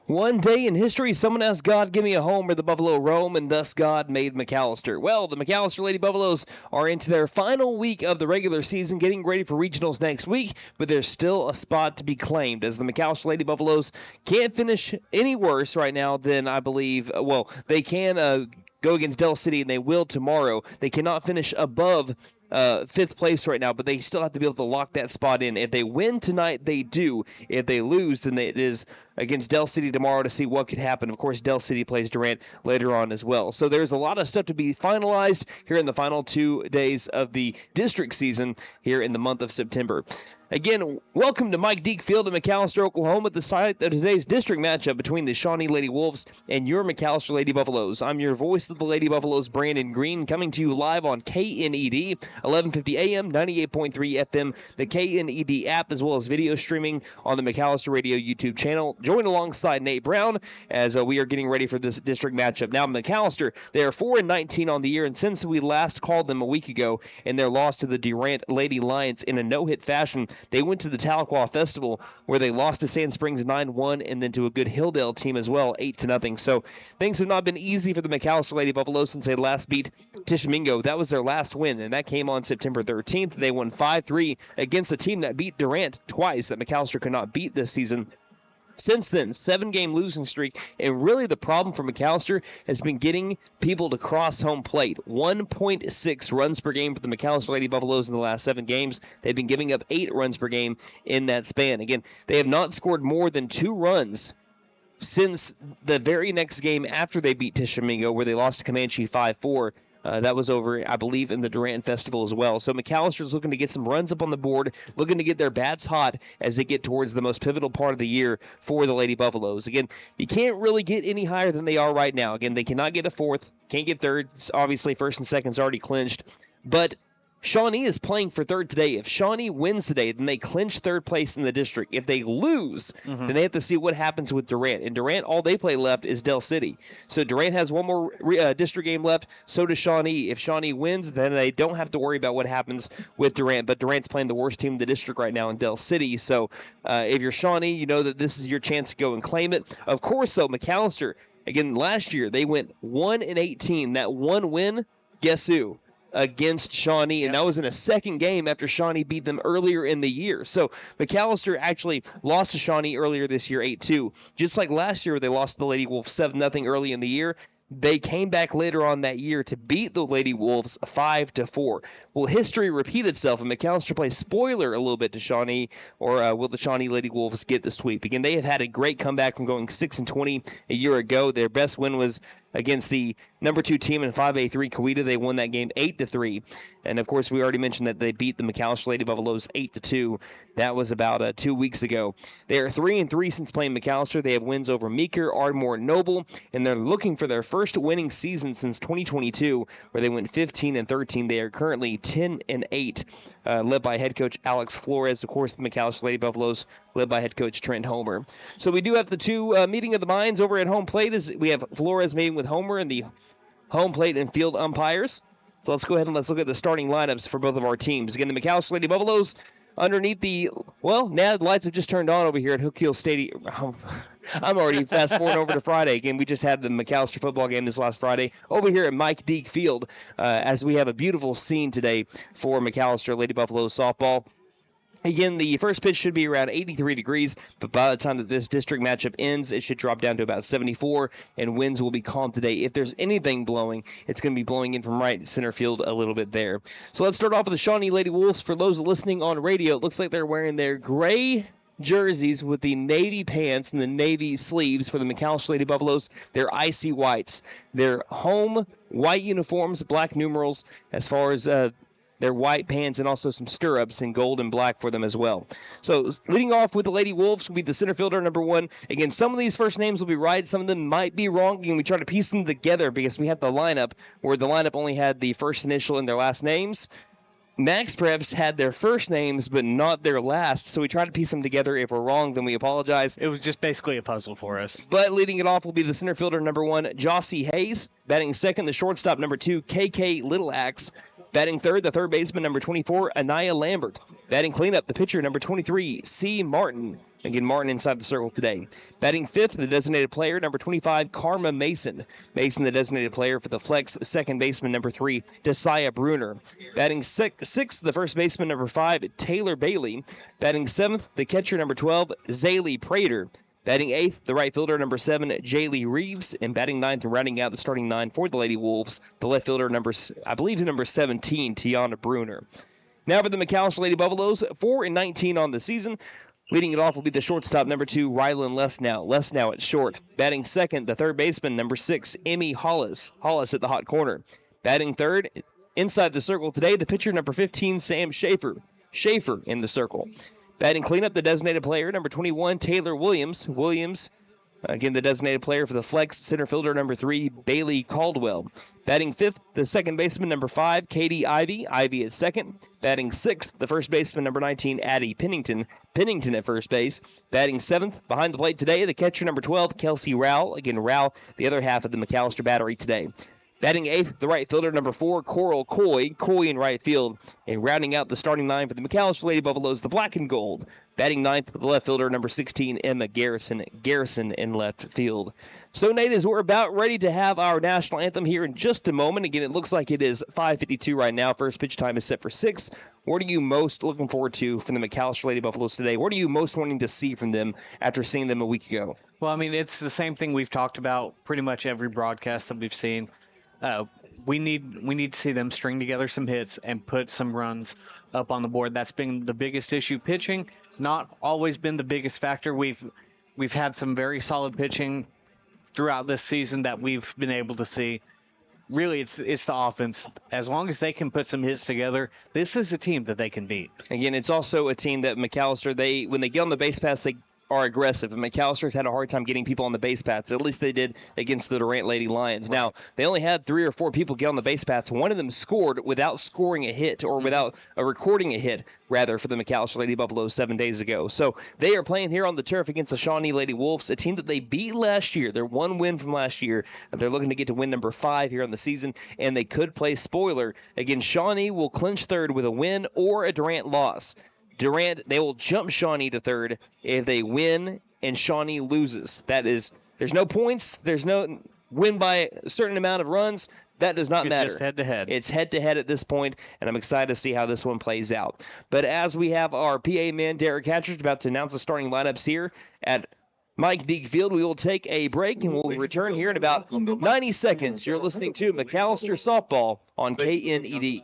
One day in history, someone asked God, give me a home where the Buffalo roam, and thus God made McAlester. Well, the McAlester Lady Buffaloes are into their final week of the regular season, getting ready for regionals next week, but there's still a spot to be claimed, as the McAlester Lady Buffaloes can't finish any worse right now than, I believe, well, they can go against Del City, and they will tomorrow. They cannot finish above fifth place right now, but they still have to be able to lock that spot in. If they win tonight, they do. If they lose, then it is against Del City tomorrow to see what could happen. Of course, Del City plays Durant later on as well. So there's a lot of stuff to be finalized here in the final 2 days of the district season here in the month of September. Again, welcome to Mike Deek Field in McAlester, Oklahoma, the site of today's district matchup between the Shawnee Lady Wolves and your McAlester Lady Buffaloes. I'm your voice of the Lady Buffaloes, Brandon Green, coming to you live on KNED, 1150 AM, 98.3 FM, the KNED app, as well as video streaming on the McAlester Radio YouTube channel. Join alongside Nate Brown as we are getting ready for this district matchup. Now, McAlester, they are 4-19 on the year, and since we last called them a week ago in their loss to the Durant Lady Lions in a no-hit fashion, they went to the Tahlequah Festival where they lost to Sand Springs 9-1 and then to a good Hilldale team as well, 8-0. So things have not been easy for the McAlester Lady Buffaloes since they last beat Tishomingo. That was their last win, and that came on September 13th. They won 5-3 against a team that beat Durant twice that McAlester could not beat this season. Since then, 7-game losing streak, and really the problem for McAlester has been getting people to cross home plate. 1.6 runs per game for the McAlester Lady Buffaloes in the last 7 games. They've been giving up 8 runs per game in that span. Again, they have not scored more than 2 runs since the very next game after they beat Tishomingo, where they lost to Comanche 5-4. That was over, I believe, in the Durant Festival as well. So McAllister's looking to get some runs up on the board, looking to get their bats hot as they get towards the most pivotal part of the year for the Lady Buffaloes. Again, you can't really get any higher than they are right now. Again, they cannot get a fourth, can't get third. Obviously, first and second's already clinched. But Shawnee is playing for third today. If Shawnee wins today, then they clinch third place in the district. If they lose, then they have to see what happens with Durant. And Durant, all they play left is Del City. So Durant has one more district game left. So does Shawnee. If Shawnee wins, then they don't have to worry about what happens with Durant. But Durant's playing the worst team in the district right now in Del City. So if you're Shawnee, you know that this is your chance to go and claim it. Of course, though, McAlester, again, last year they went 1-18. That one win, guess who? Against Shawnee, and that was in a second game after Shawnee beat them earlier in the year. So McAlester actually lost to Shawnee earlier this year 8-2. Just like last year where they lost to the Lady Wolves 7-0 early in the year, they came back later on that year to beat the Lady Wolves 5-4. Will history repeat itself and McAlester play spoiler a little bit to Shawnee, or will the Shawnee Lady Wolves get the sweep? Again, they have had a great comeback from going 6-20 a year ago. Their best win was against the number 2 team in 5A3 Coweta. They won that game 8-3. And, of course, we already mentioned that they beat the McAlester Lady Buffaloes 8-2. That was about 2 weeks ago. They are 3-3 since playing McAlester. They have wins over Meeker, Ardmore, and Noble, and they're looking for their first winning season since 2022, where they went 15-13. They are currently 10-8, led by head coach Alex Flores. Of course, the McAlester Lady Buffaloes led by head coach Trent Homer. So we do have the 2 meeting of the minds over at home plate. As we have Flores meeting with Homer and the home plate and field umpires. So let's go ahead and let's look at the starting lineups for both of our teams. Again, the McAlester Lady Buffaloes underneath the, well, now the lights have just turned on over here at Hook Hill Stadium. I'm already fast forward over to Friday. Again, we just had the McAlester football game this last Friday over here at Mike Deek Field, as we have a beautiful scene today for McAlester Lady Buffaloes softball. Again, the first pitch should be around 83 degrees, but by the time that this district matchup ends, it should drop down to about 74, and winds will be calm today. If there's anything blowing, it's going to be blowing in from right center field a little bit there. So let's start off with the Shawnee Lady Wolves. For those listening on radio, it looks like they're wearing their gray jerseys with the navy pants and the navy sleeves for the McAlester Lady Buffaloes. They're icy whites. They're home white uniforms, black numerals as far as their white pants, and also some stirrups in gold and black for them as well. So leading off with the Lady Wolves will be the center fielder, number 1. Again, some of these first names will be right. Some of them might be wrong, and we try to piece them together because we have the lineup where the lineup only had the first initial and their last names. Max Preps had their first names but not their last, so we try to piece them together. If we're wrong, then we apologize. It was just basically a puzzle for us. But leading it off will be the center fielder, number 1, Jossie Hayes. Batting second, the shortstop, number 2, KK Little Axe. Batting third, the third baseman, number 24, Anaya Lambert. Batting cleanup, the pitcher, number 23, C. Martin. Again, Martin inside the circle today. Batting fifth, the designated player, number 25, Karma Mason. Mason, the designated player for the flex, second baseman, number 3, Desaya Bruner. Batting sixth, the first baseman, number 5, Taylor Bailey. Batting seventh, the catcher, number 12, Zaylee Prater. Batting eighth, the right fielder, number 7, Jaylee Reeves. And batting ninth and rounding out the starting 9 for the Lady Wolves, the left fielder, number 17, Tiana Bruner. Now for the McAlester Lady Buffaloes, 4-19 on the season. Leading it off will be the shortstop, number 2, Rylan Lesnow. Lesnow at short. Batting second, the third baseman, number 6, Emmy Hollis. Hollis at the hot corner. Batting third, inside the circle today, the pitcher, number 15, Sam Schaefer. Schaefer in the circle. Batting cleanup, the designated player, number 21, Taylor Williams. Williams, again, the designated player for the flex, center fielder, number 3, Bailey Caldwell. Batting fifth, the second baseman, number 5, Katie Ivy. Ivy at second. Batting sixth, the first baseman, number 19, Addie Pennington. Pennington at first base. Batting seventh, behind the plate today, the catcher, number 12, Kelsey Rowell. Again, Rowell, the other half of the McAlester battery today. Batting eighth, the right fielder, number 4, Coral Coy. Coy in right field. And rounding out the starting 9 for the McAlester Lady Buffaloes, the black and gold. Batting ninth, the left fielder, number 16, Emma Garrison. Garrison in left field. So, Nate, as we're about ready to have our national anthem here in just a moment. Again, it looks like it is 5:52 right now. First pitch time is set for 6. What are you most looking forward to from the McAlester Lady Buffaloes today? What are you most wanting to see from them after seeing them a week ago? Well, I mean, it's the same thing we've talked about pretty much every broadcast that we've seen. We need to see them string together some hits and put some runs up on the board. That's been the biggest issue. Pitching, not always been the biggest factor. We've had some very solid pitching throughout this season that we've been able to see. Really, it's the offense. As long as they can put some hits together, this is a team that they can beat. Again, it's also a team that McAlester, when they get on the base paths, they are aggressive. And McAllister's had a hard time getting people on the base paths. At least they did against the Durant Lady Lions. Right. Now, they only had 3 or 4 people get on the base paths. One of them scored without scoring a hit, or without recording a hit, rather, for the McAlester Lady Buffaloes 7 days ago. So they are playing here on the turf against the Shawnee Lady Wolves, a team that they beat last year. They're one win from last year. They're looking to get to win number 5 here on the season, and they could play spoiler. Again, Shawnee will clinch third with a win or a Durant loss. Durant, they will jump Shawnee to third if they win and Shawnee loses. That is, there's no points. There's no win by a certain amount of runs. That does not matter. It's just head-to-head. It's head-to-head at this point, and I'm excited to see how this one plays out. But as we have our PA man, Derek Hatchard, about to announce the starting lineups here at Mike Deek Field, we will take a break, and we'll return here in about 90 seconds. You're listening to McAlester Softball on KNED.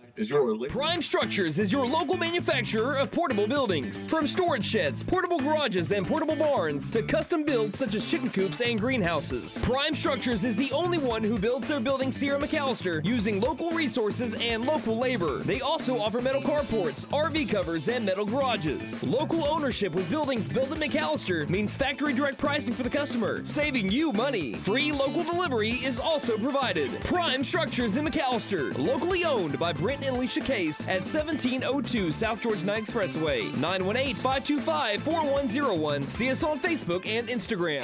Prime Structures is your local manufacturer of portable buildings. From storage sheds, portable garages, and portable barns to custom builds such as chicken coops and greenhouses. Prime Structures is the only one who builds their buildings here in McAlester using local resources and local labor. They also offer metal carports, RV covers, and metal garages. Local ownership with buildings built in McAlester means factory direct pricing for the customer, saving you money. Free local delivery is also provided. Prime Structures in McAlester, locally owned by Brent and Alicia Case at 1702 South George 9 Expressway, 918-525-4101. See us on Facebook and Instagram.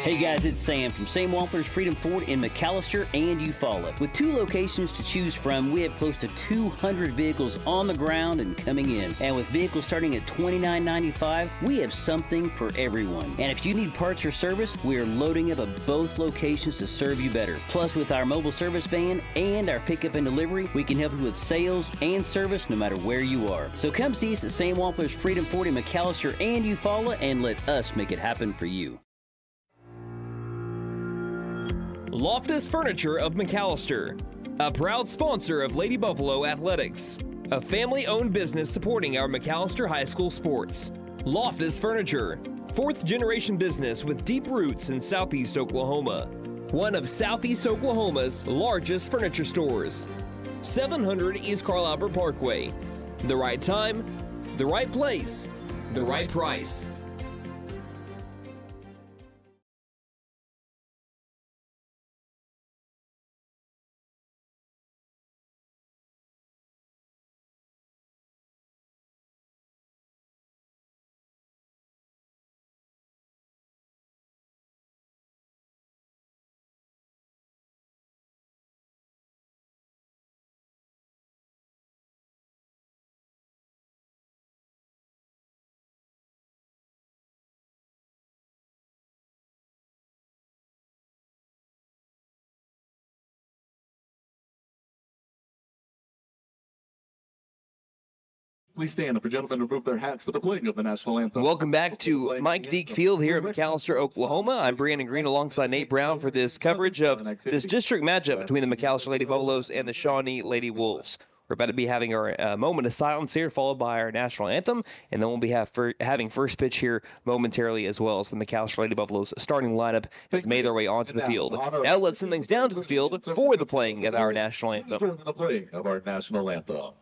Hey guys, it's Sam from Sam Wampler's Freedom Ford in McAlester and Eufaula. With 2 locations to choose from, we have close to 200 vehicles on the ground and coming in. And with vehicles starting at $29.95, we have something for everyone. And if you need parts or service, we are loading up at both locations to serve you better. Plus, with our mobile service van and our pickup and delivery, we can help you with sales and service no matter where you are. So come see us at Sam Wampler's Freedom Ford in McAlester and Eufaula and let us make it happen for you. Loftus Furniture of McAlester, a proud sponsor of Lady Buffalo Athletics, a family-owned business supporting our McAlester High School sports. Loftus Furniture, 4th-generation business with deep roots in Southeast Oklahoma. One of Southeast Oklahoma's largest furniture stores. 700 East Carl Albert Parkway. The right time, the right place, the right price. Please stand for gentlemen to remove their hats for the playing of the national anthem. Welcome back to Mike Deke Field here at McAlester, Oklahoma. I'm Brandon Green alongside Nate Brown for this coverage of this district matchup between the McAlester Lady Buffaloes and the Shawnee Lady Wolves. We're about to be having our moment of silence here, followed by our national anthem, and then we'll be having first pitch here momentarily as well as the McAlester Lady Buffaloes starting lineup has made their way onto the field. Now let's send things down to the field for the playing of our national anthem. The playing of our national anthem.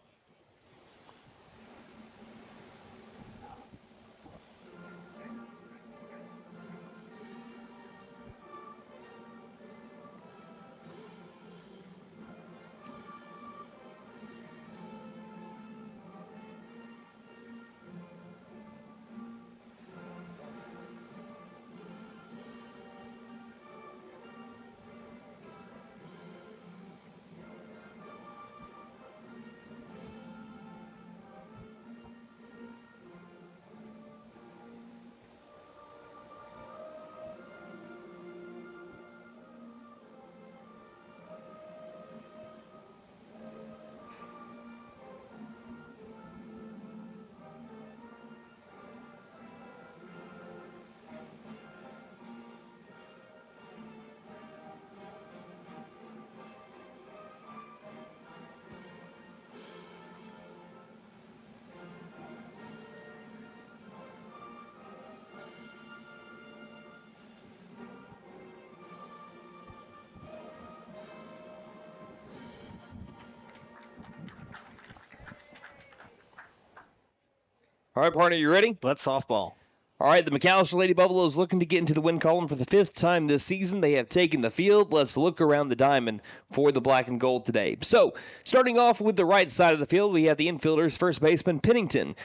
All right, partner, you ready? Let's softball. All right, the McAlester Lady Buffaloes looking to get into the win column for the 5th time this season. They have taken the field. Let's look around the diamond for the black and gold today. So, starting off with the right side of the field, we have the infielders, first baseman Pennington.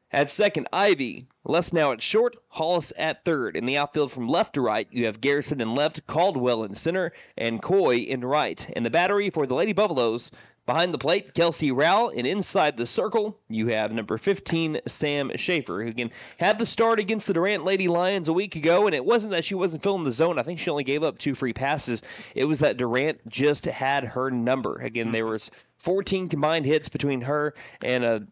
At second, Ivy. Lesnow at short, Hollis at third. In the outfield from left to right, you have Garrison in left, Caldwell in center, and Coy in right. In the battery for the Lady Buffaloes, behind the plate, Kelsey Rowell, and inside the circle, you have number 15, Sam Schaefer, who again had the start against the Durant Lady Lions a week ago, and it wasn't that she wasn't filling the zone. I think she only gave up 2 free passes. It was that Durant just had her number. Again, there was 14 combined hits between her and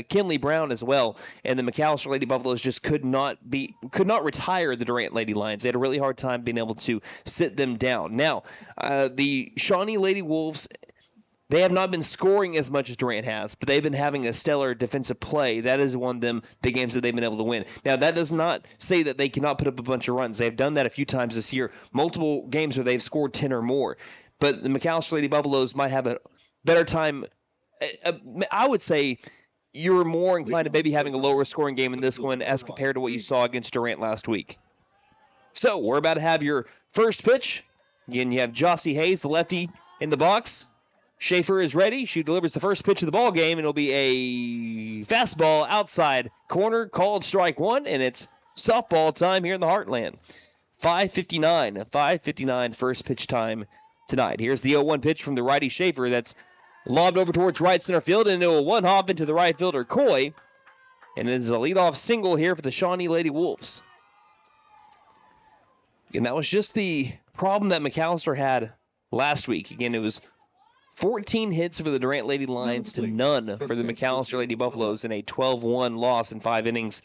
Kinley Brown as well, and the McAlester Lady Buffaloes just could not retire the Durant Lady Lions. They had a really hard time being able to sit them down. Now, the Shawnee Lady Wolves, they have not been scoring as much as Durant has, but they've been having a stellar defensive play. That has won them the games that they've been able to win. Now, that does not say that they cannot put up a bunch of runs. They've done that a few times this year, multiple games where they've scored 10 or more. But the McAlester Lady Buffaloes might have a better time. I would say you're more inclined to maybe having a lower scoring game in this one as compared to what you saw against Durant last week. So we're about to have your first pitch. Again, you have Jossie Hayes, the lefty, in the box. Schaefer is ready. She delivers the first pitch of the ball game, and it'll be a fastball outside corner, called strike one, and it's softball time here in the Heartland. 5:59 first pitch time tonight. Here's the 0-1 pitch from the righty Schaefer that's lobbed over towards right center field, and it will one-hop into the right fielder, Coy. And it is a leadoff single here for the Shawnee Lady Wolves. And that was just the problem that McAlester had last week. Again, it was 14 hits for the Durant Lady Lions to none for the McAlester Lady Buffaloes in a 12-1 loss in 5 innings.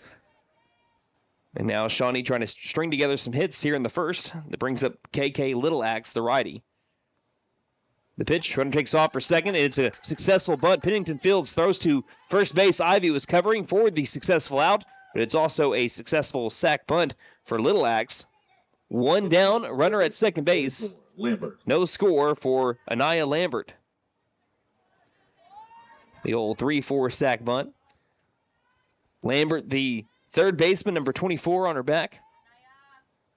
And now Shawnee trying to string together some hits here in the first. That brings up KK Little Axe, the righty. The pitch, runner takes off for second, and it's a successful bunt. Pennington Fields throws to first base. Ivy was covering for the successful out, but it's also a successful sac bunt for Little Axe. 1 down, runner at second base. Lambert. No score for Anaya Lambert. The old 3-4 sac bunt. Lambert, the third baseman, number 24 on her back.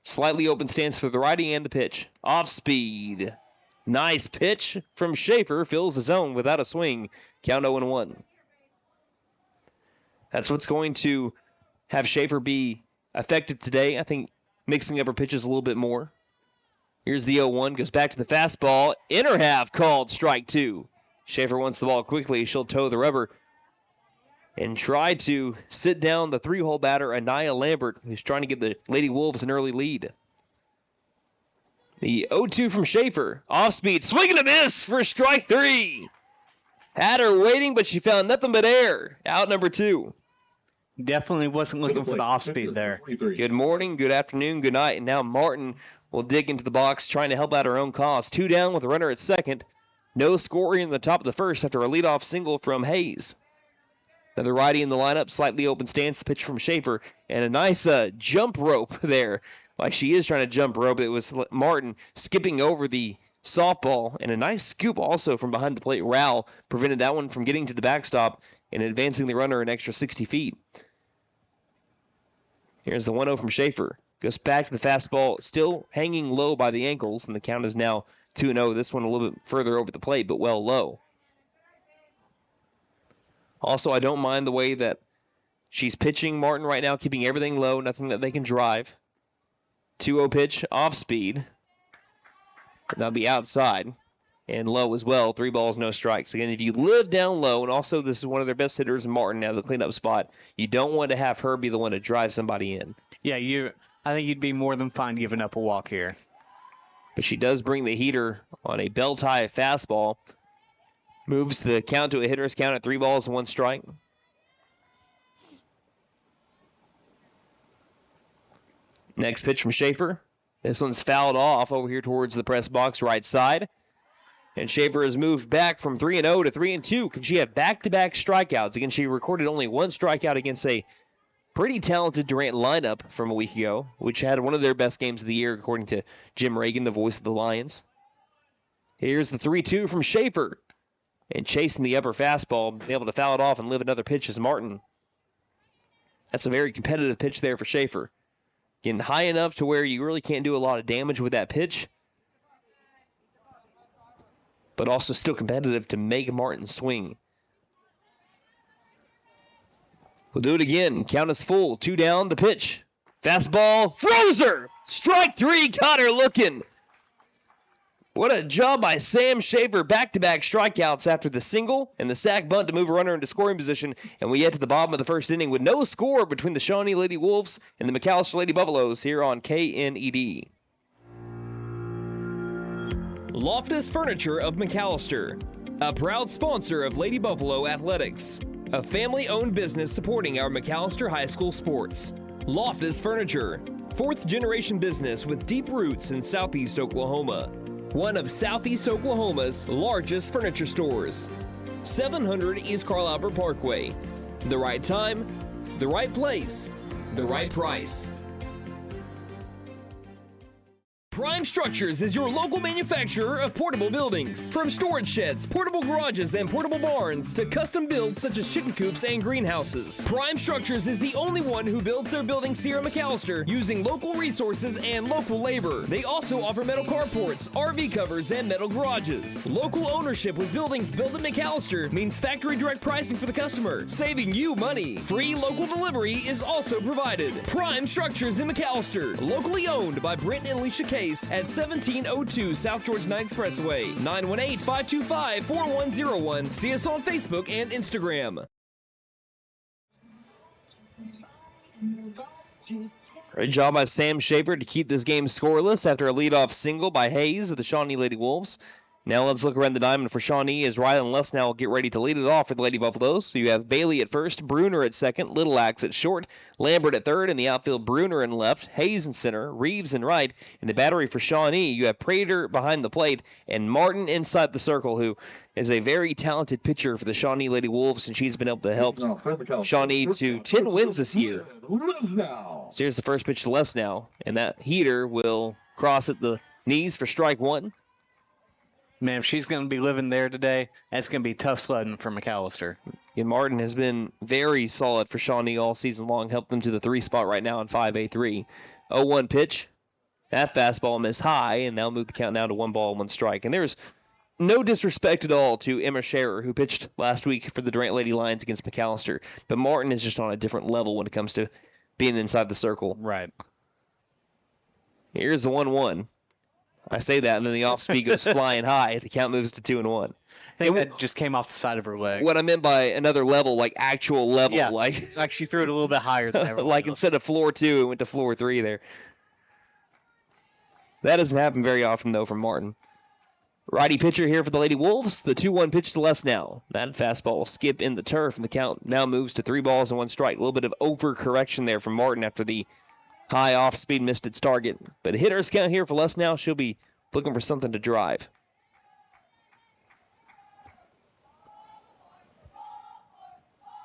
Slightly open stance for the righty, and the pitch. Off speed. Nice pitch from Schaefer. Fills the zone without a swing. Count 0-1. That's what's going to have Schaefer be effective today. I think mixing up her pitches a little bit more. Here's the 0-1. Goes back to the fastball. Inner half called strike 2. Schaefer wants the ball quickly. She'll toe the rubber and try to sit down the 3-hole batter, Anaya Lambert, who's trying to give the Lady Wolves an early lead. The 0-2 from Schaefer. Off speed. Swing and a miss for strike 3. Had her waiting, but she found nothing but air. Out number 2. Definitely wasn't looking for the off speed there. Good morning, good afternoon, good night. And now Martin will dig into the box, trying to help out her own cause. 2 down with a runner at second. No scoring in the top of the first after a leadoff single from Hayes. Another righty in the lineup, slightly open stance, the pitch from Schaefer. And a nice jump rope there. Like she is trying to jump rope. It was Martin skipping over the softball. And a nice scoop also from behind the plate. Rowell prevented that one from getting to the backstop and advancing the runner an extra 60 feet. Here's the 1-0 from Schaefer. Goes back to the fastball, still hanging low by the ankles, and the count is now 2-0. This one a little bit further over the plate, but well low. Also, I don't mind the way that she's pitching Martin right now, keeping everything low, nothing that they can drive. 2-0 pitch, off speed. That'll be outside and low as well. 3 balls, no strikes. Again, if you live down low, and also this is one of their best hitters, Martin, now the cleanup spot, you don't want to have her be the one to drive somebody in. Yeah, I think you'd be more than fine giving up a walk here. But she does bring the heater on a belt-high fastball. Moves the count to a hitter's count at 3 balls and 1 strike. Next pitch from Schaefer. This one's fouled off over here towards the press box right side. And Schaefer has moved back from 3-0 to 3-2. Can she have back-to-back strikeouts? Again, she recorded only 1 strikeout against a pretty talented Durant lineup from a week ago, which had one of their best games of the year, according to Jim Reagan, the voice of the Lions. Here's the 3-2 from Schaefer. And chasing the upper fastball, being able to foul it off and live another pitch is Martin. That's a very competitive pitch there for Schaefer. Getting high enough to where you really can't do a lot of damage with that pitch, but also still competitive to make Martin swing. We'll do it again. Count is full. 2 down, the pitch. Fastball, froze her! Strike 3, got her looking. What a job by Sam Schaefer. Back-to-back strikeouts after the single and the sac bunt to move a runner into scoring position. And we get to the bottom of the first inning with no score between the Shawnee Lady Wolves and the McAlester Lady Buffaloes here on KNED. Loftus Furniture of McAlester, a proud sponsor of Lady Buffalo Athletics, a family-owned business supporting our McAlester High School sports. Loftus Furniture, 4th-generation business with deep roots in Southeast Oklahoma. One of Southeast Oklahoma's largest furniture stores. 700 East Carl Albert Parkway. The right time, the right place, the right price. Prime Structures is your local manufacturer of portable buildings. From storage sheds, portable garages, and portable barns to custom builds such as chicken coops and greenhouses. Prime Structures is the only one who builds their buildings here in McAlester using local resources and local labor. They also offer metal carports, RV covers, and metal garages. Local ownership with buildings built in McAlester means factory direct pricing for the customer, saving you money. Free local delivery is also provided. Prime Structures in McAlester, locally owned by Brent and Alicia Case at 1702 South George 9 Expressway, 918-525-4101. See us on Facebook and Instagram. Great job by Sam Schaefer to keep this game scoreless after a leadoff single by Hayes of the Shawnee Lady Wolves. Now let's look around the diamond for Shawnee as Rylan Lesnow will get ready to lead it off for the Lady Buffaloes. So you have Bailey at first, Bruner at second, Little Axe at short, Lambert at third, in the outfield Bruner in left, Hayes in center, Reeves in right. In the battery for Shawnee, you have Prater behind the plate and Martin inside the circle, who is a very talented pitcher for the Shawnee Lady Wolves, and she's been able to help Shawnee to 10 wins this year. So here's the first pitch to Lesnow, and that heater will cross at the knees for strike 1. Man, if she's going to be living there today, that's going to be tough sledding for McAlester. And Martin has been very solid for Shawnee all season long, helped them to the 3 spot right now in 5A3. 0-1 pitch. That fastball missed high, and they'll move the count now to 1 ball, 1 strike. And there's no disrespect at all to Emma Scherer, who pitched last week for the Durant Lady Lions against McAlester. But Martin is just on a different level when it comes to being inside the circle. Right. Here's the 1-1. I say that, and then the off-speed goes flying high. The count moves to 2-1. I think that just came off the side of her leg. What I meant by another level, like actual level. Yeah, like she threw it a little bit higher than everyone like else. Instead of floor 2, it went to floor 3 there. That doesn't happen very often, though, from Martin. Righty pitcher here for the Lady Wolves. The 2-1 pitch to Les now. That fastball will skip in the turf, and the count now moves to 3 balls and 1 strike. A little bit of overcorrection there from Martin after the high off-speed missed its target. But a hitter's count here for Les now. She'll be looking for something to drive.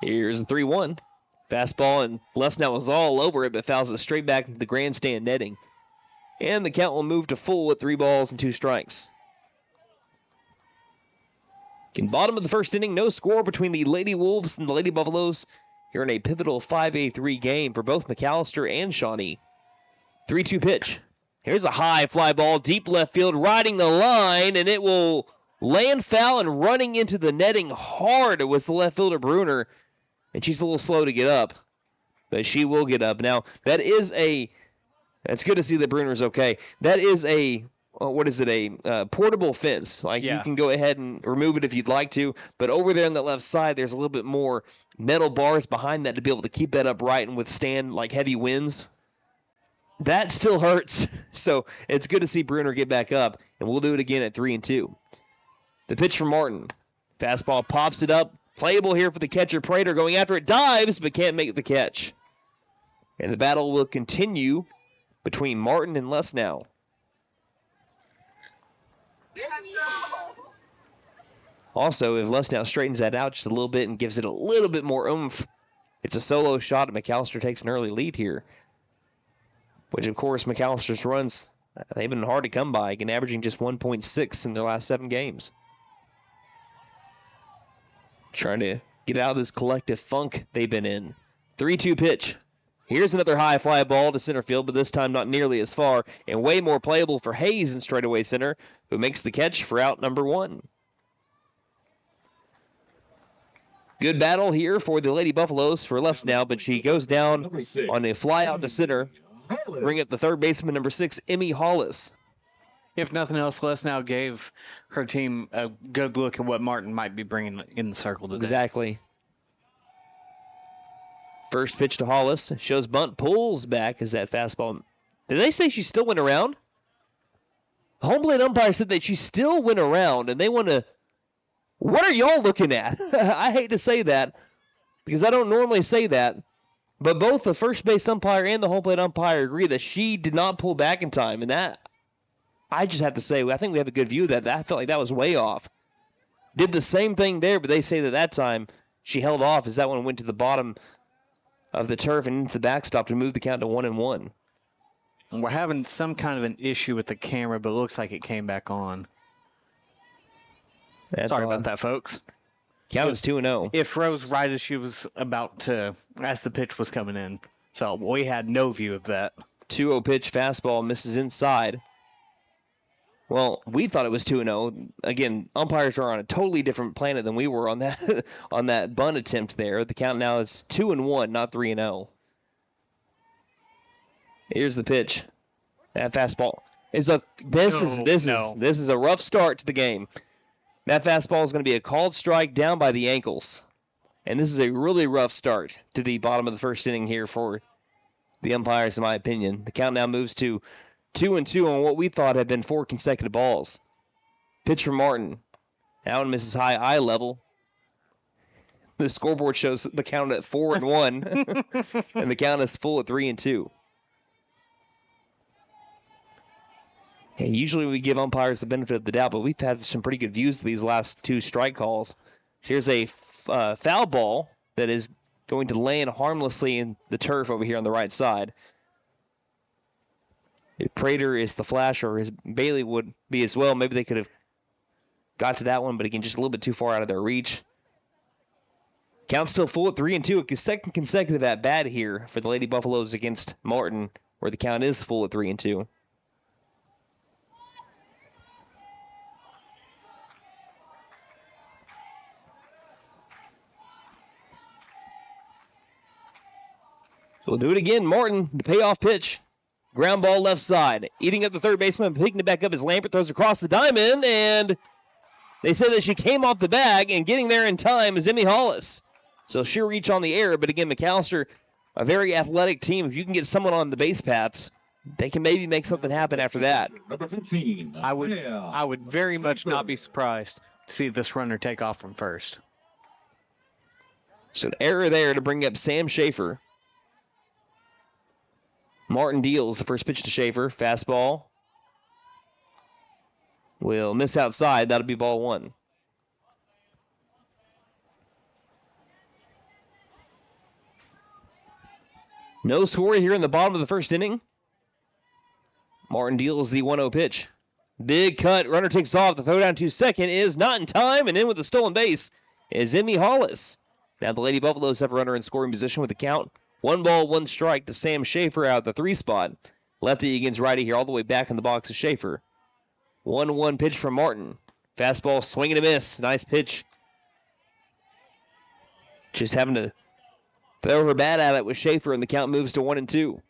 Here's the 3-1. Fastball, and Les now was all over it, but fouls it straight back into the grandstand netting. And the count will move to full with 3 balls and 2 strikes. In bottom of the first inning, no score between the Lady Wolves and the Lady Buffaloes here in a pivotal 5-3 game for both McAlester and Shawnee. 3-2 pitch. Here's a high fly ball, deep left field, riding the line, and it will land foul and running into the netting hard was the left fielder Bruner, and she's a little slow to get up, but she will get up. Now, it's good to see that Bruner's okay. That is a portable fence. You can go ahead and remove it if you'd like to, but over there on the left side, there's a little bit more metal bars behind that to be able to keep that upright and withstand heavy winds. That still hurts, so it's good to see Bruner get back up, and we'll do it again at 3-2. The pitch from Martin. Fastball pops it up. Playable here for the catcher, Prater, going after it, dives, but can't make the catch. And the battle will continue between Martin and Les now. Also, if Les now straightens that out just a little bit and gives it a little bit more oomph, it's a solo shot, and McAlester takes an early lead here. Which, of course, McAllister's runs, they've been hard to come by, again, averaging just 1.6 in their last 7 games. Trying to get out of this collective funk they've been in. 3-2 pitch. Here's another high fly ball to center field, but this time not nearly as far, and way more playable for Hayes in straightaway center, who makes the catch for out number 1. Good battle here for the Lady Buffaloes for Les now, but she goes down on a fly out to center. Bring up the third baseman, number 6, Emmy Hollis. If nothing else, Les now gave her team a good look at what Martin might be bringing in the circle today. Exactly. First pitch to Hollis. Shows bunt, pulls back as that fastball. Did they say she still went around? The home plate umpire said that she still went around, and they want to... What are y'all looking at? I hate to say that, because I don't normally say that. But both the first base umpire and the home plate umpire agree that she did not pull back in time. And that, I just have to say, I think we have a good view of that. I felt like that was way off. Did the same thing there, but they say that time she held off as that one went to the bottom of the turf and into the backstop to move the count to 1-1. And we're having some kind of an issue with the camera, but it looks like it came back on. Sorry about that, folks. Count is 2-0. It froze right as she was as the pitch was coming in. So we had no view of that. 2-0 pitch, fastball, misses inside. Well, we thought it was 2-0. Again, umpires are on a totally different planet than we were on that on that bunt attempt there. The count now is 2-1, not 3-0. Here's the pitch. That fastball is this is a rough start to the game. That fastball is going to be a called strike down by the ankles. And this is a really rough start to the bottom of the first inning here for the umpires, in my opinion. The count now moves to 2-2 on what we thought had been 4 consecutive balls. Pitch from Martin. That one misses high eye level. The scoreboard shows the count at 4-1. And the count is full at 3-2. Hey, usually we give umpires the benefit of the doubt, but we've had some pretty good views of these last 2 strike calls. So here's a foul ball that is going to land harmlessly in the turf over here on the right side. If Prater is the flash, or Bailey would be as well, maybe they could have got to that one, but again, just a little bit too far out of their reach. Count still full at 3-2. A second consecutive at bat here for the Lady Buffaloes against Martin, where the count is full at 3-2. We'll do it again. Martin, the payoff pitch. Ground ball left side. Eating up the third baseman, picking it back up as Lambert throws across the diamond, and they said that she came off the bag, and getting there in time is Emmy Hollis. So she'll reach on the air, but again, McAlester, a very athletic team. If you can get someone on the base paths, they can maybe make something happen after that. Number 15. I would very much not be surprised to see this runner take off from first. So an error there to bring up Sam Schaefer. Martin deals the first pitch to Schaefer. Fastball. Will miss outside. That'll be ball one. No score here in the bottom of the first inning. Martin deals the 1-0 pitch. Big cut. Runner takes off. The throw down to second is not in time. And in with the stolen base is Emmy Hollis. Now the Lady Buffaloes have a runner in scoring position with the count. 1 ball, 1 strike to Sam Schaefer out of the 3 spot. Lefty against righty here all the way back in the box is Schaefer. 1-1 pitch from Martin. Fastball swing and a miss. Nice pitch. Just having to throw her bat at it with Schaefer, and the count moves to 1-2.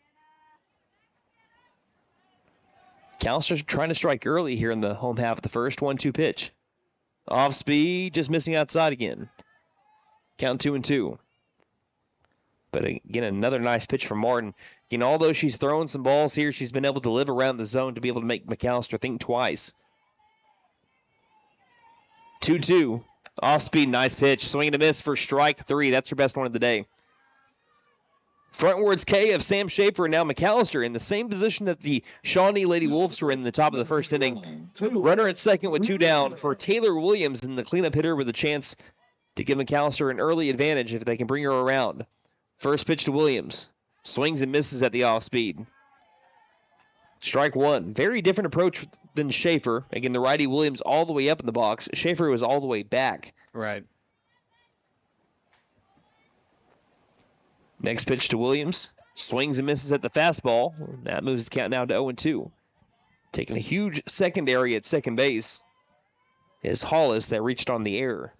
McAlester trying to strike early here in the home half of the first. 1-2 pitch. Off speed, just missing outside again. Count 2-2. But again, another nice pitch from Martin. Again, although she's thrown some balls here, she's been able to live around the zone to be able to make McAlester think twice. 2-2. Off speed, nice pitch. Swing and a miss for strike 3. That's her best one of the day. Frontwards K of Sam Schaefer and now McAlester in the same position that the Shawnee Lady Wolves were in the top of the first inning. Runner at second with 2 down for Taylor Williams and the cleanup hitter with a chance to give McAlester an early advantage if they can bring her around. First pitch to Williams. Swings and misses at the off speed. Strike 1. Very different approach than Schaefer. Again, the righty Williams all the way up in the box. Schaefer was all the way back. Right. Next pitch to Williams. Swings and misses at the fastball. That moves the count now to 0-2. Taking a huge secondary at second base is Hollis that reached on the error.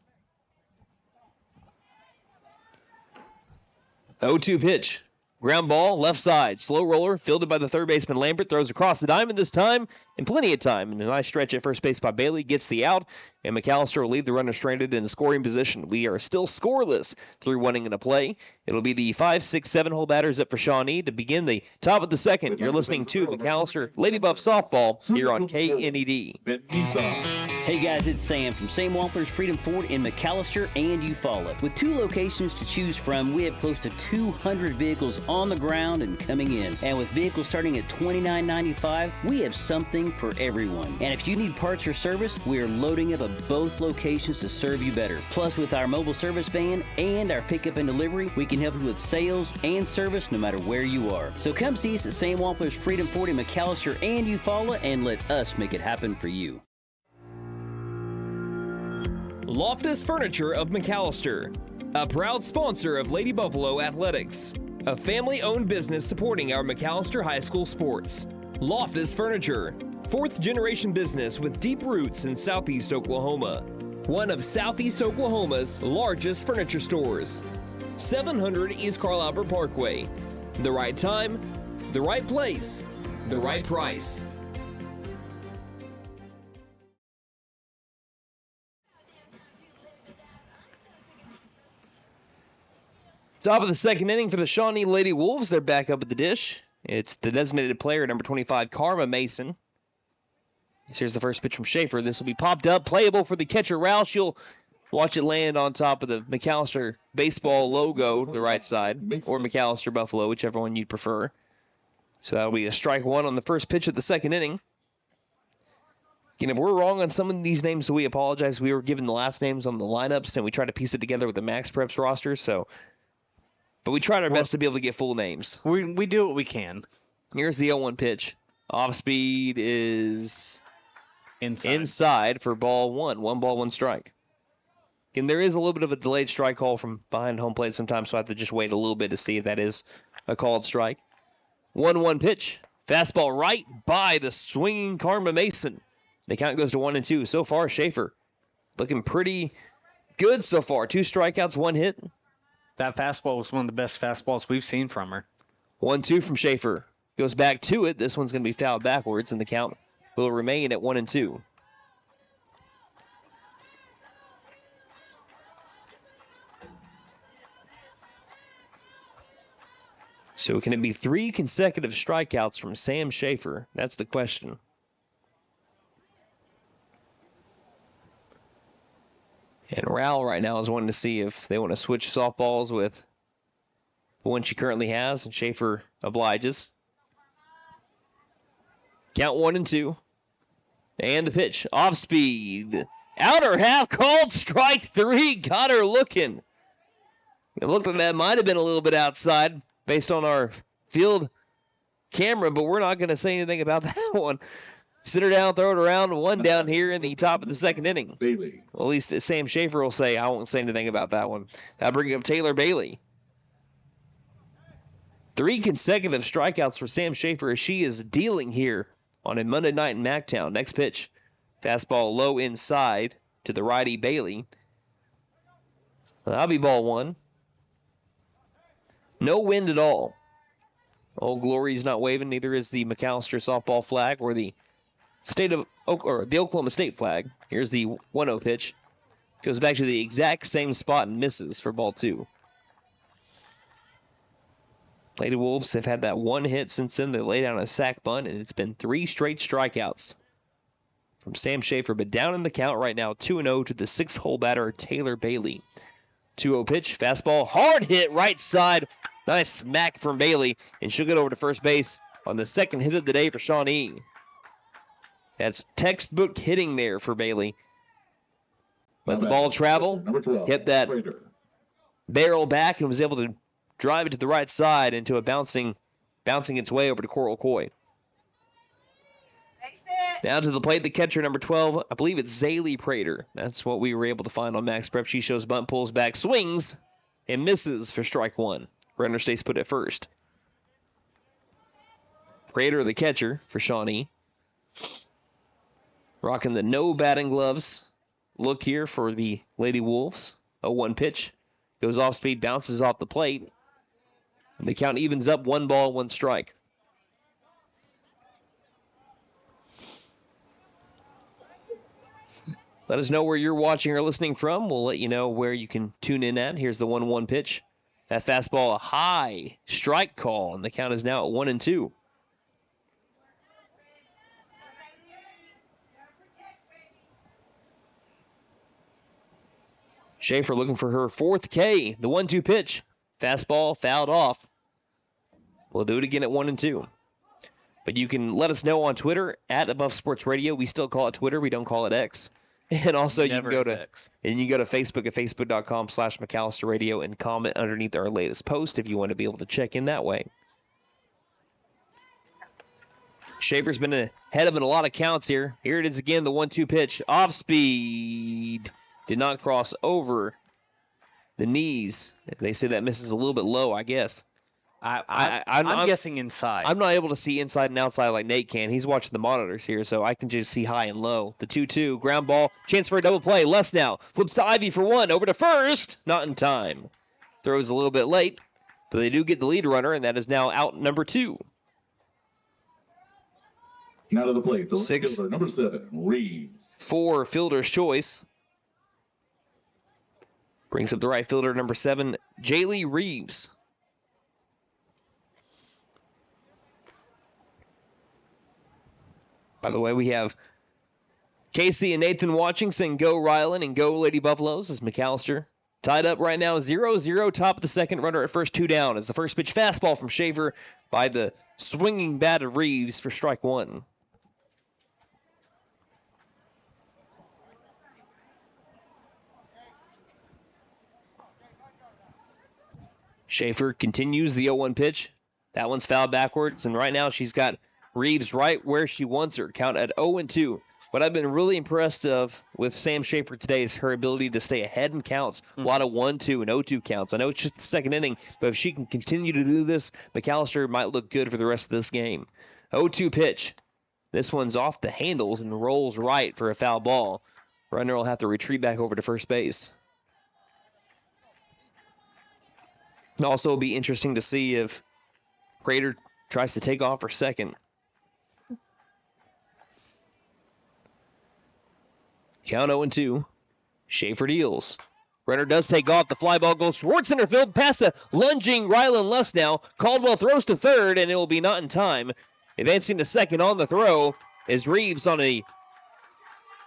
0-2 pitch. Ground ball, left side. Slow roller, fielded by the third baseman Lambert. Throws across the diamond this time, and plenty of time. And a nice stretch at first base by Bailey gets the out, and McAlester will leave the runner stranded in the scoring position. We are still scoreless through 1 inning and a play. It'll be the 5, 6, 7 hole batters up for Shawnee to begin the top of the second. You're listening to McAlester Lady Buff Softball here on KNED. Hey guys, it's Sam from Sam Wampler's Freedom Ford in McAlester and Eufaula. With 2 locations to choose from, we have close to 200 vehicles on the ground and coming in. And with vehicles starting at $29.95, we have something for everyone. And if you need parts or service, we are loading up at both locations to serve you better. Plus, with our mobile service van and our pickup and delivery, we can help you with sales and service no matter where you are. So come see us at Sam Wampler's Freedom Ford in McAlester and Eufaula and let us make it happen for you. Loftus Furniture of McAlester, a proud sponsor of Lady Buffalo Athletics, a family-owned business supporting our McAlester High School sports. Loftus Furniture, 4th-generation business with deep roots in Southeast Oklahoma. One of Southeast Oklahoma's largest furniture stores. 700 East Carl Albert Parkway. The right time, the right place, the right price. Top of the second inning for the Shawnee Lady Wolves. They're back up at the dish. It's the designated player, number 25, Karma Mason. Here's the first pitch from Schaefer. This will be popped up, playable for the catcher, Roush. You'll watch it land on top of the McAlester baseball logo, the right side, or McAlester Buffalo, whichever one you'd prefer. So that'll be a strike 1 on the first pitch of the second inning. Again, if we're wrong on some of these names, so we apologize. We were given the last names on the lineups, and we tried to piece it together with the Max Preps roster, but we tried our best to be able to get full names. We do what we can. Here's the 0-1 pitch. Off speed is inside for ball 1. 1 ball, 1 strike. Again, there is a little bit of a delayed strike call from behind home plate sometimes, so I have to just wait a little bit to see if that is a called strike. 1-1 pitch. Fastball right by the swinging Karma Mason. The count goes to 1-2. So far, Schaefer looking pretty good so far. 2 strikeouts, 1 hit. That fastball was one of the best fastballs we've seen from her. 1-2 from Schaefer. Goes back to it. This one's going to be fouled backwards, and the count will remain at 1-2. So can it be 3 consecutive strikeouts from Sam Schaefer? That's the question. And Raul right now is wanting to see if they want to switch softballs with the one she currently has, and Schaefer obliges. Count 1-2. And the pitch. Off speed. Outer half called strike 3. Got her looking. It looked like that might have been a little bit outside based on our field camera, but we're not going to say anything about that one. Sit her down, throw it around, 1 down here in the top of the second inning. Bailey. Well, at least Sam Schaefer will say, I won't say anything about that one. That'll bring up Taylor Bailey. 3 consecutive strikeouts for Sam Schaefer as she is dealing here on a Monday night in Mactown. Next pitch, fastball low inside to the righty Bailey. That'll be ball 1. No wind at all. Old Glory's not waving, neither is the McAlester softball flag or the the Oklahoma State flag. Here's the 1-0 pitch. Goes back to the exact same spot and misses for ball 2. Lady Wolves have had that 1 hit since then. They lay down a sac bunt, and it's been 3 straight strikeouts from Sam Schaefer. But down in the count right now, 2-0 to the 6-hole batter, Taylor Bailey. 2-0 pitch, fastball, hard hit right side. Nice smack from Bailey, and she'll get over to first base on the second hit of the day for Shawnee. That's textbook hitting there for Bailey. Let the ball travel, hit that barrel back, and was able to drive it to the right side into a bouncing its way over to Coral Coy. Down to the plate, the catcher, number 12. I believe it's Zaylee Prater. That's what we were able to find on Max Prep. She shows bunt, pulls back, swings, and misses for strike 1. Runner stays put at first. Prater, the catcher for Shawnee. Rocking the no batting gloves look here for the Lady Wolves. 0-1 pitch. Goes off speed, bounces off the plate. And the count evens up, 1 ball, 1 strike. Let us know where you're watching or listening from. We'll let you know where you can tune in at. Here's the 1-1 pitch. That fastball, a high strike call, and the count is now at 1-2. Schaefer looking for her 4th K. The 1-2 pitch. Fastball fouled off. We'll do it again at 1-2. But you can let us know on Twitter at Above Sports Radio. We still call it Twitter. We don't call it X. And also you can go to Facebook at facebook.com/McAlester Radio and comment underneath our latest post if you want to be able to check in that way. Schaefer's been ahead of in a lot of counts here. Here it is again, the 1-2 pitch. Off speed. Did not cross over the knees. They say that misses a little bit low, I guess. I'm guessing inside. I'm not able to see inside and outside like Nate can. He's watching the monitors here, so I can just see high and low. The 2-2, ground ball, chance for a double play. Less now. Flips to Ivy for 1. Over to first. Not in time. Throws a little bit late, but they do get the lead runner, and that is now out number 2. Now to the plate, the 6 fielder, number 7, Reeves. For fielder's choice. Brings up the right fielder, number 7, Jaylee Reeves. By the way, we have Casey and Nathan watching, saying go Ryland and go Lady Buffaloes as McAlester. Tied up right now, 0-0, top of the second, runner at first, 2 down. As the first pitch fastball from Schaefer by the swinging bat of Reeves for strike 1. Schaefer continues the 0-1 pitch. That one's fouled backwards, and right now she's got Reeves right where she wants her. Count at 0-2. What I've been really impressed of with Sam Schaefer today is her ability to stay ahead in counts. A lot of 1-2 and 0-2 counts. I know it's just the second inning, but if she can continue to do this, McAlester might look good for the rest of this game. 0-2 pitch. This one's off the handles and rolls right for a foul ball. Runner will have to retreat back over to first base. Also, it'll be interesting to see if Prater tries to take off for second. Count 0-2. Schaefer deals. Runner does take off. The fly ball goes towards center field past the lunging Rylan Luss now. Caldwell throws to third, and it will be not in time. Advancing to second on the throw is Reeves on I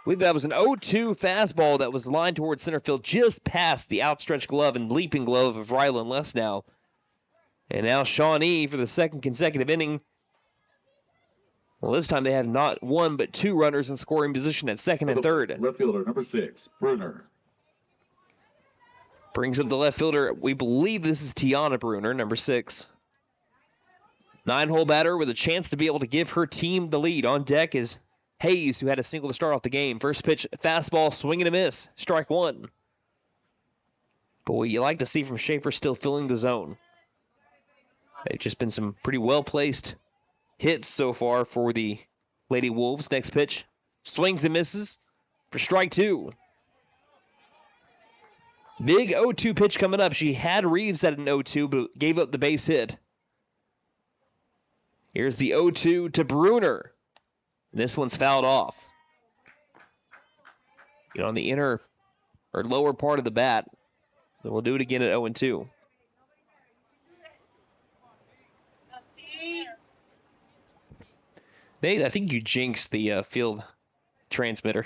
believe that was an 0-2 fastball that was lined towards center field just past the outstretched glove and leaping glove of Rylan Luss now. And now Shawnee for the second consecutive inning. Well, this time they have not one but two runners in scoring position at second and third. Left fielder, number 6, Bruner. Brings up the left fielder. We believe this is Tiana Bruner, number 6. 9-hole batter with a chance to be able to give her team the lead. On deck is Hayes, who had a single to start off the game. First pitch, fastball, swing and a miss. Strike one. Boy, you like to see from Schaefer still filling the zone. It's just been some pretty well-placed hits so far for the Lady Wolves. Next pitch, swings and misses for strike two. Big 0-2 pitch coming up. She had Reeves at an 0-2, but gave up the base hit. Here's the 0-2 to Bruner. This one's fouled off. Get on the inner or lower part of the bat. Then we'll do it again at 0-2. Nate, I think you jinxed the field transmitter.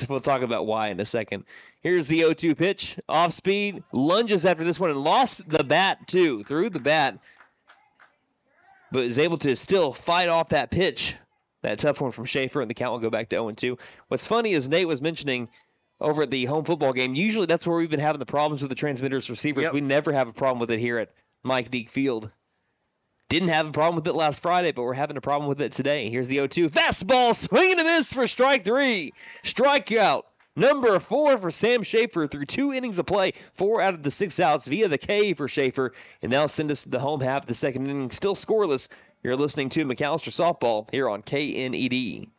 We'll talk about why in a second. Here's the 0-2 pitch. Off speed. Lunges after this one and lost the bat, too. Threw the bat. But is able to still fight off that pitch. That tough one from Schaefer, and the count will go back to 0-2. What's funny is Nate was mentioning over at the home football game, usually that's where we've been having the problems with the transmitters receivers. Yep. We never have a problem with it here at Mike Deek Field. Didn't have a problem with it last Friday, but we're having a problem with it today. Here's the 0-2. Fastball, swing and a miss for strike three. Strikeout number 4 for Sam Schaefer through 2 innings of play. 4 out of the 6 outs via the K for Schaefer. And now send us to the home half of the second inning. Still scoreless. You're listening to McAlester Softball here on KNED.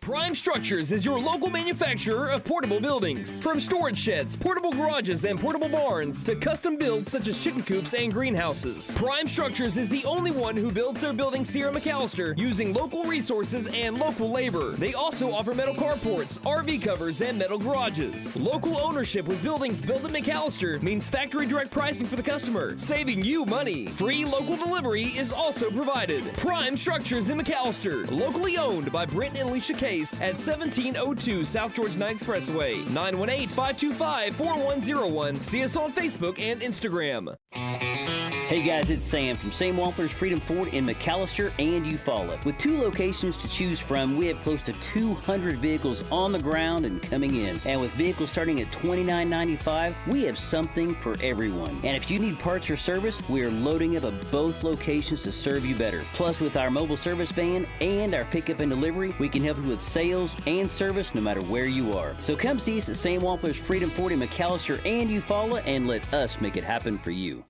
Prime Structures is your local manufacturer of portable buildings. From storage sheds, portable garages, and portable barns to custom builds such as chicken coops and greenhouses. Prime Structures is the only one who builds their buildings here in McAlester using local resources and local labor. They also offer metal carports, RV covers, and metal garages. Local ownership with buildings built in McAlester means factory direct pricing for the customer, saving you money. Free local delivery is also provided. Prime Structures in McAlester, locally owned by Brent and Alicia Case at 1702 South George 9 Expressway, 918-525-4101. See us on Facebook and Instagram. Hey guys, it's Sam from Sam Wampler's Freedom Ford in McAlester and Eufaula. With 2 locations to choose from, we have close to 200 vehicles on the ground and coming in. And with vehicles starting at $29.95, we have something for everyone. And if you need parts or service, we are loading up at both locations to serve you better. Plus, with our mobile service van and our pickup and delivery, we can help you with sales and service no matter where you are. So come see us at Sam Wampler's Freedom Ford in McAlester and Eufaula and let us make it happen for you.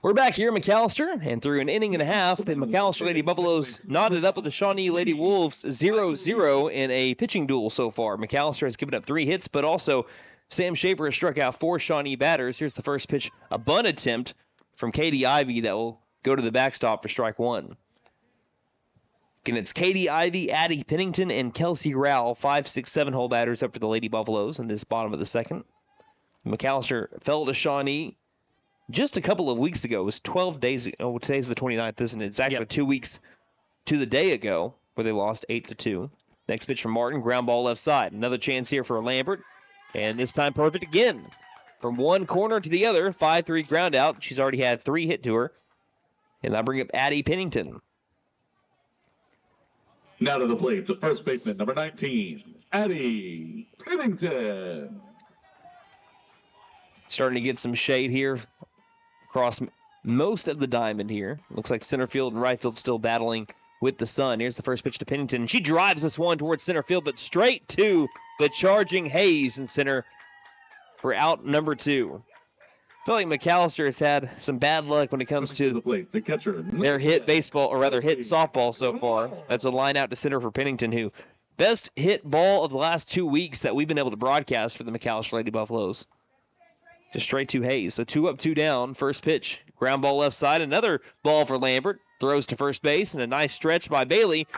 We're back here in McAlester, and through an inning and a half, the McAlester Lady Buffaloes knotted up with the Shawnee Lady Wolves 0-0 in a pitching duel so far. McAlester has given up 3 hits, but also Sam Schaefer has struck out 4 Shawnee batters. Here's the first pitch, a bunt attempt from Katie Ivy that will go to the backstop for strike 1. Again, it's Katie Ivy, Addie Pennington, and Kelsey Rowell, 5, 6, 7-hole batters up for the Lady Buffaloes in this bottom of the second. McAlester fell to Shawnee just a couple of weeks ago. It was 12 days ago. Oh, today's the 29th, isn't it? It's actually 2 weeks to the day ago where they lost 8-2. Next pitch from Martin, ground ball left side. Another chance here for Lambert, and this time perfect again. From one corner to the other, 5-3 ground out. She's already had 3 hit to her. And I bring up Addie Pennington. Now to the plate, the first baseman, number 19, Addie Pennington. Starting to get some shade here across most of the diamond here. Looks like center field and right field still battling with the sun. Here's the first pitch to Pennington. She drives this one towards center field, but straight to the charging Hayes in center for out number 2. I feel like McAlester has had some bad luck when it comes to the plate, the catcher, their hit baseball, or rather hit softball so far. That's a line out to center for Pennington, who best hit ball of the last 2 weeks that we've been able to broadcast for the McAlester Lady Buffaloes. Just straight to Hayes. So 2 up, 2 down. First pitch. Ground ball left side. Another ball for Lambert. Throws to first base. And a nice stretch by Bailey.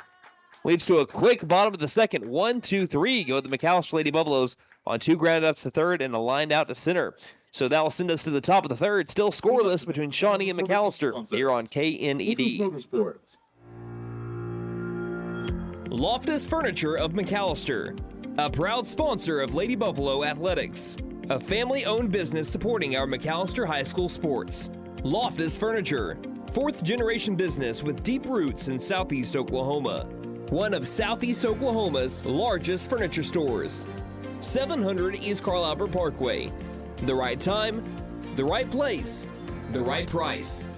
leads to a quick bottom of the second. 1, 2, 3 go the McAlester Lady Buffaloes on 2 grounded outs to third and a lined out to center. So that will send us to the top of the third. Still scoreless between Shawnee and McAlester here on KNED. Motorsports. Loftus Furniture of McAlester, a proud sponsor of Lady Buffalo Athletics, a family-owned business supporting our McAlester High School sports. Loftus Furniture, 4th-generation business with deep roots in Southeast Oklahoma. One of Southeast Oklahoma's largest furniture stores. 700 East Carl Albert Parkway. The right time, the right place, the right price.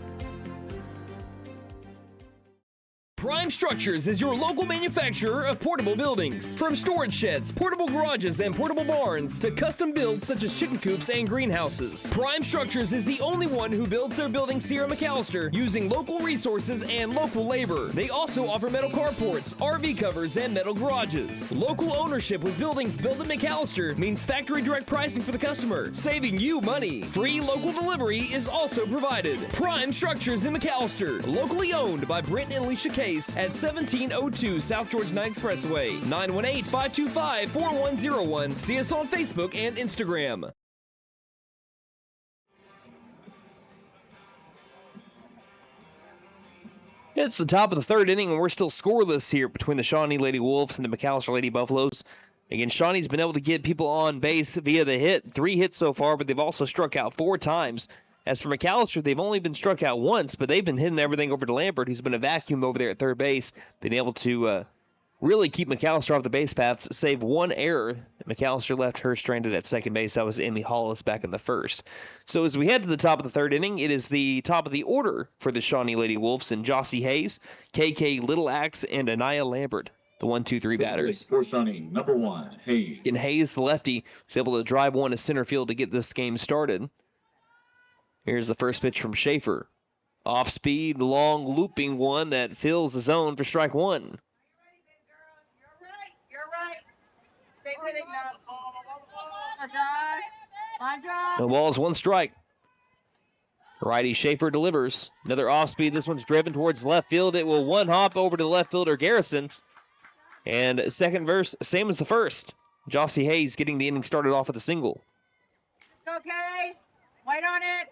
Prime Structures is your local manufacturer of portable buildings. From storage sheds, portable garages, and portable barns to custom builds such as chicken coops and greenhouses. Prime Structures is the only one who builds their buildings here in McAlester using local resources and local labor. They also offer metal carports, RV covers, and metal garages. Local ownership with buildings built in McAlester means factory direct pricing for the customer, saving you money. Free local delivery is also provided. Prime Structures in McAlester, locally owned by Brent and Alicia Case at 1702 South George 9 Expressway, 918-525-4101. See us on Facebook and Instagram. It's the top of the third inning, and we're still scoreless here between the Shawnee Lady Wolves and the McAlester Lady Buffaloes. Again, Shawnee's been able to get people on base via the hit. 3 hits so far, but they've also struck out 4 times. As for McAlester, they've only been struck out once, but they've been hitting everything over to Lambert, who's been a vacuum over there at third base. Been able to really keep McAlester off the base paths, save 1 error. McAlester left her stranded at second base. That was Amy Hollis back in the first. So as we head to the top of the third inning, it is the top of the order for the Shawnee Lady Wolves and Jossie Hayes, KK Little Axe, and Anaya Lambert, the 1-2-3 batters. For Shawnee, number 1, Hayes. And Hayes, the lefty, was able to drive one to center field to get this game started. Here's the first pitch from Schaefer. Off speed, long looping one that fills the zone for strike 1. You're right. Stay pitting now. Line drive. No balls, 1 strike. Righty Schaefer delivers. Another off speed. This one's driven towards left field. It will one hop over to the left fielder Garrison. And second verse, same as the first. Jossie Hayes getting the inning started off with a single. Okay. Wait on it.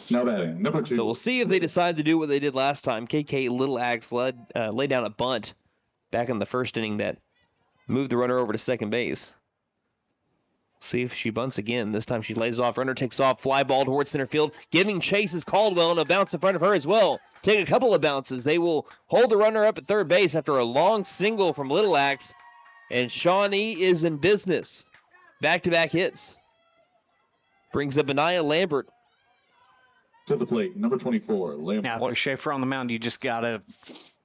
Now batting, number 2. So we'll see if they decide to do what they did last time. KK Little Axe laid down a bunt back in the first inning that moved the runner over to second base. See if she bunts again. This time she lays off. Runner takes off. Fly ball towards center field. Giving chase is Caldwell, and a bounce in front of her as well. Take a couple of bounces. They will hold the runner up at third base after a long single from Little Axe. And Shawnee is in business. Back-to-back hits. Brings up Anaya Lambert. To the plate, number 24, Lambert. Now, with Schaefer on the mound, you just got to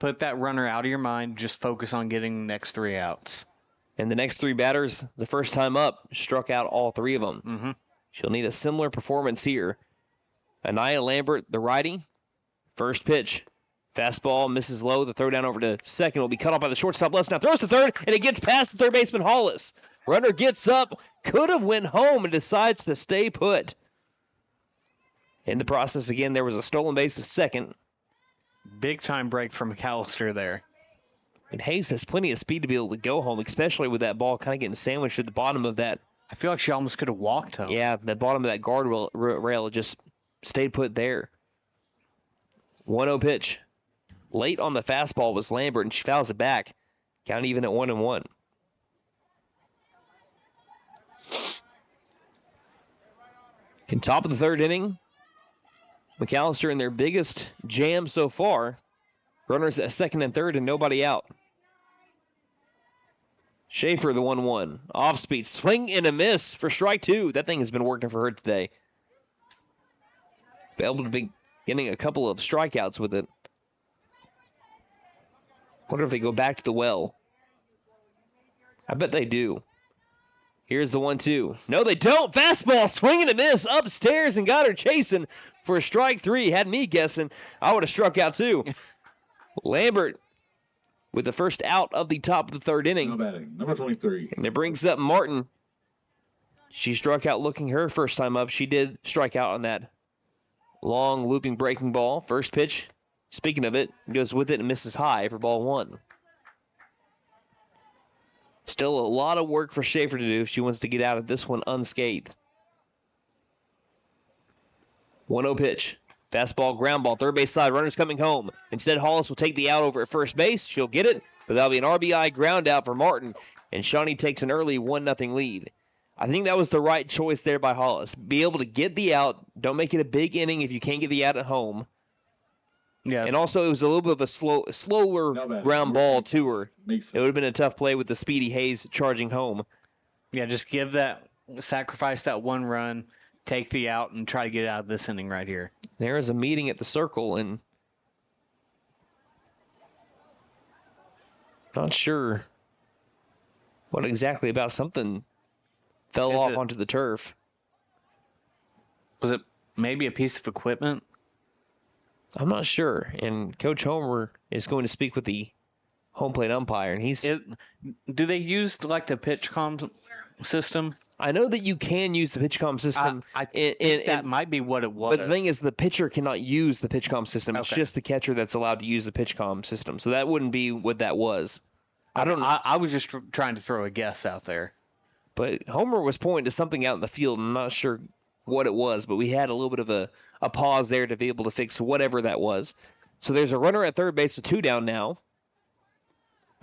put that runner out of your mind. Just focus on getting the next 3 outs. And the next 3 batters, the first time up, struck out all 3 of them. Mm-hmm. She'll need a similar performance here. Anaya Lambert, the righty. First pitch. Fastball misses low. The throw down over to second will be cut off by the shortstop. Les now throws to third, and it gets past the third baseman Hollis. Runner gets up, could have went home, and decides to stay put. In the process, again, there was a stolen base of second. Big time break from McAlester there. And Hayes has plenty of speed to be able to go home, especially with that ball kind of getting sandwiched at the bottom of that. I feel like she almost could have walked home. Yeah, the bottom of that guard rail just stayed put there. 1-0 pitch. Late on the fastball was Lambert, and she fouls it back. Count even at 1-1. In top of the third inning, McAlester in their biggest jam so far. Runners at second and third and nobody out. Schaefer, the 1-1. Off speed, swing and a miss for strike 2. That thing has been working for her today. Been able to be getting a couple of strikeouts with it. Wonder if they go back to the well. I bet they do. Here's the 1-2. No, they don't. Fastball, swing and a miss upstairs and got her chasing for strike 3. Had me guessing. I would have struck out too. Lambert with the first out of the top of the third inning. Now batting, number 23. And it brings up Martin. She struck out looking her first time up. She did strike out on that long looping breaking ball. First pitch Speaking of it, goes with it and misses high for ball 1. Still a lot of work for Schaefer to do if she wants to get out of this one unscathed. 1-0 pitch. Fastball, ground ball, third base side, runners coming home. Instead, Hollis will take the out over at first base. She'll get it, but that'll be an RBI ground out for Martin, and Shawnee takes an early 1-0 lead. I think that was the right choice there by Hollis. Be able to get the out. Don't make it a big inning if you can't get the out at home. Yeah. And also, it was a little bit of a slower ground ball to her. It would have been a tough play with the speedy Hayes charging home. Yeah, just sacrifice that 1 run, take the out, and try to get out of this inning right here. There is a meeting at the circle, and not sure what exactly about something fell off onto the turf. Was it maybe a piece of equipment? I'm not sure. And Coach Homer is going to speak with the home plate umpire, and do they use the PitchCom system? I know that you can use the PitchCom system. I think that might be what it was. But the thing is, the pitcher cannot use the PitchCom system. It's just the catcher that's allowed to use the PitchCom system. So that wouldn't be what that was. I don't know. I was just trying to throw a guess out there. But Homer was pointing to something out in the field. I'm not sure what it was, but we had a little bit of a pause there to be able to fix whatever that was. So there's a runner at third base with 2 down now.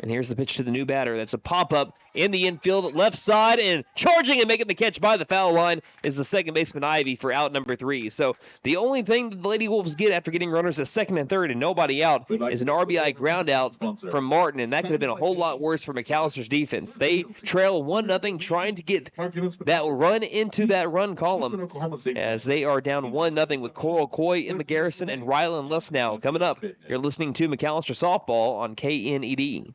And here's the pitch to the new batter. That's a pop-up in the infield, left side, and charging and making the catch by the foul line is the second baseman Ivy for out number 3. So the only thing that the Lady Wolves get after getting runners at second and third and nobody out is an RBI ground out from Martin, and that could have been a whole lot worse for McAllister's defense. They trail 1-0, trying to get that run into that run column as they are down 1-0 with Coral Coy, Emma Garrison, and Rylan Lusnow. Coming up, you're listening to McAlester Softball on KNED.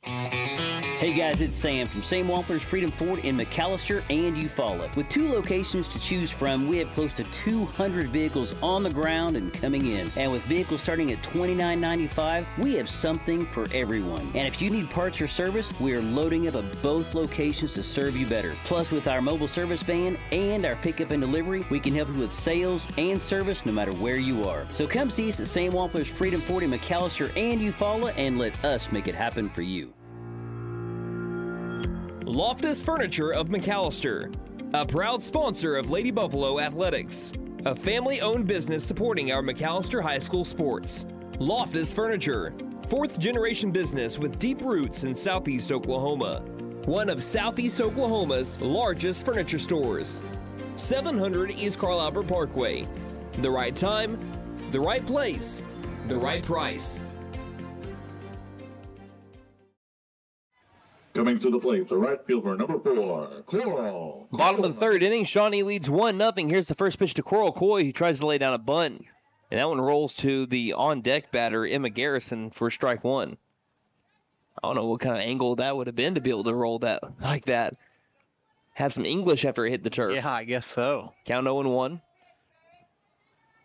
Hey guys, it's Sam from Sam Wampler's Freedom Ford in McAlester and Eufaula. With 2 locations to choose from, we have close to 200 vehicles on the ground and coming in. And with vehicles starting at $29.95, we have something for everyone. And if you need parts or service, we are loading up at both locations to serve you better. Plus, with our mobile service van and our pickup and delivery, we can help you with sales and service no matter where you are. So come see us at Sam Wampler's Freedom Ford in McAlester and Eufaula and let us make it happen for you. Loftus Furniture of McAlester, a proud sponsor of Lady Buffalo Athletics, a family-owned business supporting our McAlester High School sports. Loftus Furniture, 4th-generation business with deep roots in Southeast Oklahoma. One of Southeast Oklahoma's largest furniture stores. 700 East Carl Albert Parkway. The right time, the right place, the right price. Coming to the plate, the right fielder, number 4, Coral. Bottom of the third inning, Shawnee leads 1-0. Here's the first pitch to Coral Coy, who tries to lay down a bunt. And that one rolls to the on-deck batter, Emma Garrison, for strike 1. I don't know what kind of angle that would have been to be able to roll that like that. Had some English after it hit the turf. Yeah, I guess so. Count 0-1.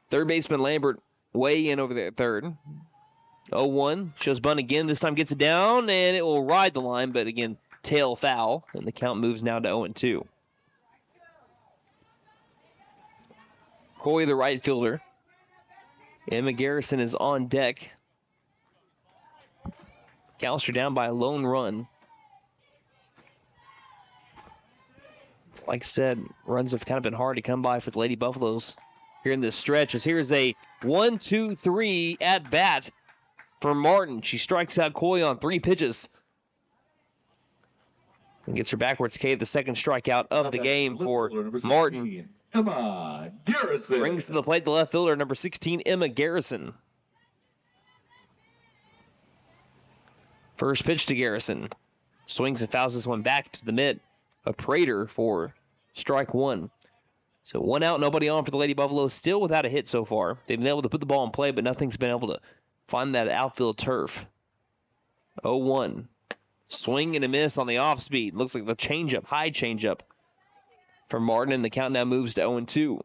Third baseman Lambert way in over there at third. 0-1, shows bunt again. This time gets it down, and it will ride the line, but again, tail foul, and the count moves now to 0-2. Coy, the right fielder. Emma Garrison is on deck. McAlester down by a lone run. Like I said, runs have kind of been hard to come by for the Lady Buffaloes here in this stretch. As here's a 1-2-3 at bat for Martin. She strikes out Coy on 3 pitches. And gets her backwards K, the second strikeout of the game for Martin. Emma Garrison. Brings to the plate the left fielder, number 16, Emma Garrison. First pitch to Garrison. Swings and fouls this one back to the mitt of Prater for strike 1. So 1 out, nobody on for the Lady Buffaloes. Still without a hit so far. They've been able to put the ball in play, but nothing's been able to find that outfield turf. 0-1. Swing and a miss on the off speed. Looks like the changeup, high changeup for Martin, and the count now moves to 0-2.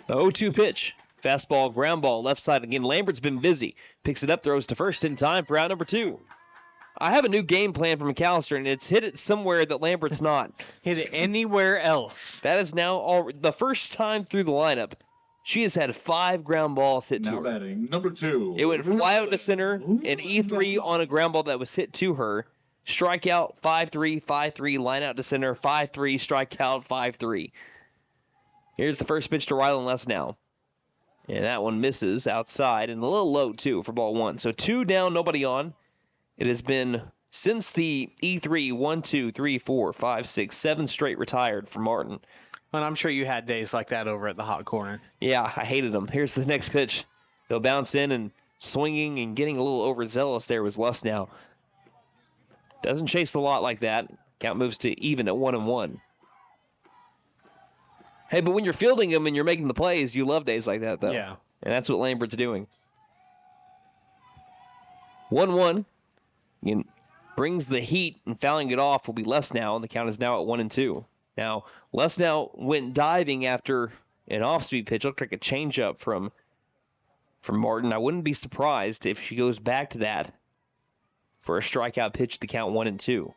The 0-2 pitch. Fastball, ground ball, left side again. Lambert's been busy. Picks it up, throws to first in time for out number 2. I have a new game plan for McAlester, and it's hit it somewhere that Lambert's not. Hit it anywhere else. That is now the first time through the lineup. She has had 5 ground balls hit to Now her. batting number 2. It went fly out to center, an E3 on a ground ball that was hit to her. Strikeout, 5-3, 5-3, line out to center, 5-3, strikeout, 5-3. Here's the first pitch to Rylan Lesnow. And that one misses outside and a little low, too, for ball 1. So 2 down, nobody on. It has been since the E3, 1, 2, 3, 4, 5, 6, 7 straight retired for Martin. And I'm sure you had days like that over at the hot corner. Yeah, I hated them. Here's the next pitch. They'll bounce in, and swinging and getting a little overzealous there was Lesnow. Doesn't chase a lot like that. Count moves to even at 1-1. Hey, but when you're fielding them and you're making the plays, you love days like that, though. Yeah. And that's what Lambert's doing. 1-1. Again, brings the heat, and fouling it off will be Lesnow, and the count is now at 1-2. Now, Lesnow went diving after an off-speed pitch. Looked like a changeup from Martin. I wouldn't be surprised if she goes back to that for a strikeout pitch to count 1-2. You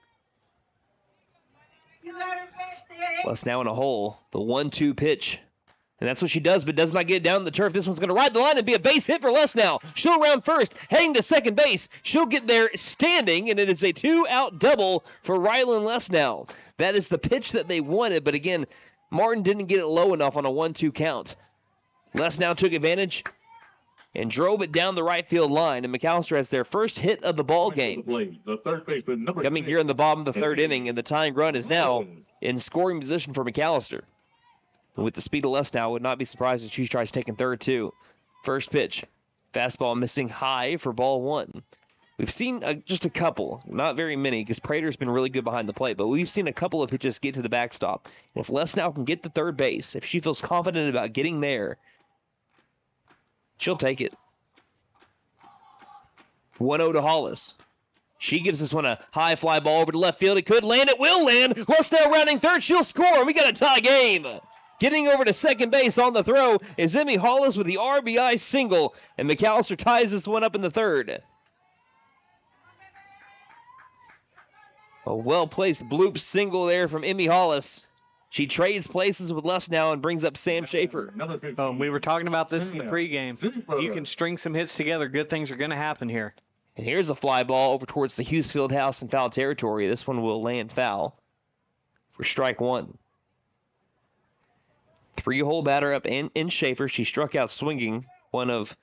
got her fixed, Danny. Lesnow in a hole. The 1-2 pitch. And that's what she does, but does not get down the turf. This one's going to ride the line and be a base hit for Lesnow. She'll round first, heading to second base. She'll get there standing, and it is a 2-out double for Rylan Lesnow. That is the pitch that they wanted, but again, Martin didn't get it low enough on a 1-2 count. Lesnow took advantage and drove it down the right field line, and McAlester has their first hit of the ball game. The third baseman, number Coming 6. here in the bottom of the third inning, and the tying run is now in scoring position for McAlester. With the speed of Lesnow, I would not be surprised if she tries taking third, too. First pitch. Fastball missing high for ball 1. We've seen just a couple, not very many, because Prater's been really good behind the plate, but we've seen a couple of pitches get to the backstop. And if Lesnow can get to third base, if she feels confident about getting there, she'll take it. 1-0 to Hollis. She gives this one a high fly ball over to left field. It could land. It will land. Lesnow rounding third. She'll score. And we got a tie game. Getting over to second base on the throw is Emmy Hollis with the RBI single. And McAlester ties this one up in the third. A well-placed bloop single there from Emmy Hollis. She trades places with Lesnow and brings up Sam Schaefer. We were talking about this in the pregame. You can string some hits together. Good things are going to happen here. And here's a fly ball over towards the Hughes Field house in foul territory. This one will land foul for strike 1. 3-hole batter up in Schaefer. She struck out swinging, one of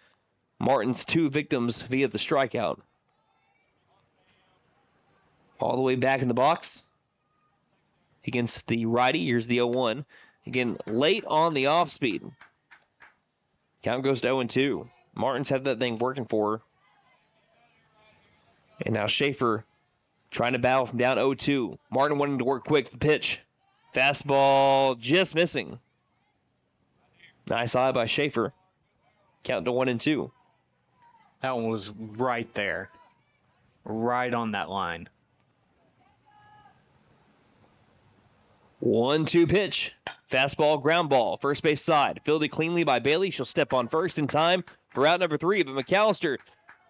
Martin's 2 victims via the strikeout. All the way back in the box against the righty. Here's the 0-1. Again, late on the off speed. Count goes to 0-2. Martin's had that thing working for her. And now Schaefer trying to battle from down 0-2. Martin wanting to work quick. The pitch. Fastball just missing. Nice eye by Schaefer. Count to 1-2. That one was right there. Right on that line. 1-2 pitch. Fastball, ground ball. First base side. Fielded cleanly by Bailey. She'll step on first in time for out number 3. But McAlester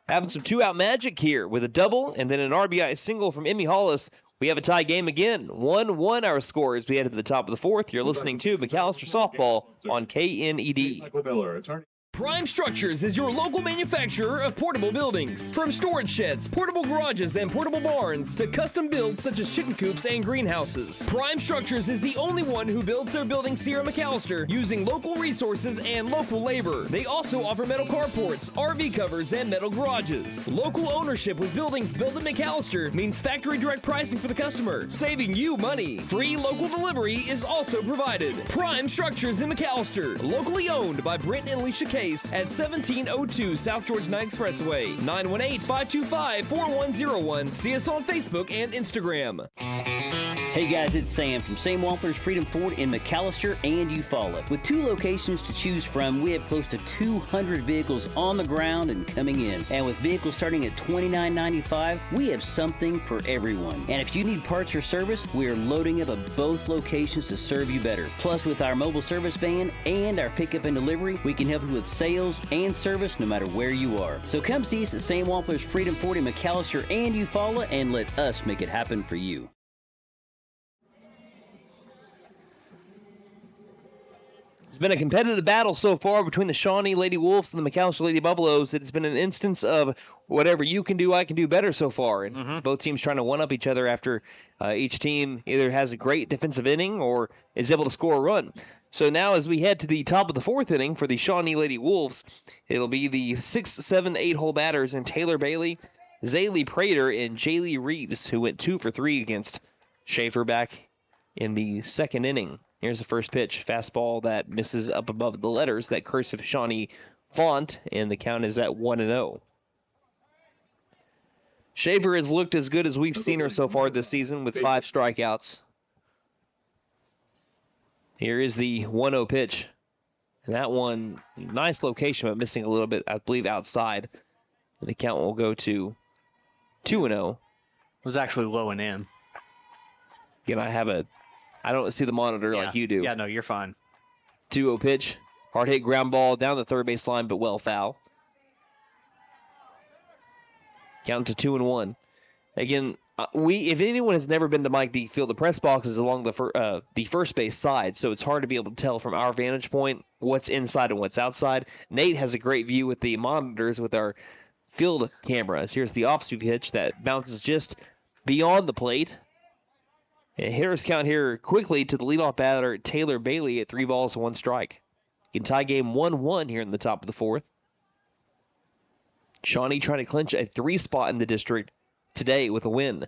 having some 2-out magic here with a double and then an RBI single from Emmy Hollis. We have a tie game again. 1-1 our score as we head to the top of the 4th. You're listening to McAlester Softball on KNED. Michael Miller, attorney. Prime Structures is your local manufacturer of portable buildings. From storage sheds, portable garages, and portable barns to custom builds such as chicken coops and greenhouses. Prime Structures is the only one who builds their buildings here in McAlester using local resources and local labor. They also offer metal carports, RV covers, and metal garages. Local ownership with buildings built in McAlester means factory direct pricing for the customer, saving you money. Free local delivery is also provided. Prime Structures in McAlester, locally owned by Brent and Alicia Case at 1702 South Georgia 9 Expressway, 918-525-4101. See us on Facebook and Instagram. Hey guys, it's Sam from Sam Wampler's Freedom Ford in McAlester and Eufaula. With 2 locations to choose from, we have close to 200 vehicles on the ground and coming in. And with vehicles starting at $29.95, we have something for everyone. And if you need parts or service, we are loading up at both locations to serve you better. Plus, with our mobile service van and our pickup and delivery, we can help you with sales and service no matter where you are. So come see us at Sam Wampler's Freedom Ford in McAlester and Eufaula and let us make it happen for you. It's been a competitive battle so far between the Shawnee Lady Wolves and the McAlester Lady Buffaloes. It's been an instance of whatever you can do, I can do better so far. And both teams trying to one-up each other after each team either has a great defensive inning or is able to score a run. So now as we head to the top of the 4th inning for the Shawnee Lady Wolves, it'll be the 6, 7, 8-hole batters in Taylor Bailey, Zaylee Prater, and Jaylee Reeves, who went 2 for 3 against Schaefer back in the 2nd inning. Here's the first pitch. Fastball that misses up above the letters, that cursive Shawnee font, and the count is at 1-0. Schaefer has looked as good as we've seen her so far this season with 5 strikeouts. Here is the 1-0 pitch. And that one, nice location, but missing a little bit, I believe, outside. And the count will go to 2-0. It was actually low and in. Again, I don't see the monitor like you do. Yeah, no, you're fine. 2-0 pitch. Hard hit ground ball down the third base line, but well foul. Count to 2-1. Again, if anyone has never been to Mike D Field, the press box is along the first base side, so it's hard to be able to tell from our vantage point what's inside and what's outside. Nate has a great view with the monitors with our field cameras. Here's the off-speed pitch that bounces just beyond the plate. And hitters count here quickly to the leadoff batter, Taylor Bailey, at 3 balls, 1 strike. You can tie game 1-1 here in the top of the 4th. Shawnee trying to clinch a 3 spot in the district today with a win.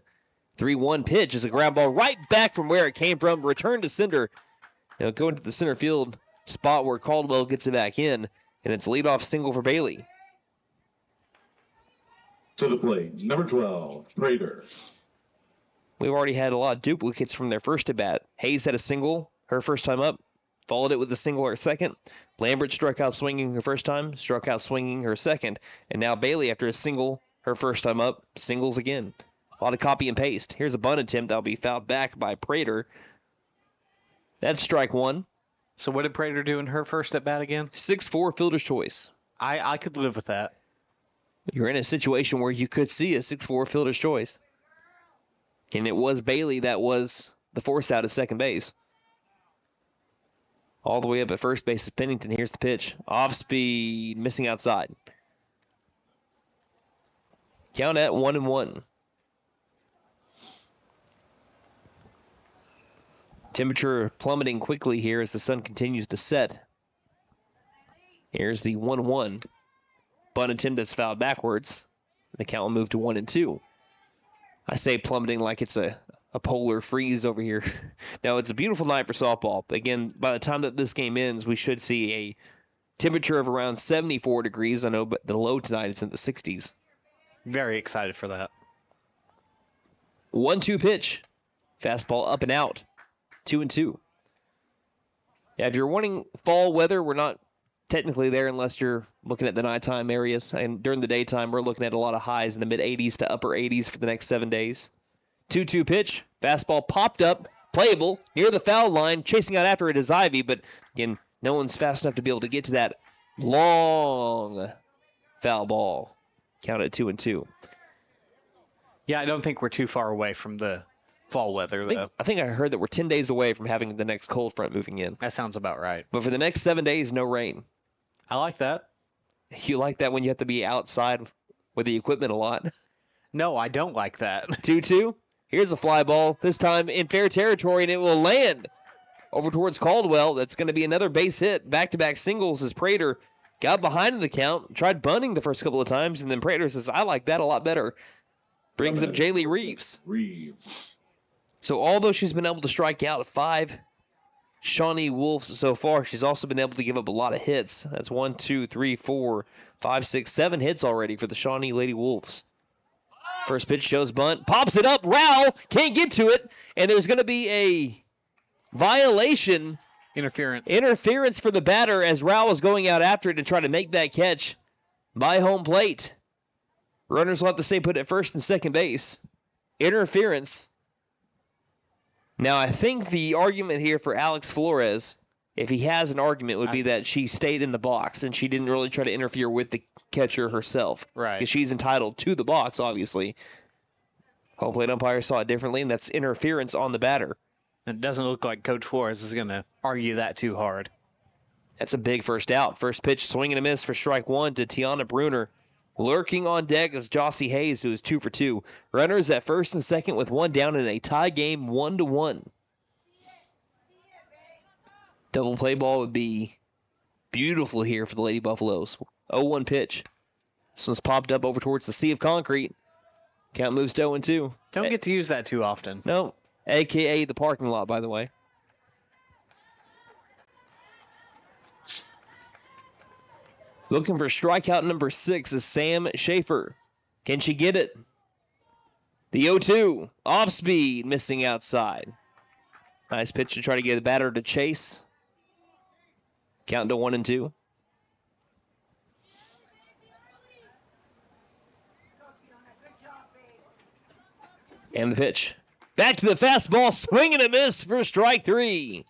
3-1 pitch is a ground ball right back from where it came from. Return to center. It'll go into the center field spot where Caldwell gets it back in, and it's a leadoff single for Bailey. To the plate, number 12, Prater. We've already had a lot of duplicates from their first at-bat. Hayes had a single her first time up, followed it with a single her second. Lambert struck out swinging her first time, struck out swinging her second. And now Bailey, after a single her first time up, singles again. A lot of copy and paste. Here's a bunt attempt that'll be fouled back by Prater. That's strike 1. So what did Prater do in her first at-bat again? 6-4 fielder's choice. I could live with that. You're in a situation where you could see a 6-4 fielder's choice. And it was Bailey that was the force out at second base. All the way up at first base is Pennington. Here's the pitch. Off speed, missing outside. Count at 1-1. Temperature plummeting quickly here as the sun continues to set. Here's the 1-1. Bunt attempt that's fouled backwards. The count will move to 1-2. I say plummeting like it's a polar freeze over here. No, it's a beautiful night for softball. Again, by the time that this game ends, we should see a temperature of around 74 degrees. I know, but the low tonight is in the 60s. Very excited for that. 1-2 pitch. Fastball up and out. 2-2. Yeah, if you're wanting fall weather, we're not technically there unless you're looking at the nighttime areas. And during the daytime, we're looking at a lot of highs in the mid-80s to upper 80s for the next 7 days. 2-2 pitch. Fastball popped up, playable, near the foul line. Chasing out after it is Ivy, but again, no one's fast enough to be able to get to that long foul ball. Count at 2-2. Yeah, I don't think we're too far away from the fall weather, though. I think I heard that we're 10 days away from having the next cold front moving in. That sounds about right. But for the next 7 days, no rain. I like that. You like that when you have to be outside with the equipment a lot? No, I don't like that. 2-2. Here's a fly ball, this time in fair territory, and it will land over towards Caldwell. That's going to be another base hit. Back-to-back singles as Prater got behind in the count, tried bunting the first couple of times, and then Prater says, I like that a lot better. Brings up Jaylee Reeves. So although she's been able to strike out 5 Shawnee Wolves so far, she's also been able to give up a lot of hits. That's 1, 2, 3, 4, 5, 6, 7 hits already for the Shawnee Lady Wolves. First pitch shows bunt. Pops it up. Rao can't get to it. And there's going to be a violation. Interference for the batter as Rao was going out after it to try to make that catch by home plate. Runners will have to stay put at first and second base. Interference. Now, I think the argument here for Alex Flores, if he has an argument, would be that she stayed in the box and she didn't really try to interfere with the catcher herself. Right. Because she's entitled to the box, obviously. Home plate umpire saw it differently, and that's interference on the batter. It doesn't look like Coach Flores is going to argue that too hard. That's a big first out. First pitch, swing and a miss for strike one to Tiana Bruner. Lurking on deck is Jossie Hayes, who is 2 for 2. Runners at first and second with one down in a tie game, 1-1. Double play ball would be beautiful here for the Lady Buffaloes. 0-1 pitch. This one's popped up over towards the sea of concrete. Count moves to 0-2. Don't get to use that too often. No, a.k.a. the parking lot, by the way. Looking for strikeout number 6 is Sam Schaefer. Can she get it? The 0-2. Off speed, missing outside. Nice pitch to try to get the batter to chase. Count to 1-2. And the pitch. Back to the fastball, swing and a miss for strike 3.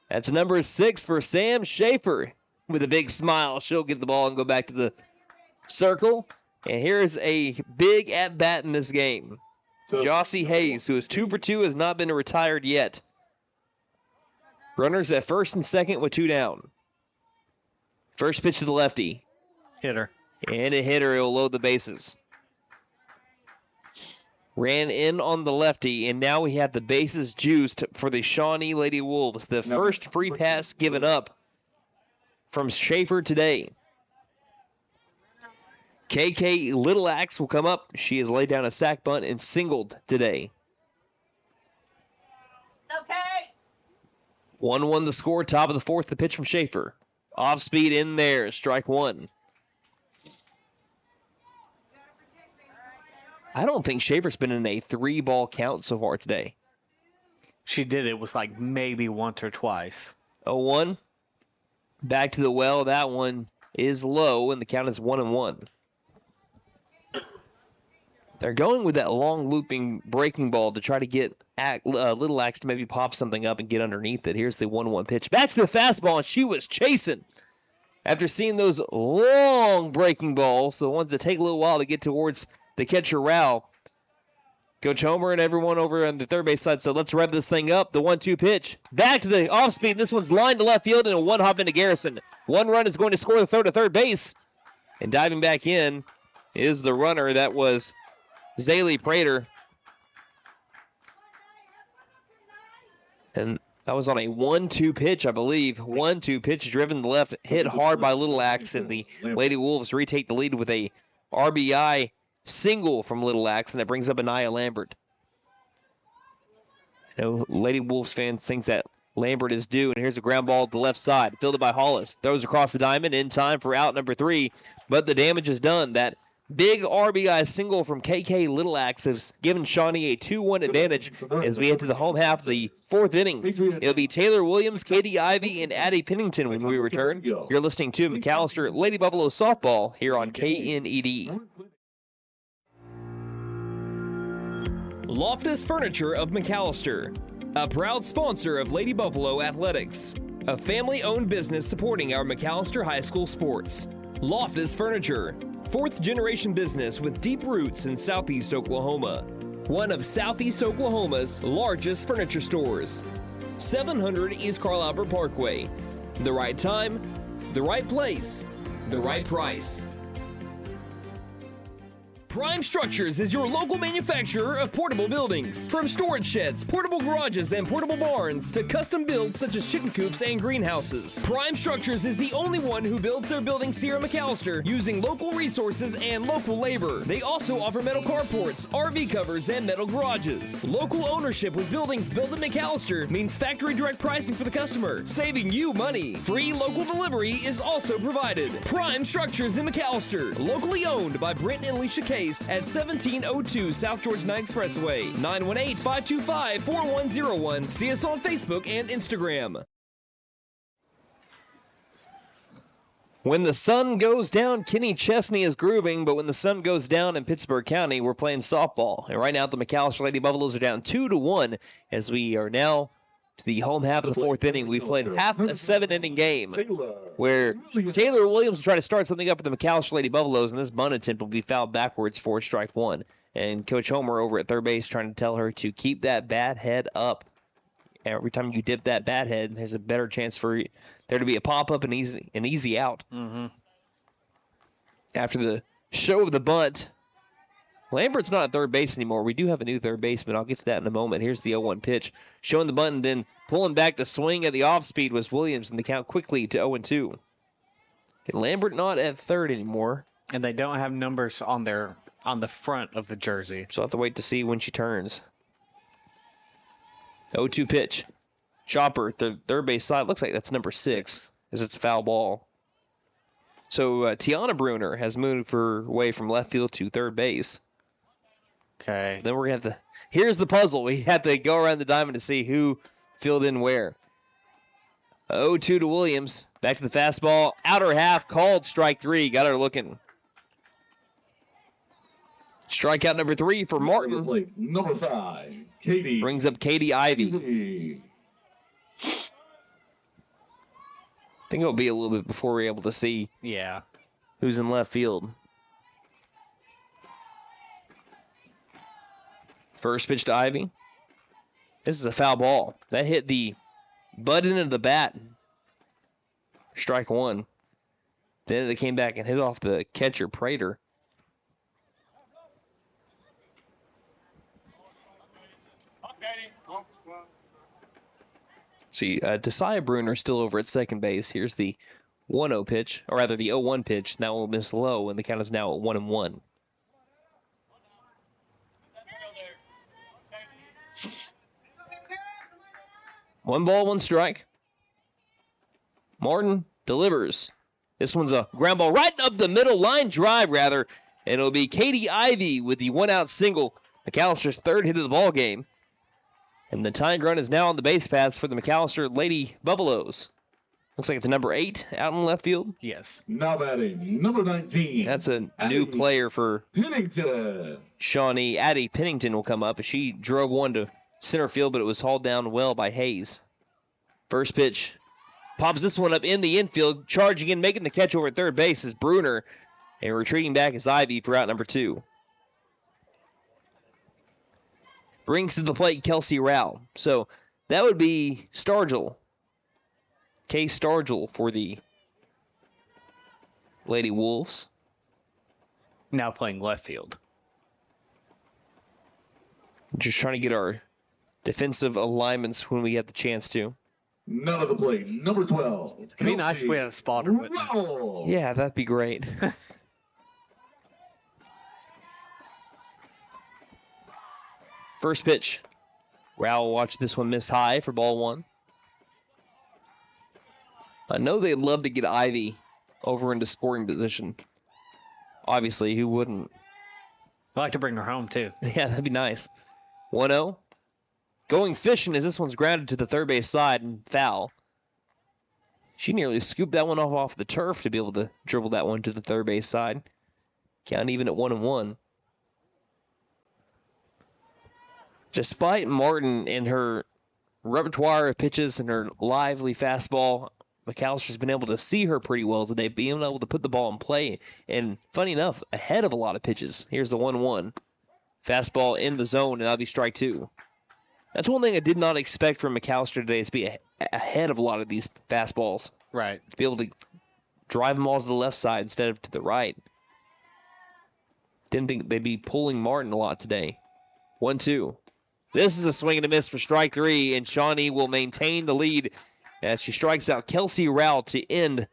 That's number 6 for Sam Schaefer. With a big smile, she'll get the ball and go back to the circle. And here's a big at-bat in this game. Jossie Hayes, who is 2 for 2, has not been retired yet. Runners at first and second with 2 down. First pitch to the lefty. Hitter. And a hitter, he'll load the bases. Ran in on the lefty, and now we have the bases juiced for the Shawnee Lady Wolves. The first free pass given up from Schaefer today. KK Little Axe will come up. She has laid down a sack bunt and singled today. Okay. 1-1 the score, top of the fourth, the pitch from Schaefer. Off speed in there, strike 1. I don't think Schaefer's been in a 3-ball count so far today. She did. It was like maybe once or twice. 0-1. Back to the well. That one is low, and the count is 1-1. They're going with that long looping breaking ball to try to get Little Axe to maybe pop something up and get underneath it. Here's the 1-1 pitch. Back to the fastball, and she was chasing. After seeing those long breaking balls, the ones that take a little while to get towards the catcher, Rao, Coach Homer and everyone over on the third base side said, let's rev this thing up. The 1-2 pitch. Back to the off speed. This one's lined to left field and a one hop into Garrison. One run is going to score the throw to third base. And diving back in is the runner. That was Zaylee Prater. And that was on a 1-2 pitch, I believe. 1-2 pitch driven to left, hit hard by Little Axe, and the Lady Wolves retake the lead with a RBI single from Little Axe, and that brings up Anaya Lambert. I know Lady Wolves fans think that Lambert is due, and here's a ground ball to the left side, fielded by Hollis. Throws across the diamond in time for out number 3, but the damage is done. That big RBI single from KK Little Axe has given Shawnee a 2-1 advantage as we head to the home half of the 4th inning. It'll be Taylor Williams, Katie Ivey, and Addie Pennington when we return. You're listening to McAlester Lady Buffalo Softball here on KNED. Loftus Furniture of McAlester, a proud sponsor of Lady Buffalo Athletics, a family-owned business supporting our McAlester High School sports. Loftus Furniture, 4th-generation business with deep roots in Southeast Oklahoma. One of Southeast Oklahoma's largest furniture stores. 700 East Carl Albert Parkway. The right time, the right place, the right price. Prime Structures is your local manufacturer of portable buildings. From storage sheds, portable garages, and portable barns to custom builds such as chicken coops and greenhouses. Prime Structures is the only one who builds their buildings here in McAlester using local resources and local labor. They also offer metal carports, RV covers, and metal garages. Local ownership with buildings built in McAlester means factory direct pricing for the customer, saving you money. Free local delivery is also provided. Prime Structures in McAlester, locally owned by Brent and Alicia Case. base at 1702 South Georgia 9 Expressway, 918-525-4101. See us on Facebook and Instagram. When the sun goes down, Kenny Chesney is grooving, but when the sun goes down in Pittsburgh County, we're playing softball. And right now, the McAlester Lady Buffaloes are down 2-1 as we are now to the home half of the fourth inning. We played half a 7-inning game where Taylor Williams will try to start something up for the McAlester Lady Buffaloes, and this bunt attempt will be fouled backwards for strike one. And Coach Homer over at third base trying to tell her to keep that bat head up. Every time you dip that bat head, there's a better chance for there to be a pop-up and easy out. Mm-hmm. After the show of the bunt, Lambert's not at third base anymore. We do have a new third baseman. I'll get to that in a moment. Here's the 0-1 pitch. Showing the bunt and then pulling back to swing at the off-speed was Williams, and the count quickly to 0-2. Lambert not at third anymore. And they don't have numbers on the front of the jersey. So I'll have to wait to see when she turns. 0-2 pitch. Chopper, the third base side. Looks like that's number 6, as it's a foul ball. So Tiana Bruner has moved her way from left field to third base. Okay. Then we're going to have to... Here's the puzzle. We have to go around the diamond to see who filled in where. 0-2 to Williams. Back to the fastball. Outer half called strike 3. Got her looking. Strikeout number 3 for Martin. Number 5, Katie. Brings up Katie Ivy. I think it'll be a little bit before we're able to see who's in left field. First pitch to Ivy. This is a foul ball. That hit the butt end of the bat. Strike 1. Then it came back and hit off the catcher, Prater. See, Desai Bruner still over at second base. Here's the 1-0 pitch, or rather the 0-1 pitch. That will miss low, and the count is now at 1-1. One ball, one strike. Martin delivers. This one's a ground ball right up the middle, line drive rather, and it'll be Katie Ivy with the one-out single. McAllister's third hit of the ball game. And the tying run is now on the base paths for the McAlester Lady Buffaloes. Looks like it's number 8 out in left field. Yes. Now batting, number 19. That's a new player for Pennington. Shawnee. Addie Pennington will come up. She drove one to center field, but it was hauled down well by Hayes. First pitch. Pops this one up in the infield. Charging in, making the catch over at third base is Bruner. And retreating back is Ivy for out number 2. Brings to the plate Kelsey Rao. So that would be Stargell. Case Stargell for the Lady Wolves. Now playing left field. Just trying to get our defensive alignments when we get the chance to. None of the plate, number 12. It'd be nice if we had a spotter with them. Rao. Yeah, that'd be great. First pitch. Rao will watch this one miss high for ball 1. I know they'd love to get Ivy over into scoring position. Obviously, who wouldn't? I'd like to bring her home, too. Yeah, that'd be nice. 1-0. Going fishing as this one's grounded to the third base side and foul. She nearly scooped that one off the turf to be able to dribble that one to the third base side. Count even at 1-1. Despite Martin and her repertoire of pitches and her lively fastball, McAllister's been able to see her pretty well today, being able to put the ball in play. And funny enough, ahead of a lot of pitches. Here's the 1-1. Fastball in the zone, and that'll be strike 2. That's one thing I did not expect from McAllister today, is to be ahead of a lot of these fastballs. Right. To be able to drive them all to the left side instead of to the right. Didn't think they'd be pulling Martin a lot today. 1-2. This is a swing and a miss for strike 3, and Shawnee will maintain the lead as she strikes out Kelsey Rao to end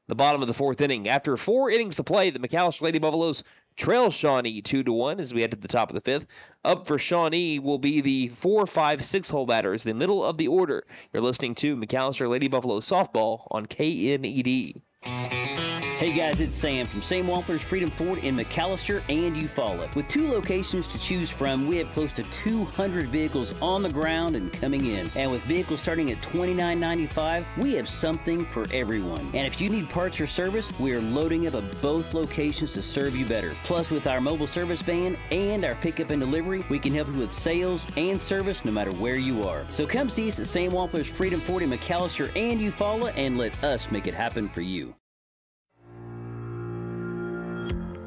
the bottom of the fourth inning. After 4 innings to play, the McAlester Lady Buffaloes trail Shawnee 2-1 as we head to the top of the 5th. Up for Shawnee will be the 4, 5, 6 hole batters, the middle of the order. You're listening to McAlester Lady Buffaloes softball on KNED. Hey guys, it's Sam from Sam Wampler's Freedom Ford in McAlester and Eufaula. With 2 locations to choose from, we have close to 200 vehicles on the ground and coming in. And with vehicles starting at $29.95, we have something for everyone. And if you need parts or service, we are loading up at both locations to serve you better. Plus, with our mobile service van and our pickup and delivery, we can help you with sales and service no matter where you are. So come see us at Sam Wampler's Freedom Ford in McAlester and Eufaula and let us make it happen for you.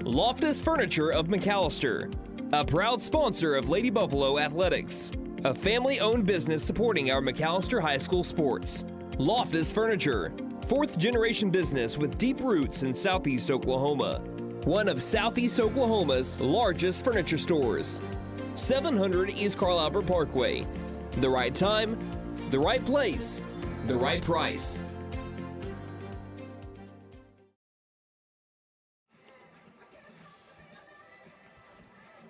Loftus Furniture of McAlester, a proud sponsor of Lady Buffalo Athletics, a family-owned business supporting our McAlester High School sports. Loftus Furniture, 4th-generation business with deep roots in Southeast Oklahoma. One of Southeast Oklahoma's largest furniture stores. 700 East Carl Albert Parkway. The right time, the right place, the right price.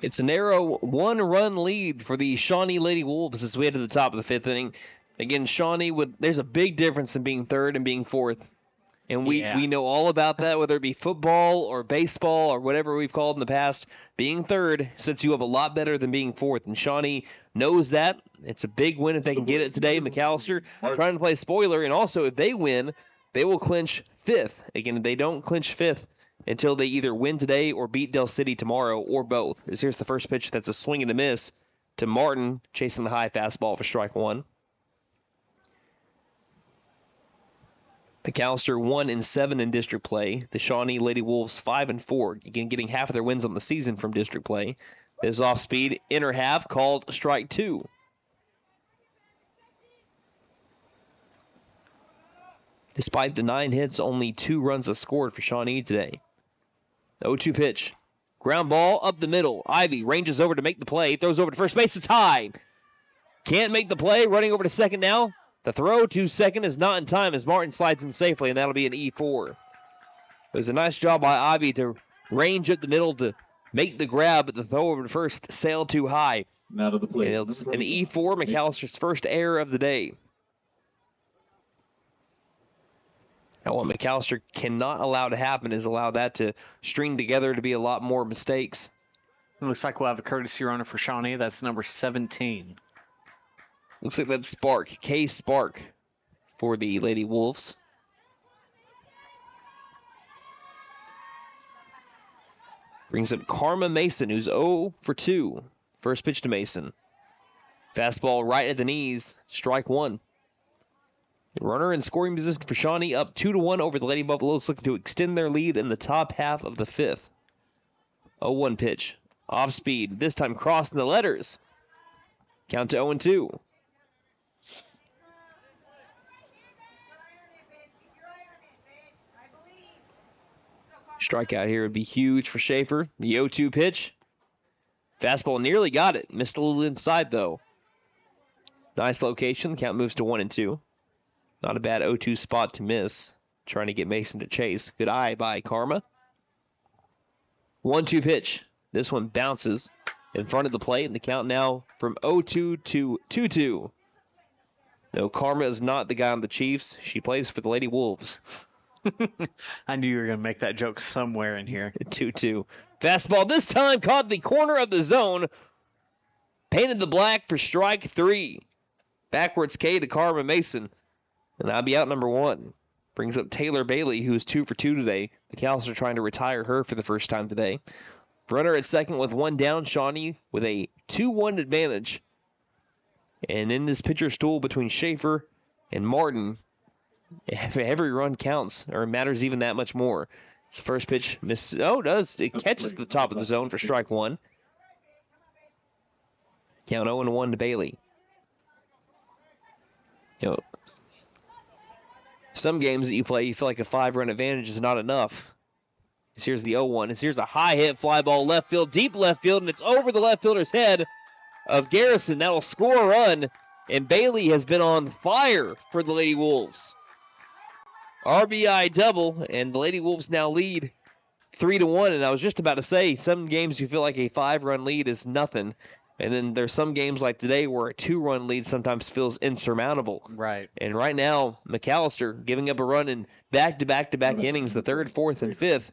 It's a narrow 1-run lead for the Shawnee Lady Wolves as we head to the top of the 5th inning. Again, Shawnee, there's a big difference in being 3rd and being 4th. And we know all about that, whether it be football or baseball or whatever we've called in the past. Being 3rd sets you up a lot better than being 4th. And Shawnee knows that. It's a big win if they can get it today. McAlester trying to play spoiler. And also, if they win, they will clinch 5th. Again, if they don't clinch 5th until they either win today or beat Del City tomorrow or both. As here's the first pitch. That's a swing and a miss to Martin, chasing the high fastball for strike 1. McAlester 1-7 in district play. The Shawnee Lady Wolves 5-4. Again, getting half of their wins on the season from district play. This off speed, inner half, called strike 2. Despite the 9 hits, only 2 runs are scored for Shawnee today. 0-2 pitch. Ground ball up the middle. Ivy ranges over to make the play. Throws over to first base. It's high. Can't make the play. Running over to second now. The throw to second is not in time as Martin slides in safely, and that'll be an E4. It was a nice job by Ivy to range up the middle to make the grab, but the throw over to first sailed too high. Now to the plate. And it's an E4, McAllister's first error of the day. Now, what McAlester cannot allow to happen is allow that to string together to be a lot more mistakes. It looks like we'll have a courtesy runner for Shawnee. That's number 17. Looks like that's Spark, K. Spark for the Lady Wolves. Brings up Karma Mason, who's 0 for 2. First pitch to Mason. Fastball right at the knees, strike 1. Runner in scoring position for Shawnee, up 2-1 over the Lady Buffaloes, looking to extend their lead in the top half of the 5th. 0-1 pitch. Off speed, this time crossing the letters. Count to 0-2. Strikeout here would be huge for Schaefer. The 0-2 pitch. Fastball nearly got it. Missed a little inside, though. Nice location. The count moves to 1-2. Not a bad 0-2 spot to miss. Trying to get Mason to chase. Good eye by Karma. 1-2 pitch. This one bounces in front of the plate, and the count now from 0-2 to 2-2. No, Karma is not the guy on the Chiefs. She plays for the Lady Wolves. I knew you were going to make that joke somewhere in here. 2-2. Fastball this time caught the corner of the zone. Painted the black for strike 3. Backwards K to Karma Mason. And I'll be out number 1. Brings up Taylor Bailey, who's 2 for 2 today. McAlester trying to retire her for the first time today. Runner at second with 1 down. Shawnee with a 2-1 advantage. And in this pitcher stool between Schaefer and Martin, every run counts, or matters even that much more. It's the first pitch. It catches the top of the zone for strike 1. Count 0-1 to Bailey. Some games that you play, you feel like a 5-run advantage is not enough. Here's the 0-1. Here's a high hit fly ball left field, deep left field, and it's over the left fielder's head of Garrison. That'll score a run, and Bailey has been on fire for the Lady Wolves. RBI double, and the Lady Wolves now lead 3-1. And I was just about to say, some games you feel like a 5-run lead is nothing. And then there's some games like today where a 2-run lead sometimes feels insurmountable. Right. And right now, McAlester giving up a run in back-to-back innings, the 3rd, 4th, and 5th.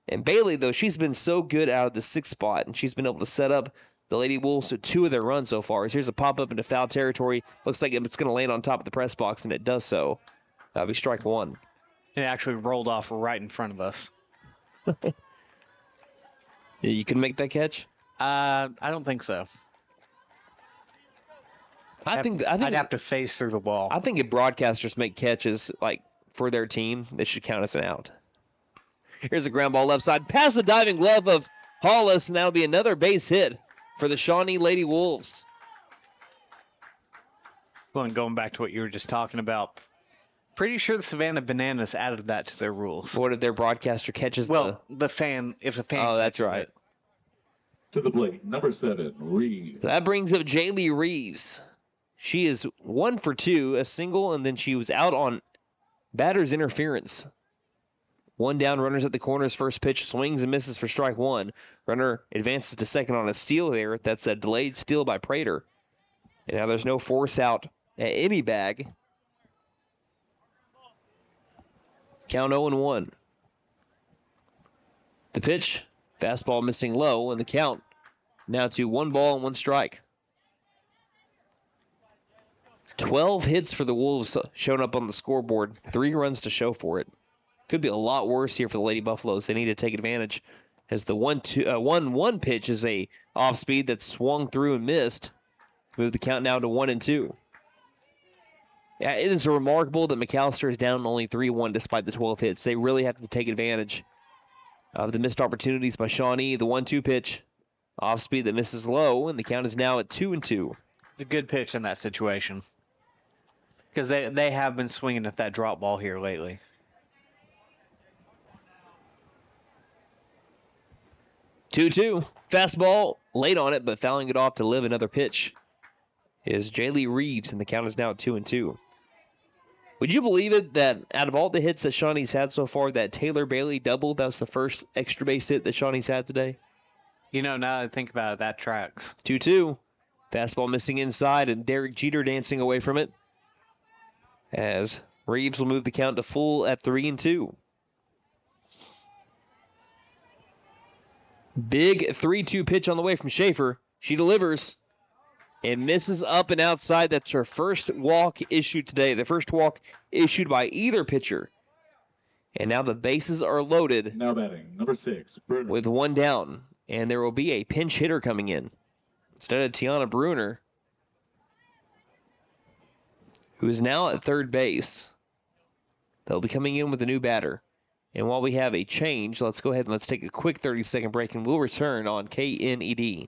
And Bailey, though, she's been so good out of the 6th spot, and she's been able to set up the Lady Wolves to 2 of their runs so far. So here's a pop-up into foul territory. Looks like it's going to land on top of the press box, and it does so. That'll be strike 1. It actually rolled off right in front of us. You can make that catch? I don't think so. I'd have to face through the wall. I think if broadcasters make catches like for their team, they should count as an out. Here's a ground ball left side, past the diving glove of Hollis, and that'll be another base hit for the Shawnee Lady Wolves. Well, and going back to what you were just talking about, pretty sure the Savannah Bananas added that to their rules. What if their broadcaster catches Well, the fan, if a fan. Oh, that's catches right. it. To the plate, number 7, Reeves. That brings up Jaylee Reeves. She is 1 for 2, a single, and then she was out on batter's interference. 1 down, runners at the corners. First pitch swings and misses for strike 1. Runner advances to second on a steal there. That's a delayed steal by Prater. And now there's no force out at any bag. Count 0-1. The pitch, fastball missing low, and the count now to 1 ball and 1 strike. 12 hits for the Wolves shown up on the scoreboard. 3 runs to show for it. Could be a lot worse here for the Lady Buffaloes. They need to take advantage as the 1-1 pitch is a off speed that swung through and missed. Move the count now to 1-2. Yeah, it is remarkable that McAlester is down only 3-1 despite the 12 hits. They really have to take advantage of the missed opportunities by Shawnee. The 1-2 pitch, off speed that misses low, and the count is now at 2-2. It's a good pitch in that situation. Because they have been swinging at that drop ball here lately. Two. Fastball, late on it, but fouling it off to live another pitch is Jaylee Reeves, and the count is now at 2-2. Would you believe it that out of all the hits that Shawnee's had so far, that Taylor Bailey doubled? That was the first extra base hit that Shawnee's had today. You know, now that I think about it, that tracks. 2-2. Fastball missing inside, and Derek Jeter dancing away from it, as Reeves will move the count to full at 3-2. Big 3-2 pitch on the way from Schaefer. She delivers and misses up and outside. That's her first walk issued today. The first walk issued by either pitcher. And now the bases are loaded. Now batting, number 6, Bruner. With 1 down. And there will be a pinch hitter coming in. Instead of Tiana Bruner, who is now at third base. They'll be coming in with a new batter. And while we have a change, let's go ahead and let's take a quick 30-second break, and we'll return on KNED.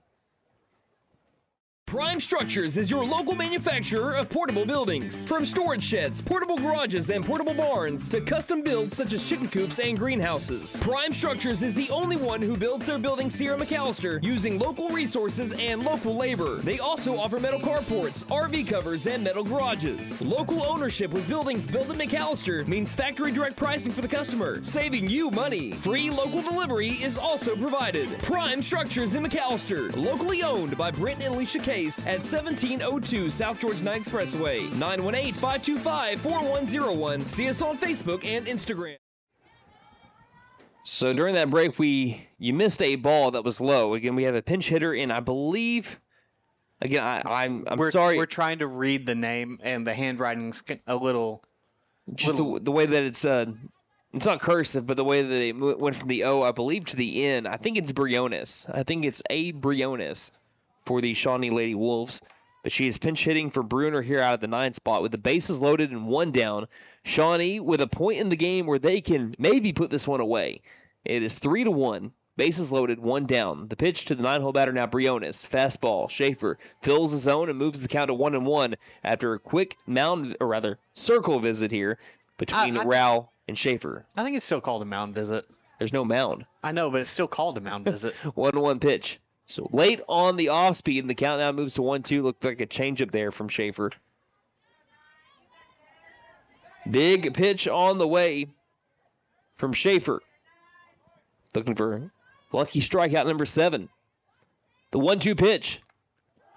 Prime Structures is your local manufacturer of portable buildings. From storage sheds, portable garages, and portable barns to custom builds such as chicken coops and greenhouses. Prime Structures is the only one who builds their buildings here in McAlester using local resources and local labor. They also offer metal carports, RV covers, and metal garages. Local ownership with buildings built in McAlester means factory direct pricing for the customer, saving you money. Free local delivery is also provided. Prime Structures in McAlester, locally owned by Brent and Alicia Case at 1702 South George 9 Expressway, 918-525-4101. See us on Facebook and Instagram. So during that break, you missed a ball that was low. Again, we have a pinch hitter, and I believe, again, I'm sorry. We're trying to read the name, and the handwriting's a little. Just the way that it's not cursive, but the way that they went from the O, I believe, to the N. I think it's Briones. I think it's A. Briones for the Shawnee Lady Wolves. But she is pinch hitting for Bruner here out of the 9th spot with the bases loaded and 1 down. Shawnee with a point in the game where they can maybe put this one away. It is 3-1. Bases loaded, 1 down. The pitch to the 9-hole batter now, Briones. Fastball. Schaefer fills the zone and moves the count to 1-1 after a quick circle visit here between Rao and Schaefer. I think it's still called a mound visit. There's no mound. I know, but it's still called a mound visit. 1-1 pitch. So late on the off speed, and the count now moves to 1-2. Looked like a changeup there from Schaefer. Big pitch on the way from Schaefer. Looking for lucky strikeout number 7. The 1-2 pitch.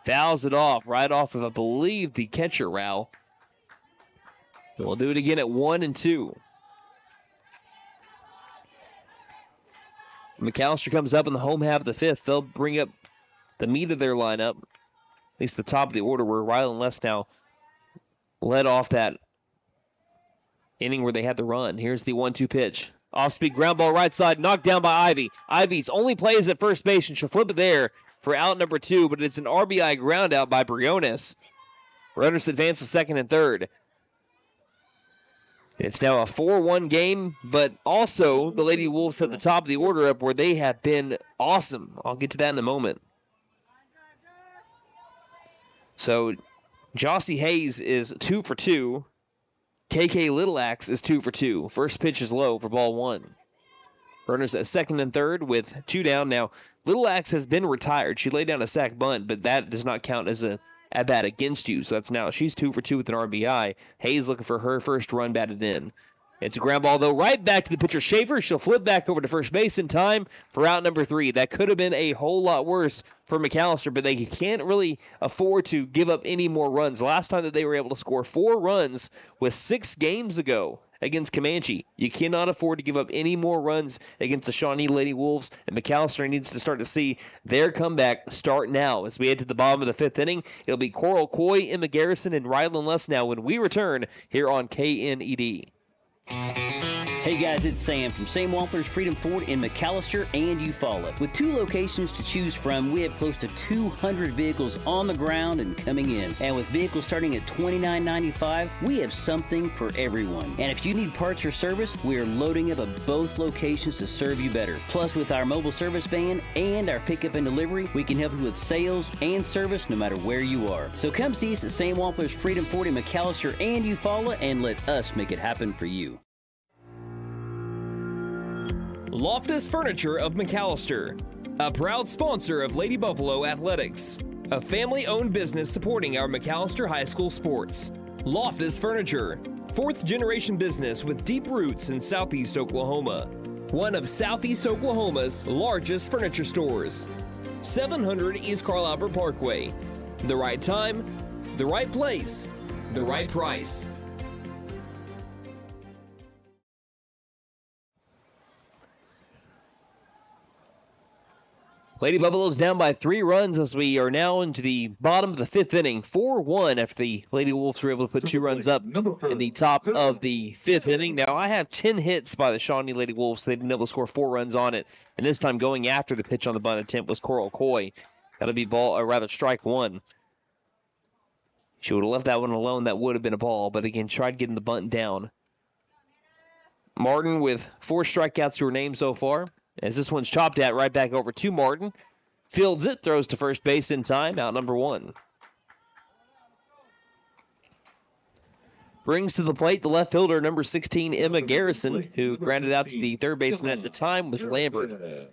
Fouls it off, right off of, I believe, the catcher, Rao. We'll do it again at 1-2. McAlester comes up in the home half of the fifth. They'll bring up the meat of their lineup, at least the top of the order, where Rylan Less now led off that inning where they had the run. Here's the 1-2 pitch. Off-speed ground ball right side, knocked down by Ivy. Ivy's only plays at first base, and she'll flip it there for out number 2, but it's an RBI ground out by Briones. Runners advance to second and third. It's now a 4-1 game, but also the Lady Wolves at the top of the order up where they have been awesome. I'll get to that in a moment. So Jossie Hayes is 2 for 2. KK Littleaxe is 2 for 2. First pitch is low for ball 1. Runners at second and third with 2 down. Now, Littleaxe has been retired. She laid down a sac bunt, but that does not count as a at-bat against you. So that's now, she's 2 for 2 with an RBI. Hayes looking for her first run batted in. It's a ground ball, though, right back to the pitcher, Schaefer. She'll flip back over to first base in time for out number 3. That could have been a whole lot worse for McAlester, but they can't really afford to give up any more runs. Last time that they were able to score 4 runs was 6 games ago against Comanche. You cannot afford to give up any more runs against the Shawnee Lady Wolves, and McAlester needs to start to see their comeback start now. As we head to the bottom of the 5th inning, it'll be Coral Coy, Emma Garrison, and Rylan Less now when we return here on KNED. Hey guys, it's Sam from Sam Wampler's Freedom Ford in McAlester and Eufaula. With 2 locations to choose from, we have close to 200 vehicles on the ground and coming in. And with vehicles starting at $29.95, we have something for everyone. And if you need parts or service, we are loading up at both locations to serve you better. Plus, with our mobile service van and our pickup and delivery, we can help you with sales and service no matter where you are. So come see us at Sam Wampler's Freedom Ford in McAlester and Eufaula and let us make it happen for you. Loftus Furniture of McAlester, a proud sponsor of Lady Buffalo Athletics, a family-owned business supporting our McAlester High School sports. Loftus Furniture, 4th-generation business with deep roots in Southeast Oklahoma. One of Southeast Oklahoma's largest furniture stores. 700 East Carl Albert Parkway. The right time, the right place, the right price. Lady Buffaloes down by 3 runs as we are now into the bottom of the 5th inning. 4-1 after the Lady Wolves were able to put 2 runs up in the top of the 5th inning. Now, I have 10 hits by the Shawnee Lady Wolves. They've been able to score 4 runs on it. And this time going after the pitch on the bunt attempt was Coral Coy. That'll be strike 1. She would have left that one alone. That would have been a ball. But again, tried getting the bunt down. Martin with 4 strikeouts to her name so far. As this one's chopped at right back over to Martin. Fields it, throws to first base in time, out number 1. Brings to the plate the left fielder, number 16, Emma Garrison, who grounded out to the third baseman at the time was Lambert. And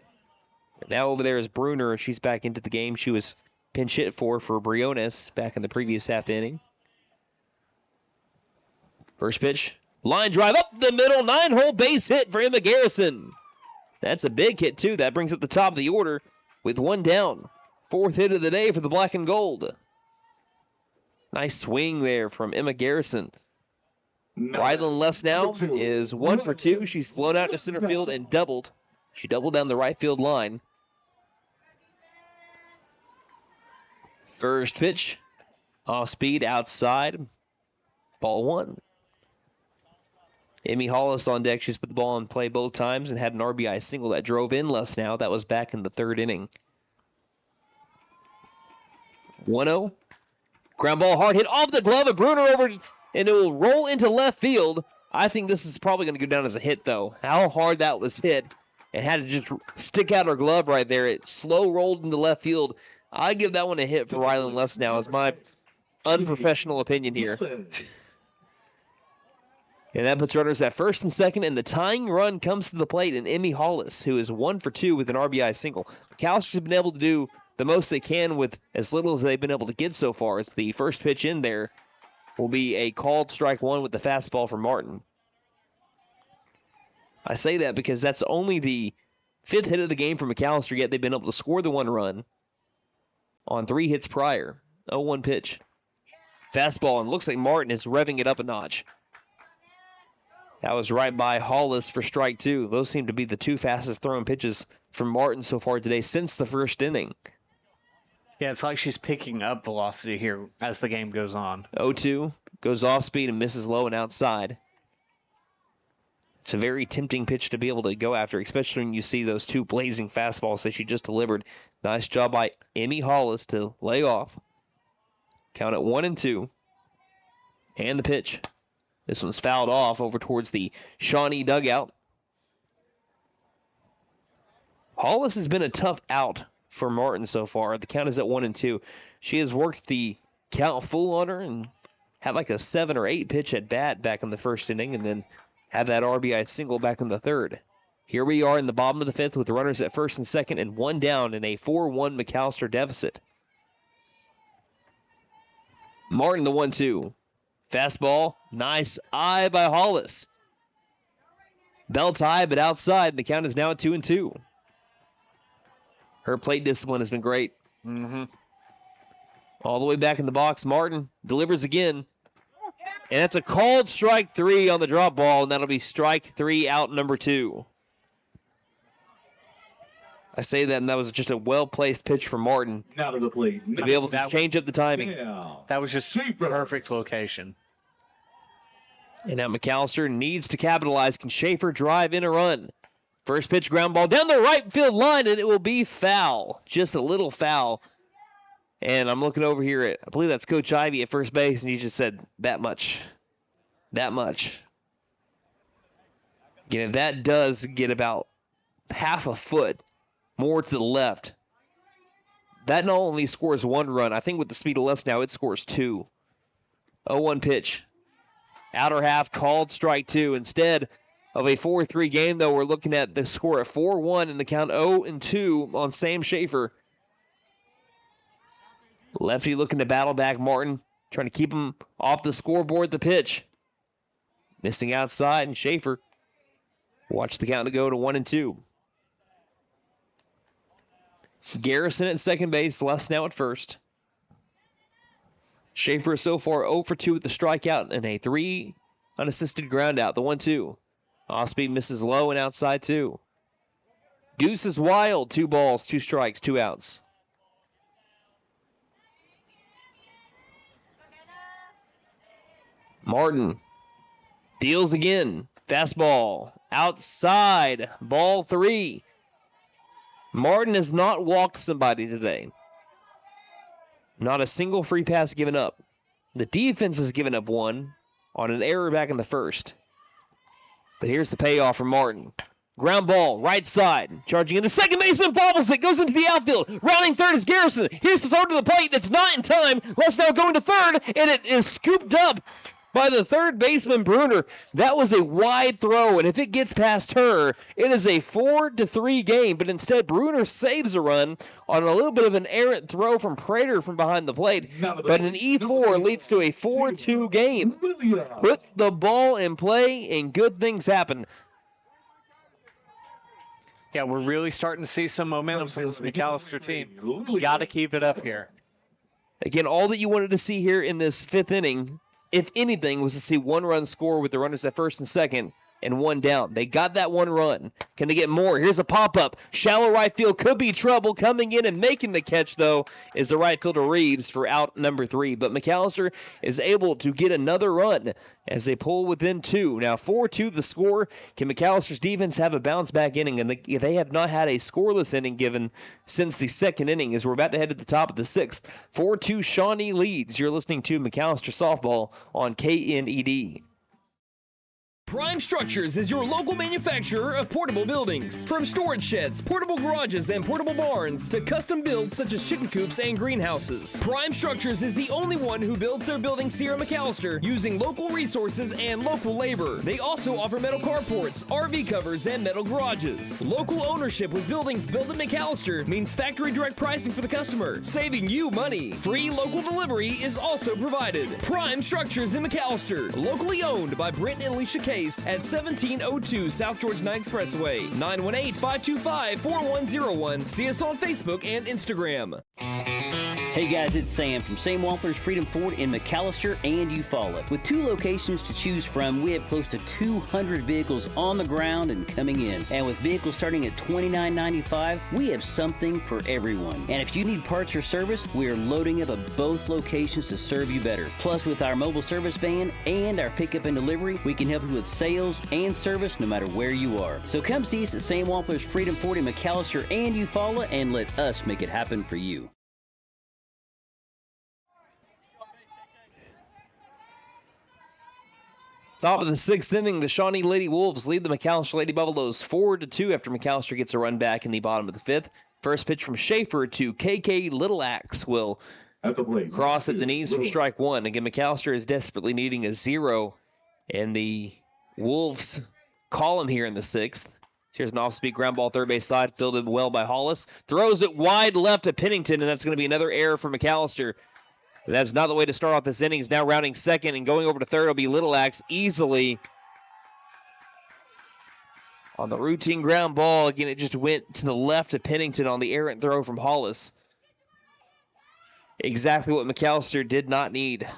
now over there is Bruner. She's back into the game. She was pinch hit for Briones back in the previous half inning. First pitch, line drive up the middle, 9-hole base hit for Emma Garrison. That's a big hit, too. That brings up the top of the order with 1 down. 4th hit of the day for the black and gold. Nice swing there from Emma Garrison. Rylan Less now is 1 for 2. She's flown out to center field and doubled. She doubled down the right field line. First pitch, off speed outside. Ball 1. Emmy Hollis on deck. She's put the ball in play both times and had an RBI single that drove in Less now. That was back in the 3rd inning. 1-0. Ground ball hard hit off the glove of Bruner over, and it will roll into left field. I think this is probably going to go down as a hit, though. How hard that was hit. It had to just stick out her glove right there. It slow rolled into left field. I give that one a hit for Rylan Less now, is my unprofessional opinion here. And that puts runners at first and second, and the tying run comes to the plate in Emmy Hollis, who is 1 for 2 with an RBI single. McAllister's have been able to do the most they can with as little as they've been able to get so far. As the first pitch in there will be a called strike 1 with the fastball from Martin. I say that because that's only the 5th hit of the game for McAllister, yet they've been able to score the 1 run on 3 hits prior. 0-1 pitch. Fastball, and looks like Martin is revving it up a notch. That was right by Hollis for strike 2. Those seem to be the 2 fastest thrown pitches from Martin so far today since the first inning. Yeah, it's like she's picking up velocity here as the game goes on. 0-2, goes off speed and misses low and outside. It's a very tempting pitch to be able to go after, especially when you see those 2 blazing fastballs that she just delivered. Nice job by Emmy Hollis to lay off. Count at 1-2. And the pitch. This one's fouled off over towards the Shawnee dugout. Hollis has been a tough out for Martin so far. The count is at 1-2. She has worked the count full on her and had like a 7 or 8 pitch at bat back in the first inning, and then had that RBI single back in the third. Here we are in the bottom of the 5th with the runners at first and second and 1 down in a 4-1 McAlester deficit. Martin the 1-2. Fastball, nice eye by Hollis. Belt high, but outside, and the count is now at 2-2. Her plate discipline has been great. All the way back in the box, Martin delivers again. And that's a called strike 3 on the drop ball, and that'll be strike 3 out number 2. I say that, and that was just a well-placed pitch from Martin Now to the plate. to be able to change up the timing. Yeah. That was just perfect location. And now McAlester needs to capitalize. Can Schaefer drive in a run? First pitch ground ball down the right field line, and it will be foul. Just a little foul. And I'm looking over here at, I believe that's Coach Ivy at first base, and he just said, that much. That much. Again, if that does get about half a foot more to the left, that not only scores 1 run, I think with the speed of less now, it scores 2. 0-1 pitch. Outer half, called strike 2. Instead of a 4-3 game, though, we're looking at the score at 4-1 and the count 0-2 on Sam Schaefer. Lefty looking to battle back Martin, trying to keep him off the scoreboard. The pitch. Missing outside, and Schaefer watch the count to go to 1-2. Garrison at second base, Les now at first. Schaefer so far 0 for 2 with the strikeout and a 3 unassisted ground out. The 1-2. Off-speed misses low and outside 2. Deuce is wild. 2 balls, 2 strikes, 2 outs. Martin deals again. Fastball outside. Ball 3. Martin has not walked somebody today. Not a single free pass given up. The defense has given up 1 on an error back in the first. But here's the payoff for Martin. Ground ball, right side. Charging into second baseman, bobbles it, goes into the outfield. Rounding third is Garrison. Here's the throw to the plate, and it's not in time. Let's now going to third, and it is scooped up by the third baseman, Bruner. That was a wide throw, and if it gets past her, it is a 4-3 game. But instead, Bruner saves a run on a little bit of an errant throw from Prater from behind the plate. But an E4 leads to a 4-2 game. Put the ball in play, and good things happen. Yeah, we're really starting to see some momentum from this McAlester team. Got to keep it up here. Again, all that you wanted to see here in this 5th inning, if anything, was to see 1 run score with the runners at first and second and 1 down. They got that 1 run. Can they get more? Here's a pop-up. Shallow right field could be trouble. Coming in and making the catch, though, is the right fielder Reeves for out number 3. But McAlester is able to get another run as they pull within 2. Now 4-2 the score. Can McAllister's defense have a bounce-back inning? And they have not had a scoreless inning given since the 2nd inning as we're about to head to the top of the 6th. 4-2 Shawnee leads. You're listening to McAlester Softball on KNED. Prime Structures is your local manufacturer of portable buildings. From storage sheds, portable garages, and portable barns to custom builds such as chicken coops and greenhouses. Prime Structures is the only one who builds their buildings here in McAlester using local resources and local labor. They also offer metal carports, RV covers, and metal garages. Local ownership with buildings built in McAlester means factory direct pricing for the customer, saving you money. Free local delivery is also provided. Prime Structures in McAlester, locally owned by Brent and Alicia Case at 1702 South George 9 Expressway, 918-525-4101. See us on Facebook and Instagram. Hey guys, it's Sam from Sam Wampler's Freedom Ford in McAlester and Eufaula. With 2 locations to choose from, we have close to 200 vehicles on the ground and coming in. And with vehicles starting at $29.95, we have something for everyone. And if you need parts or service, we are loading up at both locations to serve you better. Plus, with our mobile service van and our pickup and delivery, we can help you with sales and service no matter where you are. So come see us at Sam Wampler's Freedom Ford in McAlester and Eufaula and let us make it happen for you. Top of the 6th inning, the Shawnee Lady Wolves lead the McAlester Lady Buffaloes 4-2 after McAlester gets a run back in the bottom of the 5th. First pitch from Schaefer to KK Little Axe will cross at the knees for strike 1. Again, McAlester is desperately needing a 0 in the Wolves column here in the 6th. Here's an off-speed ground ball third base side, fielded well by Hollis. Throws it wide left to Pennington, and that's going to be another error for McAlester. That's not the way to start off this inning. He's now rounding second and going over to third will be Little Axe easily. On the routine ground ball, again, it just went to the left of Pennington on the errant throw from Hollis. Exactly what McAlester did not need.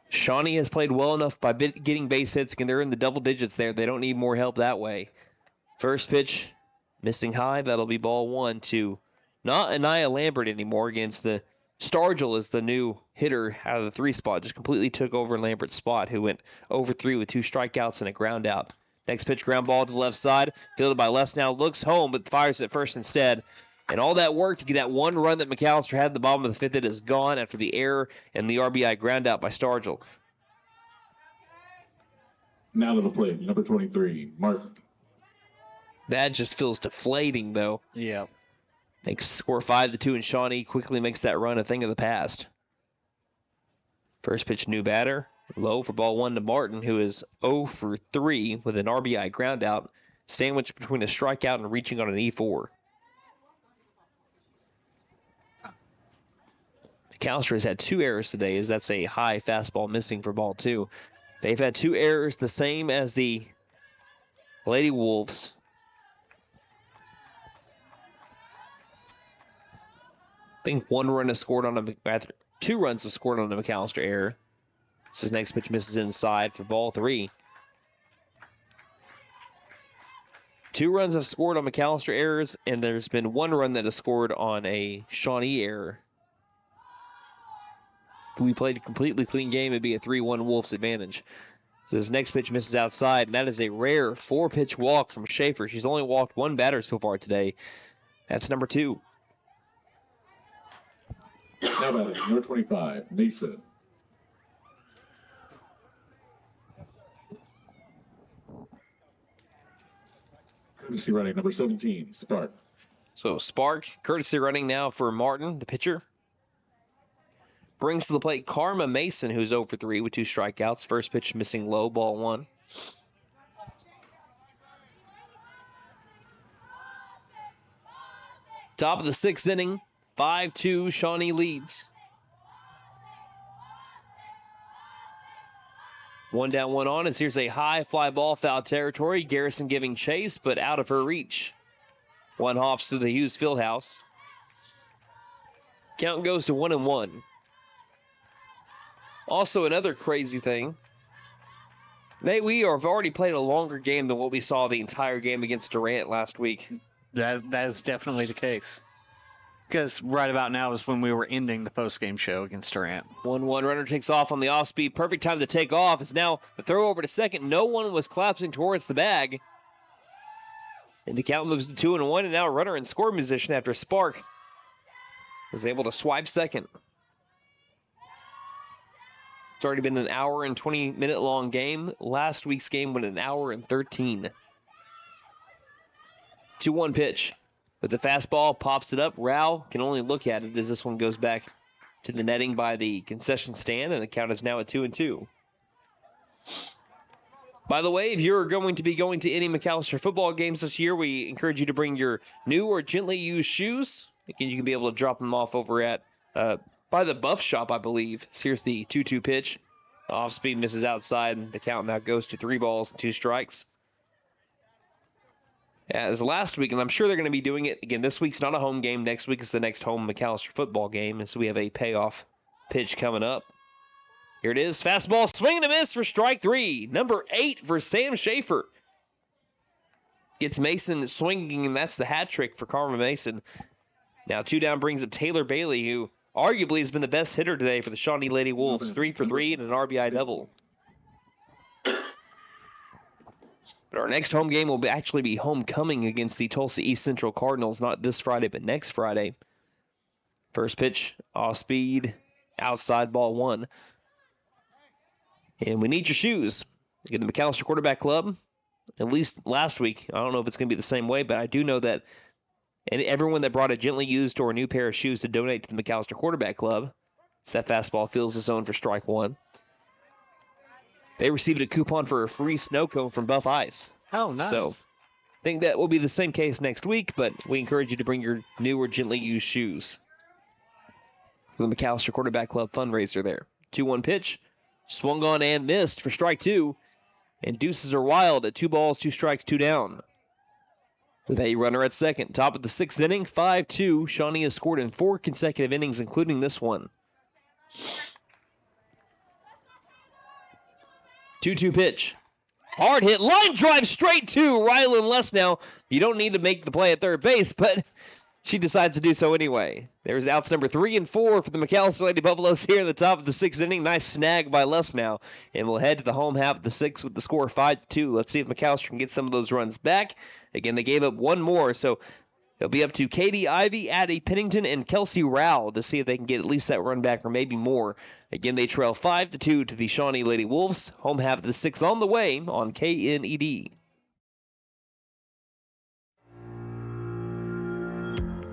Shawnee has played well enough by getting base hits. Again, they're in the double digits there. They don't need more help that way. First pitch. Missing high, that'll be ball 1 to not Anaya Lambert anymore against the Stargell is the new hitter out of the 3 spot. Just completely took over Lambert's spot, who went over 3 with 2 strikeouts and a ground out. Next pitch, ground ball to the left side, fielded by Les now, looks home, but fires at first instead. And all that work to get that 1 run that McAlester had at the bottom of the 5th, it is gone after the error and the RBI ground out by Stargell. Now to the plate, number 23, Martin. That just feels deflating, though. Yeah. Makes score 5-2, and Shawnee quickly makes that run a thing of the past. First pitch, new batter. Low for ball 1 to Martin, who is 0 for 3 with an RBI ground out, sandwiched between a strikeout and reaching on an E4. McAlester has had 2 errors today, as that's a high fastball missing for ball 2. They've had 2 errors, the same as the Lady Wolves. I think 1 run is scored on a 2 runs have scored on a McAlester error. This is next pitch misses inside for ball 3. 2 runs have scored on McAlester errors, and there's been 1 run that has scored on a Shawnee error. If we played a completely clean game, it'd be a 3-1 Wolves advantage. So this next pitch misses outside, and that is a rare 4-pitch walk from Schaefer. She's only walked 1 batter so far today. That's number 2. Now batting, number 25, Mason. Courtesy running, number 17, Spark. So Spark, courtesy running now for Martin, the pitcher. Brings to the plate Karma Mason, who's 0 for 3 with 2 strikeouts. First pitch missing low, ball 1. Top of the 6th inning, 5-2, Shawnee leads. 1 down, 1 on, as here's a high fly ball, foul territory. Garrison giving chase, but out of her reach. 1 hops through the Hughes Fieldhouse. Count goes to 1-1. Also, another crazy thing. We have already played a longer game than what we saw the entire game against Durant last week. That is definitely the case. Because right about now is when we were ending the post-game show against Durant. 1-1 runner takes off on the off-speed. Perfect time to take off. It's now the throw over to second. No one was collapsing towards the bag. And the count moves to 2-1, and now a runner in scoring position after Spark was able to swipe second. It's already been an hour and 20-minute long game. Last week's game went an hour and 13. 2-1 pitch. But the fastball pops it up. Rao can only look at it as this one goes back to the netting by the concession stand, and the count is now at 2-2. By the way, if you're going to be going to any McAlester football games this year, we encourage you to bring your new or gently used shoes. Again, you can be able to drop them off over at by the Buff Shop, I believe. So here's the 2-2 pitch. Off speed misses outside, and the count now goes to 3 balls and 2 strikes. as last week, and I'm sure they're going to be doing it again. This week's not a home game. Next week is the next home McAlester football game, and so we have a payoff pitch coming up. Here it is. Fastball, swing and a miss for strike 3. Number 8 for Sam Schaefer. Gets Mason swinging, and that's the hat trick for Carmen Mason. Now 2 down brings up Taylor Bailey, who arguably has been the best hitter today for the Shawnee Lady Wolves. 3 for 3 and an RBI double. But our next home game will actually be homecoming against the Tulsa East Central Cardinals, not this Friday, but next Friday. First pitch, off speed, outside, ball 1. And we need your shoes. Again, the McAlester Quarterback Club, at least last week, I don't know if it's going to be the same way, but I do know that everyone that brought a gently used or a new pair of shoes to donate to the McAlester Quarterback Club, so that fastball fills the zone for strike 1. They received a coupon for a free snow cone from Buff Ice. Oh, nice. So I think that will be the same case next week, but we encourage you to bring your new or gently used shoes for the McAlester Quarterback Club fundraiser there. 2-1 pitch. Swung on and missed for strike 2. And deuces are wild at 2 balls, 2 strikes, 2 down. With a runner at second. Top of the 6th inning, 5-2. Shawnee has scored in 4 consecutive innings, including this one. 2-2 pitch. Hard hit. Line drive straight to Rylan Lesnow. You don't need to make the play at third base, but she decides to do so anyway. There's outs number 3 and 4 for the McAlester Lady Buffaloes here in the top of the 6th inning. Nice snag by Lesnow. And we'll head to the home half of the 6th with the score 5-2. Let's see if McAlester can get some of those runs back. Again, they gave up 1 more, so it'll be up to Katie Ivy, Addie Pennington, and Kelsey Rowell to see if they can get at least that run back or maybe more. Again, they trail 5-2 to the Shawnee Lady Wolves. Home half of the 6th on the way on KNED.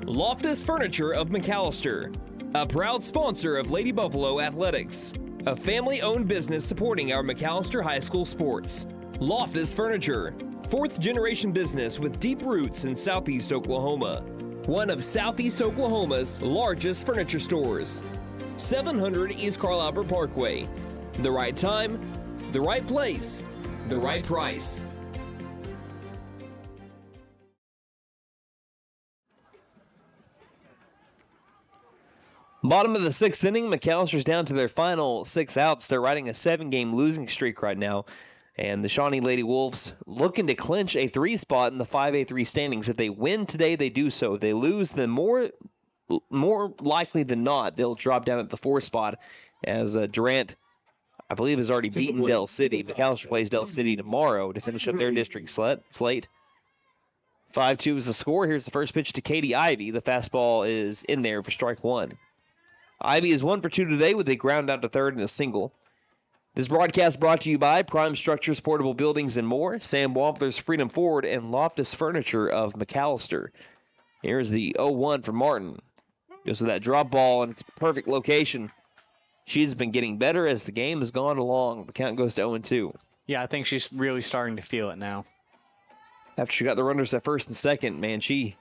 Loftus Furniture of McAlester, a proud sponsor of Lady Buffalo Athletics, a family-owned business supporting our McAlester High School sports. Loftus Furniture, 4th-generation business with deep roots in Southeast Oklahoma. One of Southeast Oklahoma's largest furniture stores. 700 East Carl Albert Parkway. The right time, the right place, the right price. Bottom of the 6th inning, McAllister's down to their final 6 outs. They're riding a 7-game losing streak right now. And the Shawnee Lady Wolves looking to clinch a 3 spot in the 5A3 standings. If they win today, they do so. If they lose, then more likely than not, they'll drop down at the 4 spot as Durant, I believe, has already beaten Del City. McAlester plays Del City tomorrow to finish up their district slate. 5-2 is the score. Here's the first pitch to Katie Ivy. The fastball is in there for strike 1. Ivy is 1 for 2 today with a ground out to third and a single. This broadcast brought to you by Prime Structures, Portable Buildings, and more, Sam Wampler's Freedom Ford, and Loftus Furniture of McAlester. Here's the 0-1 from Martin. Goes with that drop ball in its perfect location. She's been getting better as the game has gone along. The count goes to 0-2. Yeah, I think she's really starting to feel it now. After she got the runners at first and second, man, she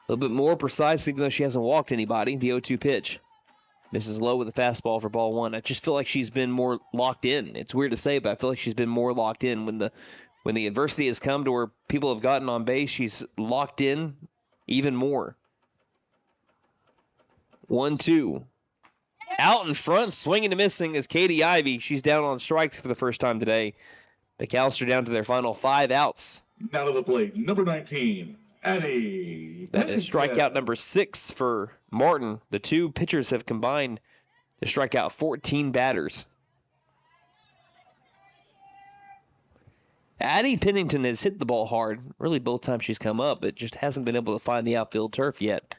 a little bit more precise, even though she hasn't walked anybody. The 0-2 pitch. Misses low with a fastball for ball 1. I just feel like she's been more locked in. It's weird to say, but I feel like she's been more locked in. When the adversity has come to where people have gotten on base, she's locked in even more. 1-2. Out in front, swinging and missing is Katie Ivy. She's down on strikes for the first time today. McAlester down to their final 5 outs. Now to the plate, number 19, Addie. That is strikeout number 6 for Martin. The 2 pitchers have combined to strike out 14 batters. Addie Pennington has hit the ball hard, really both times she's come up, but just hasn't been able to find the outfield turf yet.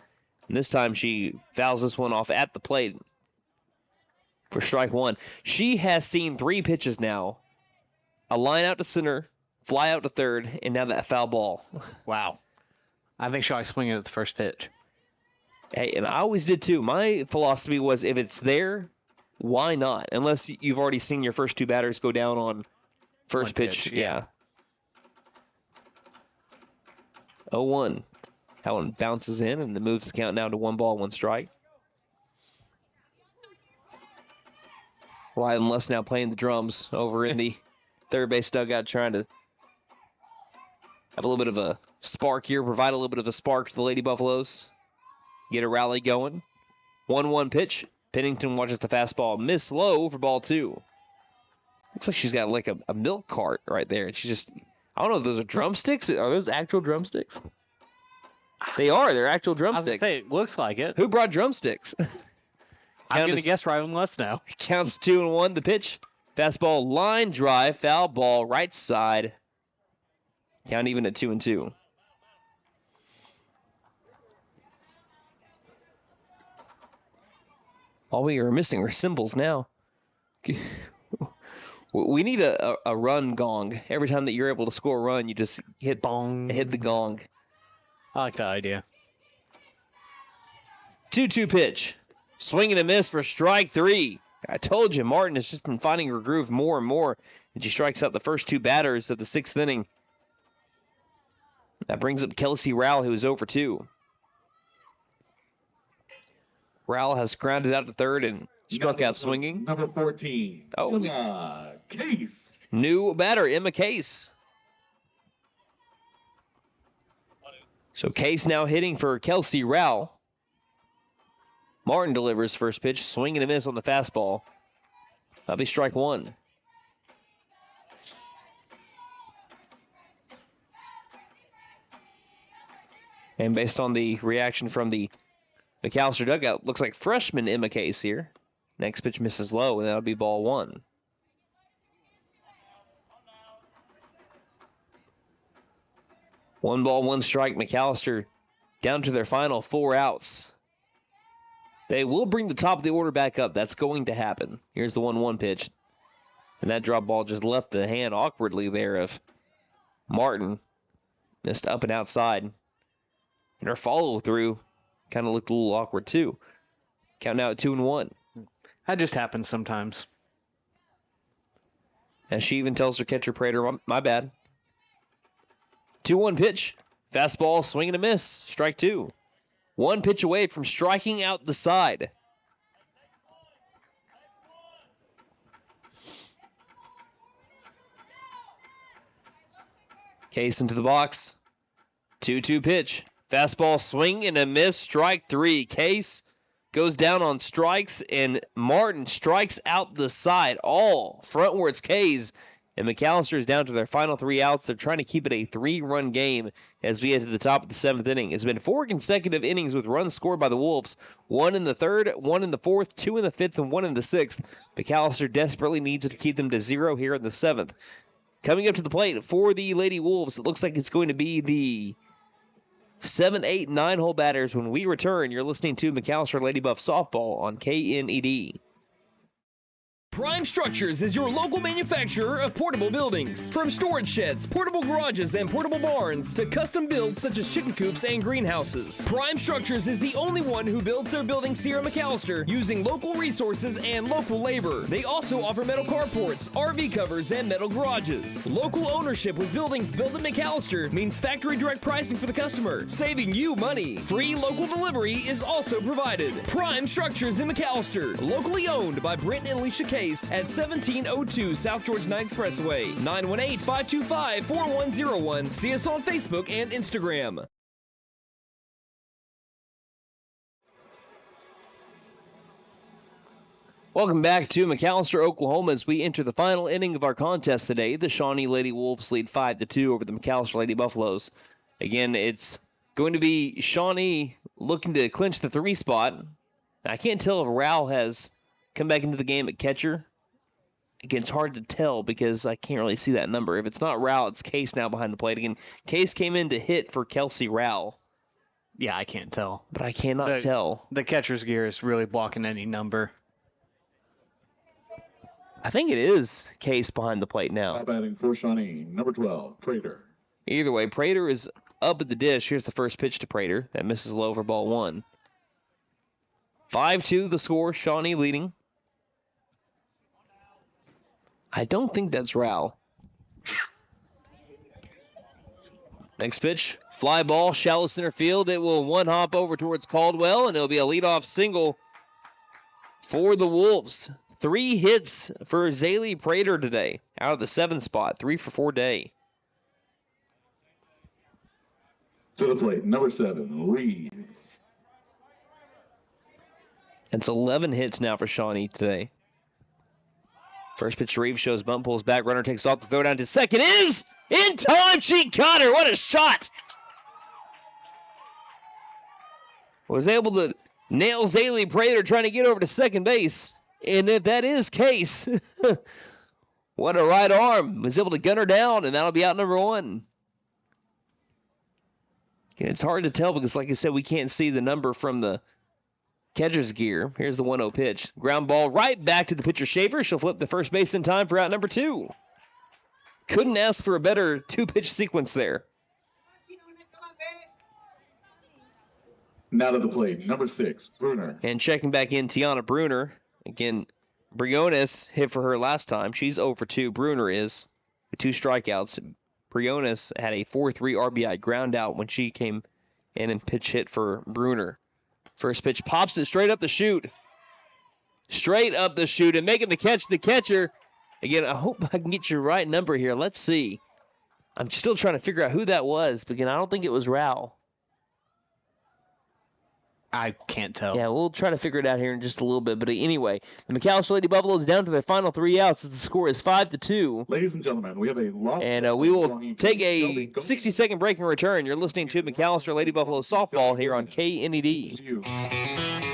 And this time she fouls this one off at the plate for strike 1. She has seen 3 pitches now. A line out to center, fly out to third, and now that foul ball. Wow. I think she'll swing it at the first pitch. Hey, and I always did too. My philosophy was if it's there, why not? Unless you've already seen your first 2 batters go down on first pitch. Yeah. 0-1. That one bounces in, and the moves the count now to 1 ball, 1 strike. Rylan Lesnow playing the drums over in the third base dugout, trying to Have a little bit of a spark here, provide a little bit of a spark to the Lady Buffaloes. Get a rally going. 1-1 pitch. Pennington watches the fastball miss low for ball 2. Looks like she's got like a milk cart right there. And she just, I don't know if those are drumsticks. Are those actual drumsticks? They are. They're actual I was drumsticks. gonna say, it looks like it. Who brought drumsticks? I'm going to guess Ryan Lutz now. Counts 2-1. The pitch. Fastball line drive. Foul ball right side. Count even at 2-2. All we are missing are cymbals now. We need a run gong. Every time that you're able to score a run, you just hit the gong. I like that idea. 2-2 pitch. Swing and a miss for strike 3. I told you, Martin has just been finding her groove more and more. And she strikes out the first 2 batters of the 6th inning. That brings up Kelsey Rowell, who is 0 for 2. Rowell has grounded out to third and struck out swinging. Number 14. Oh, Emma Case. New batter, Emma Case. So Case now hitting for Kelsey Rowell. Martin delivers first pitch, swing and a miss on the fastball. That'll be strike 1. And based on the reaction from the McAlester dugout, looks like freshman Emma Case here. Next pitch misses low, and that'll be ball 1. One ball, one strike. McAlester down to their final 4 outs. They will bring the top of the order back up. That's going to happen. Here's the 1-1 pitch. And that drop ball just left the hand awkwardly there of Martin. Missed up and outside. And her follow-through kind of looked a little awkward too. Count now at 2-1. That just happens sometimes. And she even tells her catcher Prater, my bad. 2-1 pitch. Fastball, swing and a miss. Strike 2. 1 pitch away from striking out the side. Case into the box. 2-2 pitch. Fastball, swing and a miss. Strike 3. Case goes down on strikes, and Martin strikes out the side. All frontwards K's. And McAlester is down to their final 3 outs. They're trying to keep it a 3-run game as we get to the top of the 7th inning. It's been 4 consecutive innings with runs scored by the Wolves. 1 in the 3rd, 1 in the 4th, 2 in the 5th, and 1 in the 6th. McAlester desperately needs to keep them to 0 here in the 7th. Coming up to the plate for the Lady Wolves, it looks like it's going to be the 7, 8, 9 hole batters when we return. You're listening to McAlester Lady Buff Softball on KNED. Prime Structures is your local manufacturer of portable buildings. From storage sheds, portable garages, and portable barns to custom builds such as chicken coops and greenhouses. Prime Structures is the only one who builds their buildings here in McAlester using local resources and local labor. They also offer metal carports, RV covers, and metal garages. Local ownership with buildings built in McAlester means factory direct pricing for the customer, saving you money. Free local delivery is also provided. Prime Structures in McAlester, locally owned by Brent and Alicia Case at 1702 South George Knight Expressway, 918-525-4101. See us on Facebook and Instagram. Welcome back to McAlester, Oklahoma, as we enter the final inning of our contest today. The Shawnee Lady Wolves lead 5-2 over the McAlester Lady Buffaloes. Again, it's going to be Shawnee looking to clinch the 3 spot. Now, I can't tell if Rowell has come back into the game at catcher. Again, it's hard to tell because I can't really see that number. If it's not Rowell, it's Case now behind the plate. Again, Case came in to hit for Kelsey Rowell. Yeah, I can't tell. But I cannot tell. The catcher's gear is really blocking any number. I think it is Case behind the plate now. Now batting for Shawnee, number 12, Prater. Either way, Prater is up at the dish. Here's the first pitch to Prater. That misses low for ball 1. 5-2 the score. Shawnee leading. I don't think that's Rowell. Next pitch. Fly ball, shallow center field. It will one hop over towards Caldwell, and it'll be a leadoff single for the Wolves. 3 hits for Zaylee Prater today out of the 7th spot. 3 for 4 day. To the plate, number 7, Reeves. It's 11 hits now for Shawnee today. First pitch to Reeves shows bunt, pulls back, runner takes off, the throw down to second is in time. She got her. What a shot! Was able to nail Zaylee Prater trying to get over to second base. And if that is case, what a right arm. Was able to gun her down, and that'll be out number 1. And it's hard to tell because, like I said, we can't see the number from the catcher's gear. Here's the 1-0 pitch. Ground ball right back to the pitcher, Schaefer. She'll flip the first base in time for out number 2. Couldn't ask for a better 2-pitch sequence there. Now to the plate, number 6, Bruner. And checking back in, Tiana Bruner. Again, Briones hit for her last time. She's 0 for 2. Bruner is with 2 strikeouts. Briones had a 4-3 RBI ground out when she came in and pitch hit for Bruner. First pitch pops it straight up the chute. Straight up the chute and making the catch. The catcher. Again, I hope I can get your right number here. Let's see. I'm still trying to figure out who that was. But again, I don't think it was Rao. I can't tell. Yeah, we'll try to figure it out here in just a little bit. But anyway, the McAlester Lady Buffaloes down to their final 3 outs as the score is 5-2. Ladies and gentlemen, we have a lot. And we will take a 60-second break and return. You're listening to McAlester Lady Buffalo Softball here on KNED.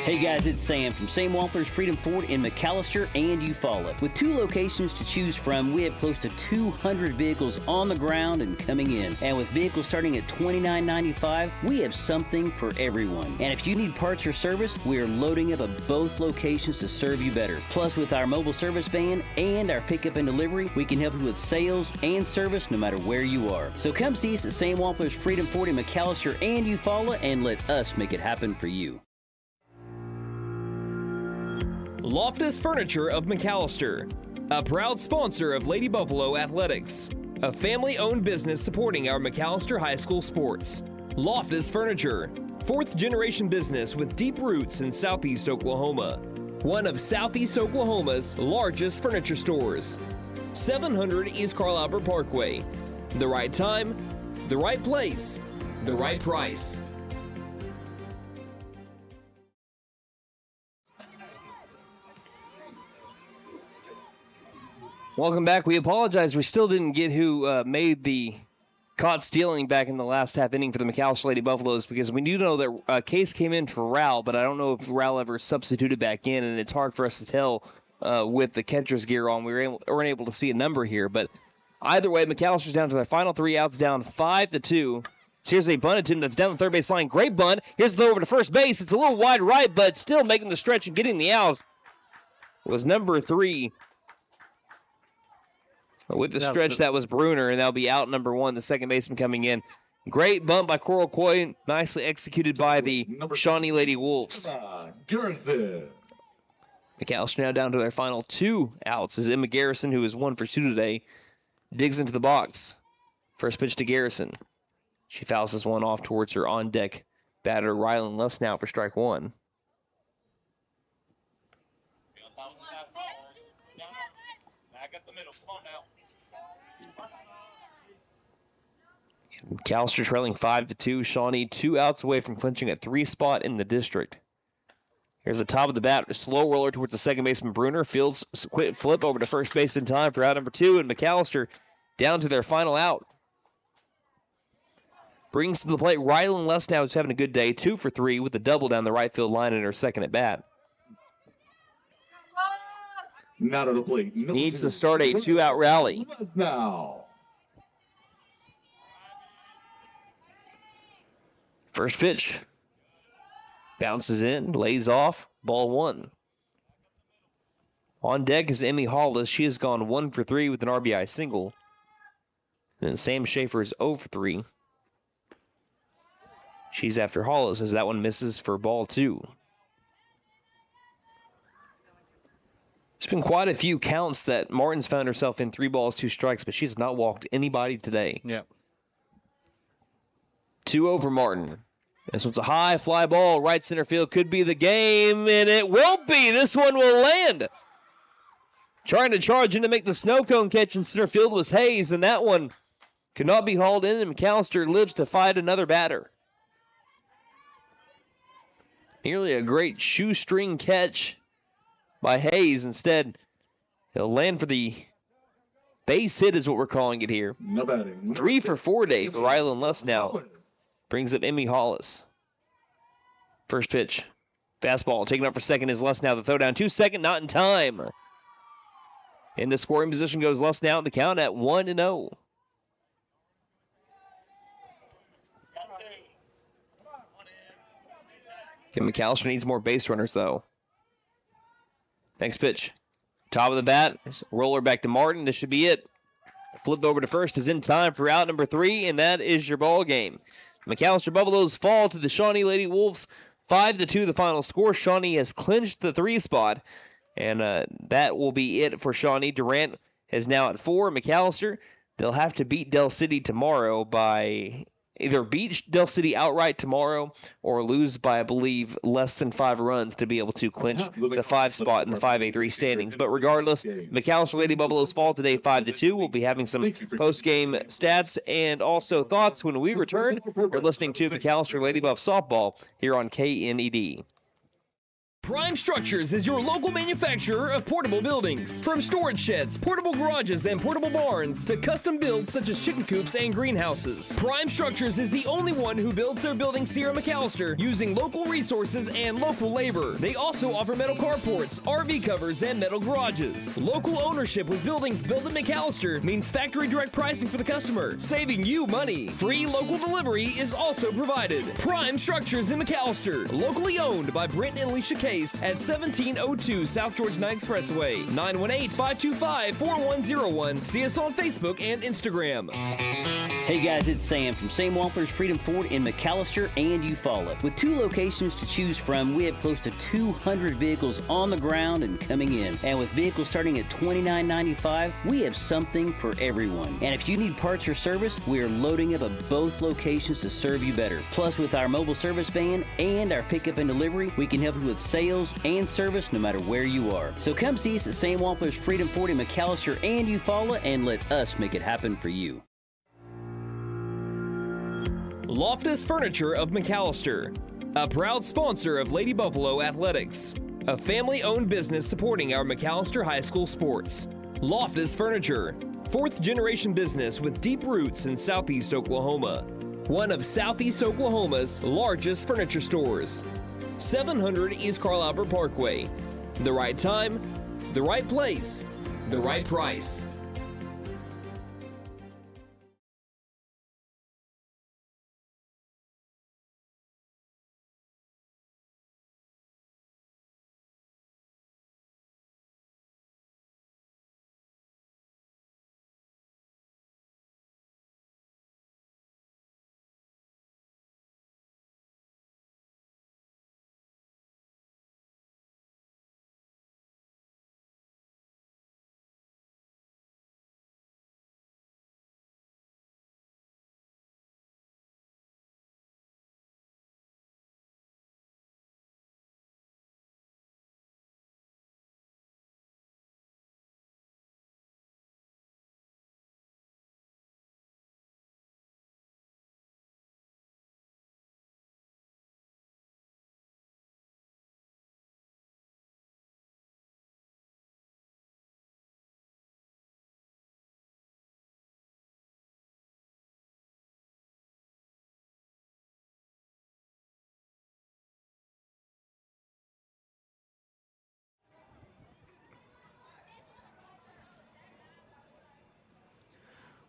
Hey guys, it's Sam from Sam Wampler's Freedom Ford in McAlester and Eufaula. With 2 locations to choose from, we have close to 200 vehicles on the ground and coming in. And with vehicles starting at $29.95, we have something for everyone. And if you need parts or service, we are loading up at both locations to serve you better. Plus, with our mobile service van and our pickup and delivery, we can help you with sales and service no matter where you are. So come see us at Sam Wampler's Freedom Ford in McAlester and Eufaula and let us make it happen for you. Loftus Furniture of McAlester, a proud sponsor of Lady Buffalo Athletics, a family-owned business supporting our McAlester High School sports. Loftus Furniture, 4th-generation business with deep roots in Southeast Oklahoma. One of Southeast Oklahoma's largest furniture stores. 700 East Carl Albert Parkway. The right time, the right place, the right price. Welcome back. We apologize. We still didn't get who made the caught stealing back in the last half inning for the McAlester Lady Buffaloes, because we do know that a case came in for Raul, but I don't know if Raul ever substituted back in, and it's hard for us to tell with the catcher's gear on. We weren't able to see a number here, but either way, McAllister's down to their final 3 outs, down 5-2. Here's a bunt attempt that's down the third base line. Great bunt. Here's the throw over to first base. It's a little wide right, but still making the stretch and getting the out was number 3. With the stretch, that was Bruner, and that'll be out number 1, the second baseman coming in. Great bunt by Coral Coy, nicely executed by the Shawnee Lady Wolves. Garrison. McAlester now down to their final 2 outs as Emma Garrison, who is 1 for 2 today, digs into the box. First pitch to Garrison. She fouls this one off towards her on-deck batter, Rylan Luss, now for strike 1. McAlester trailing 5-2. Shawnee 2 outs away from clinching a 3 spot in the district. Here's the top of the bat, a slow roller towards the second baseman Bruner. Fields quick flip over to first base in time for out number 2, and McAlester down to their final out. Brings to the plate Rylan Luss, who's having a good day, 2 for 3 with a double down the right field line in her second at bat. Now to the plate. Needs to start a 2-out rally. Now. First pitch. Bounces in, lays off, ball 1. On deck is Emmy Hollis. She has gone 1 for 3 with an RBI single. And Sam Schaefer is 0 for 3. She's after Hollis as that one misses for ball 2. There's been quite a few counts that Martin's found herself in 3 balls, 2 strikes, but she's not walked anybody today. Yep. 2 over Martin. This one's a high fly ball, right center field, could be the game, and it will be. This one will land. Trying to charge in to make the snow cone catch in center field was Hayes, and that one could not be hauled in, and McAlester lives to fight another batter. Nearly a great shoestring catch by Hayes. Instead, he'll land for the base hit is what we're calling it here. No batting. 3 for 4 day for Rylan Luss now. Brings up Emmy Hollis. First pitch. Fastball taken up for second is Luss now. The throw down 2-2, not in time. Into scoring position goes Luss now. The count at 1-0. McAlester needs more base runners, though. Next pitch. Top of the bat. Roller back to Martin. This should be it. Flip over to first is in time for out number 3, and that is your ball game. McAlester Buffaloes fall to the Shawnee Lady Wolves. 5-2 the final score. Shawnee has clinched the 3 spot, and that will be it for Shawnee. Durant is now at 4. McAlester, they'll have to beat Del City tomorrow by either beat Del City outright tomorrow or lose by, I believe, less than 5 runs to be able to clinch the 5 spot in the 5A3 standings. But regardless, McAlester Lady Buffaloes fall today 5-2. We'll be having some post-game stats and also thoughts when we return. You're listening to McAlester Lady Buff Softball here on KNED. Prime Structures is your local manufacturer of portable buildings. From storage sheds, portable garages, and portable barns to custom builds such as chicken coops and greenhouses. Prime Structures is the only one who builds their buildings here in McAlester using local resources and local labor. They also offer metal carports, RV covers, and metal garages. Local ownership with buildings built at McAlester means factory direct pricing for the customer, saving you money. Free local delivery is also provided. Prime Structures in McAlester, locally owned by Brent and Alicia Case at 1702 South George 9 Expressway, 918-525-4101. See us on Facebook and Instagram. Hey guys, it's Sam from Sam Wampler's Freedom Ford in McAlester and Eufaula. With 2 locations to choose from, we have close to 200 vehicles on the ground and coming in. And with vehicles starting at $29.95, we have something for everyone. And if you need parts or service, we are loading up at both locations to serve you better. Plus, with our mobile service van and our pickup and delivery, we can help you with sales and service no matter where you are. So come see us at Sam Wampler's Freedom Ford in McAlester and Eufaula and let us make it happen for you. Loftus Furniture of McAlester, a proud sponsor of Lady Buffalo Athletics, a family-owned business supporting our McAlester High School sports. Loftus Furniture, 4th-generation business with deep roots in Southeast Oklahoma. One of Southeast Oklahoma's largest furniture stores. 700 East Carl Albert Parkway. The right time, the right place, the right price.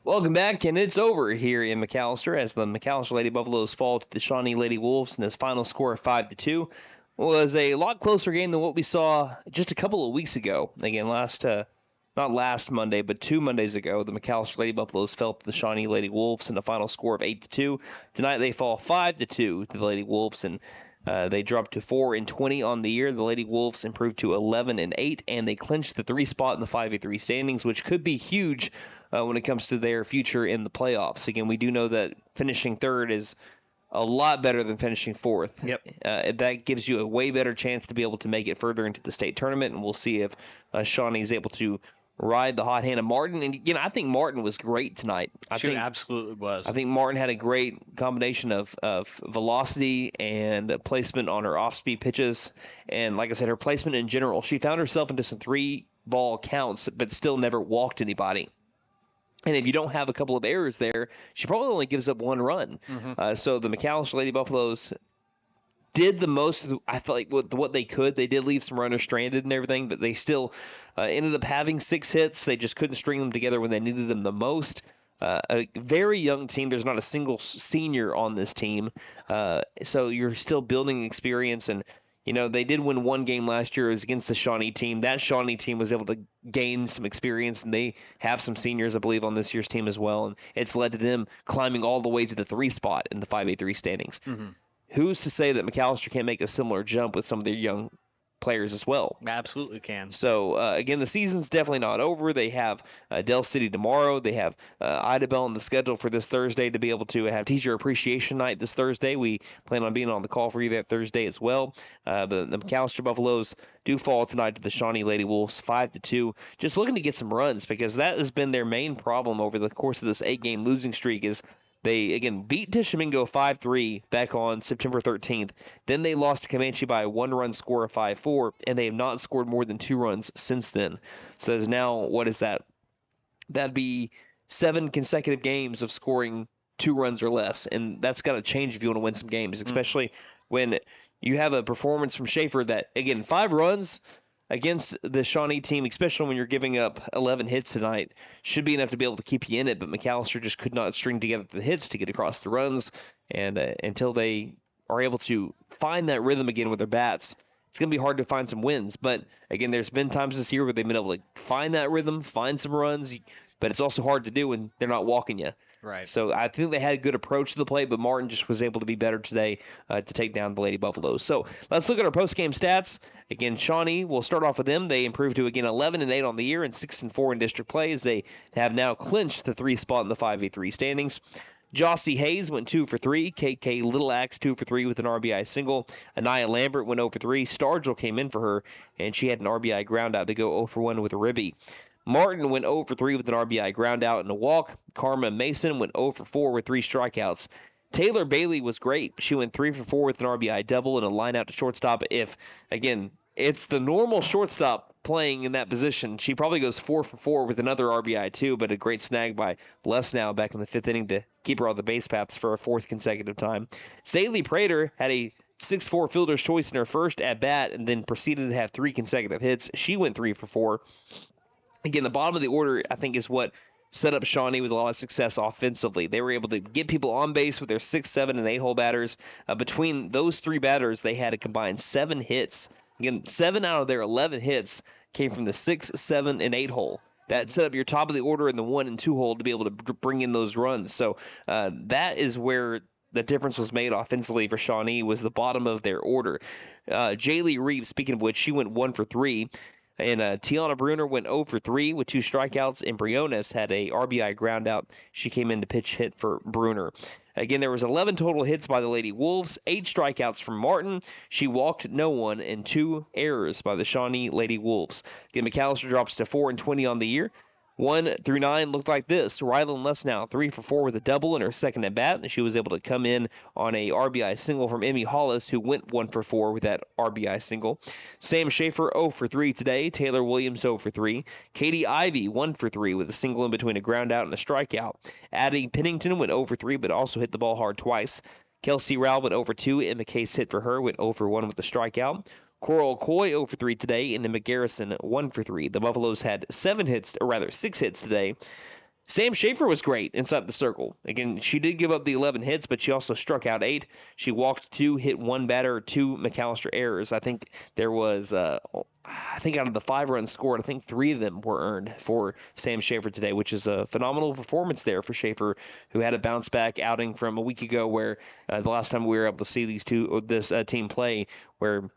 Welcome back, and it's over here in McAlester as the McAlester Lady Buffaloes fall to the Shawnee Lady Wolves in this final score of 5-2. It was a lot closer game than what we saw just a couple of weeks ago. Again, not last Monday, but 2 Mondays ago, the McAlester Lady Buffaloes fell to the Shawnee Lady Wolves in the final score of 8-2. Tonight they fall 5-2 to the Lady Wolves, and they dropped to 4-20 on the year. The Lady Wolves improved to 11-8, and they clinched the 3 spot in the 5A3 standings, which could be huge when it comes to their future in the playoffs. Again, we do know that finishing 3rd is a lot better than finishing 4th. Yep. That gives you a way better chance to be able to make it further into the state tournament, and we'll see if Shawnee is able to ride the hot hand of Martin. And, I think Martin was great tonight. She absolutely was. I think Martin had a great combination of velocity and placement on her off-speed pitches. And like I said, her placement in general, she found herself into some 3-ball counts, but still never walked anybody. And if you don't have a couple of errors there, she probably only gives up 1 run. So the McAlester Lady Buffaloes did the most, I felt like, what they could. They did leave some runners stranded and everything, but they still ended up having 6 hits. They just couldn't string them together when they needed them the most. A very young team. There's not a single senior on this team. So you're still building experience. And, they did win 1 game last year. It was against the Shawnee team. That Shawnee team was able to gain some experience, and they have some seniors, I believe, on this year's team as well. And it's led to them climbing all the way to the 3 spot in the 5A3 standings. Who's to say that McAlester can't make a similar jump with some of their young players as well? Absolutely can. So, again, the season's definitely not over. They have Del City tomorrow. They have Idabel on the schedule for this Thursday to be able to have Teacher Appreciation Night this Thursday. We plan on being on the call for you that Thursday as well. But the McAlester Buffaloes do fall tonight to the Shawnee Lady Wolves 5-2. Just looking to get some runs, because that has been their main problem over the course of this 8-game losing streak. Is they, again, beat Tishomingo 5-3 back on September 13th. Then they lost to Comanche by a 1-run score of 5-4, and they have not scored more than 2 runs since then. So there's now, what is that? That'd be 7 consecutive games of scoring 2 runs or less, and that's got to change if you want to win some games, especially when you have a performance from Schaefer that, again, 5 runs against the Shawnee team, especially when you're giving up 11 hits tonight, should be enough to be able to keep you in it. But McAlester just could not string together the hits to get across the runs. And until they are able to find that rhythm again with their bats, it's going to be hard to find some wins. But, again, there's been times this year where they've been able to find that rhythm, find some runs, but it's also hard to do when they're not walking you. Right. So I think they had a good approach to the play, but Martin just was able to be better today to take down the Lady Buffaloes. So let's look at our post-game stats. Again, Shawnee, we'll start off with them. They improved to, again, 11-8 on the year and 6-4 in district play, as they have now clinched the 3 spot in the 5A3 standings. Jossie Hayes went 2 for 3. KK Little Axe 2 for 3 with an RBI single. Anaya Lambert went 0 for 3. Stargell came in for her, and she had an RBI ground out to go 0 for 1 with a ribby. Martin went 0 for 3 with an RBI ground out and a walk. Karma Mason went 0 for 4 with 3 strikeouts. Taylor Bailey was great. She went 3 for 4 with an RBI double and a line out to shortstop. If, again, it's the normal shortstop playing in that position, she probably goes 4 for 4 with another RBI too, but a great snag by Lesnow back in the 5th inning to keep her on the base paths for a 4th consecutive time. Zaylee Prater had a 6-4 fielder's choice in her first at-bat and then proceeded to have 3 consecutive hits. She went 3 for 4. Again, the bottom of the order, I think, is what set up Shawnee with a lot of success offensively. They were able to get people on base with their 6, 7, and 8-hole batters. Between those 3 batters, they had a combined 7 hits. Again, 7 out of their 11 hits came from the 6, 7, and 8-hole. That set up your top of the order in the 1 and 2 hole to be able to bring in those runs. So that is where the difference was made offensively for Shawnee, was the bottom of their order. Jaylee Reeves, speaking of which, she went 1 for 3. And Tiana Bruner went 0 for 3 with 2 strikeouts, and Briones had a RBI ground out. She came in to pitch hit for Bruner. Again, there was 11 total hits by the Lady Wolves, 8 strikeouts from Martin. She walked no one, and 2 errors by the Shawnee Lady Wolves. Again, McAlester drops to 4-20 on the year. 1 through 9 looked like this. Rylan Lesnow 3 for 4 with a double in her second at bat, and she was able to come in on a RBI single from Emmy Hollis, who went 1 for 4 with that RBI single. Sam Schaefer 0 for 3 today. Taylor Williams 0 for 3. Katie Ivey 1 for 3 with a single in between a ground out and a strikeout. Addie Pennington went 0 for 3, but also hit the ball hard twice. Kelsey Rowell went 0 for 2. Emma Case hit for her, went 0 for 1 with a strikeout. Coral Coy 0 for 3 today, and then McGarrison 1 for 3. The Buffaloes had 6 hits today. Sam Schaefer was great inside the circle. Again, she did give up the 11 hits, but she also struck out 8. She walked 2, hit 1 batter, 2 McAlester errors. I think there was, out of the 5 runs scored, I think 3 of them were earned for Sam Schaefer today, which is a phenomenal performance there for Schaefer, who had a bounce back outing from a week ago, where the last time we were able to see this team play, where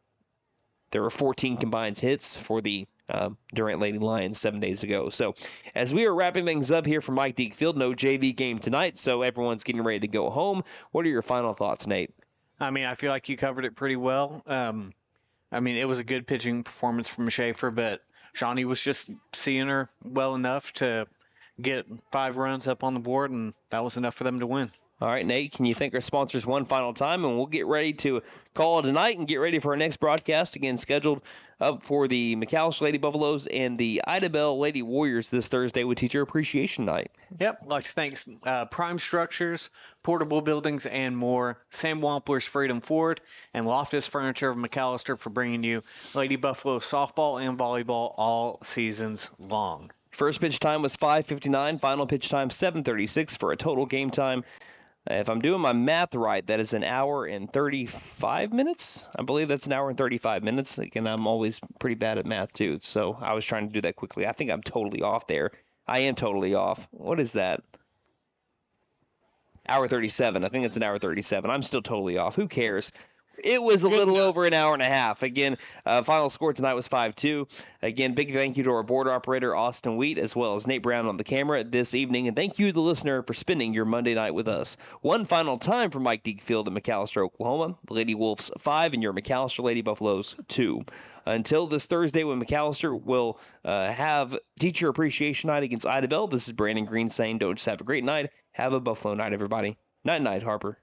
there were 14 combined hits for the Durant Lady Lions 7 days ago. So as we are wrapping things up here from Mike Deek Field, no JV game tonight, so everyone's getting ready to go home. What are your final thoughts, Nate? I feel like you covered it pretty well. It was a good pitching performance from Schaefer, but Shawnee was just seeing her well enough to get 5 runs up on the board, and that was enough for them to win. All right, Nate, can you thank our sponsors one final time, and we'll get ready to call it a night and get ready for our next broadcast, again scheduled up for the McAlester Lady Buffaloes and the Ida Bell Lady Warriors this Thursday with Teacher Appreciation Night. Yep, I'd like to thank Prime Structures, Portable Buildings, and more, Sam Wampler's Freedom Ford, and Loftus Furniture of McAlester for bringing you Lady Buffalo softball and volleyball all seasons long. First pitch time was 5:59, final pitch time 7:36 for a total game time. If I'm doing my math right, that is an hour and 35 minutes. I believe that's an hour and 35 minutes. Again, I'm always pretty bad at math, too, so I was trying to do that quickly. I think I'm totally off there. I am totally off. What is that? Hour 37. I think it's an hour 37. I'm still totally off. Who cares? It was a little over an hour and a half. Again, final score tonight was 5-2. Again, big thank you to our board operator, Austin Wheat, as well as Nate Brown on the camera this evening. And thank you, the listener, for spending your Monday night with us. One final time for Mike Deekfield in McAlester, Oklahoma. The Lady Wolves 5 and your McAlester Lady Buffaloes 2. Until this Thursday when McAlester will have Teacher Appreciation Night against Ida Bell, this is Brandon Green saying don't just have a great night, have a Buffalo night, everybody. Night-night, Harper.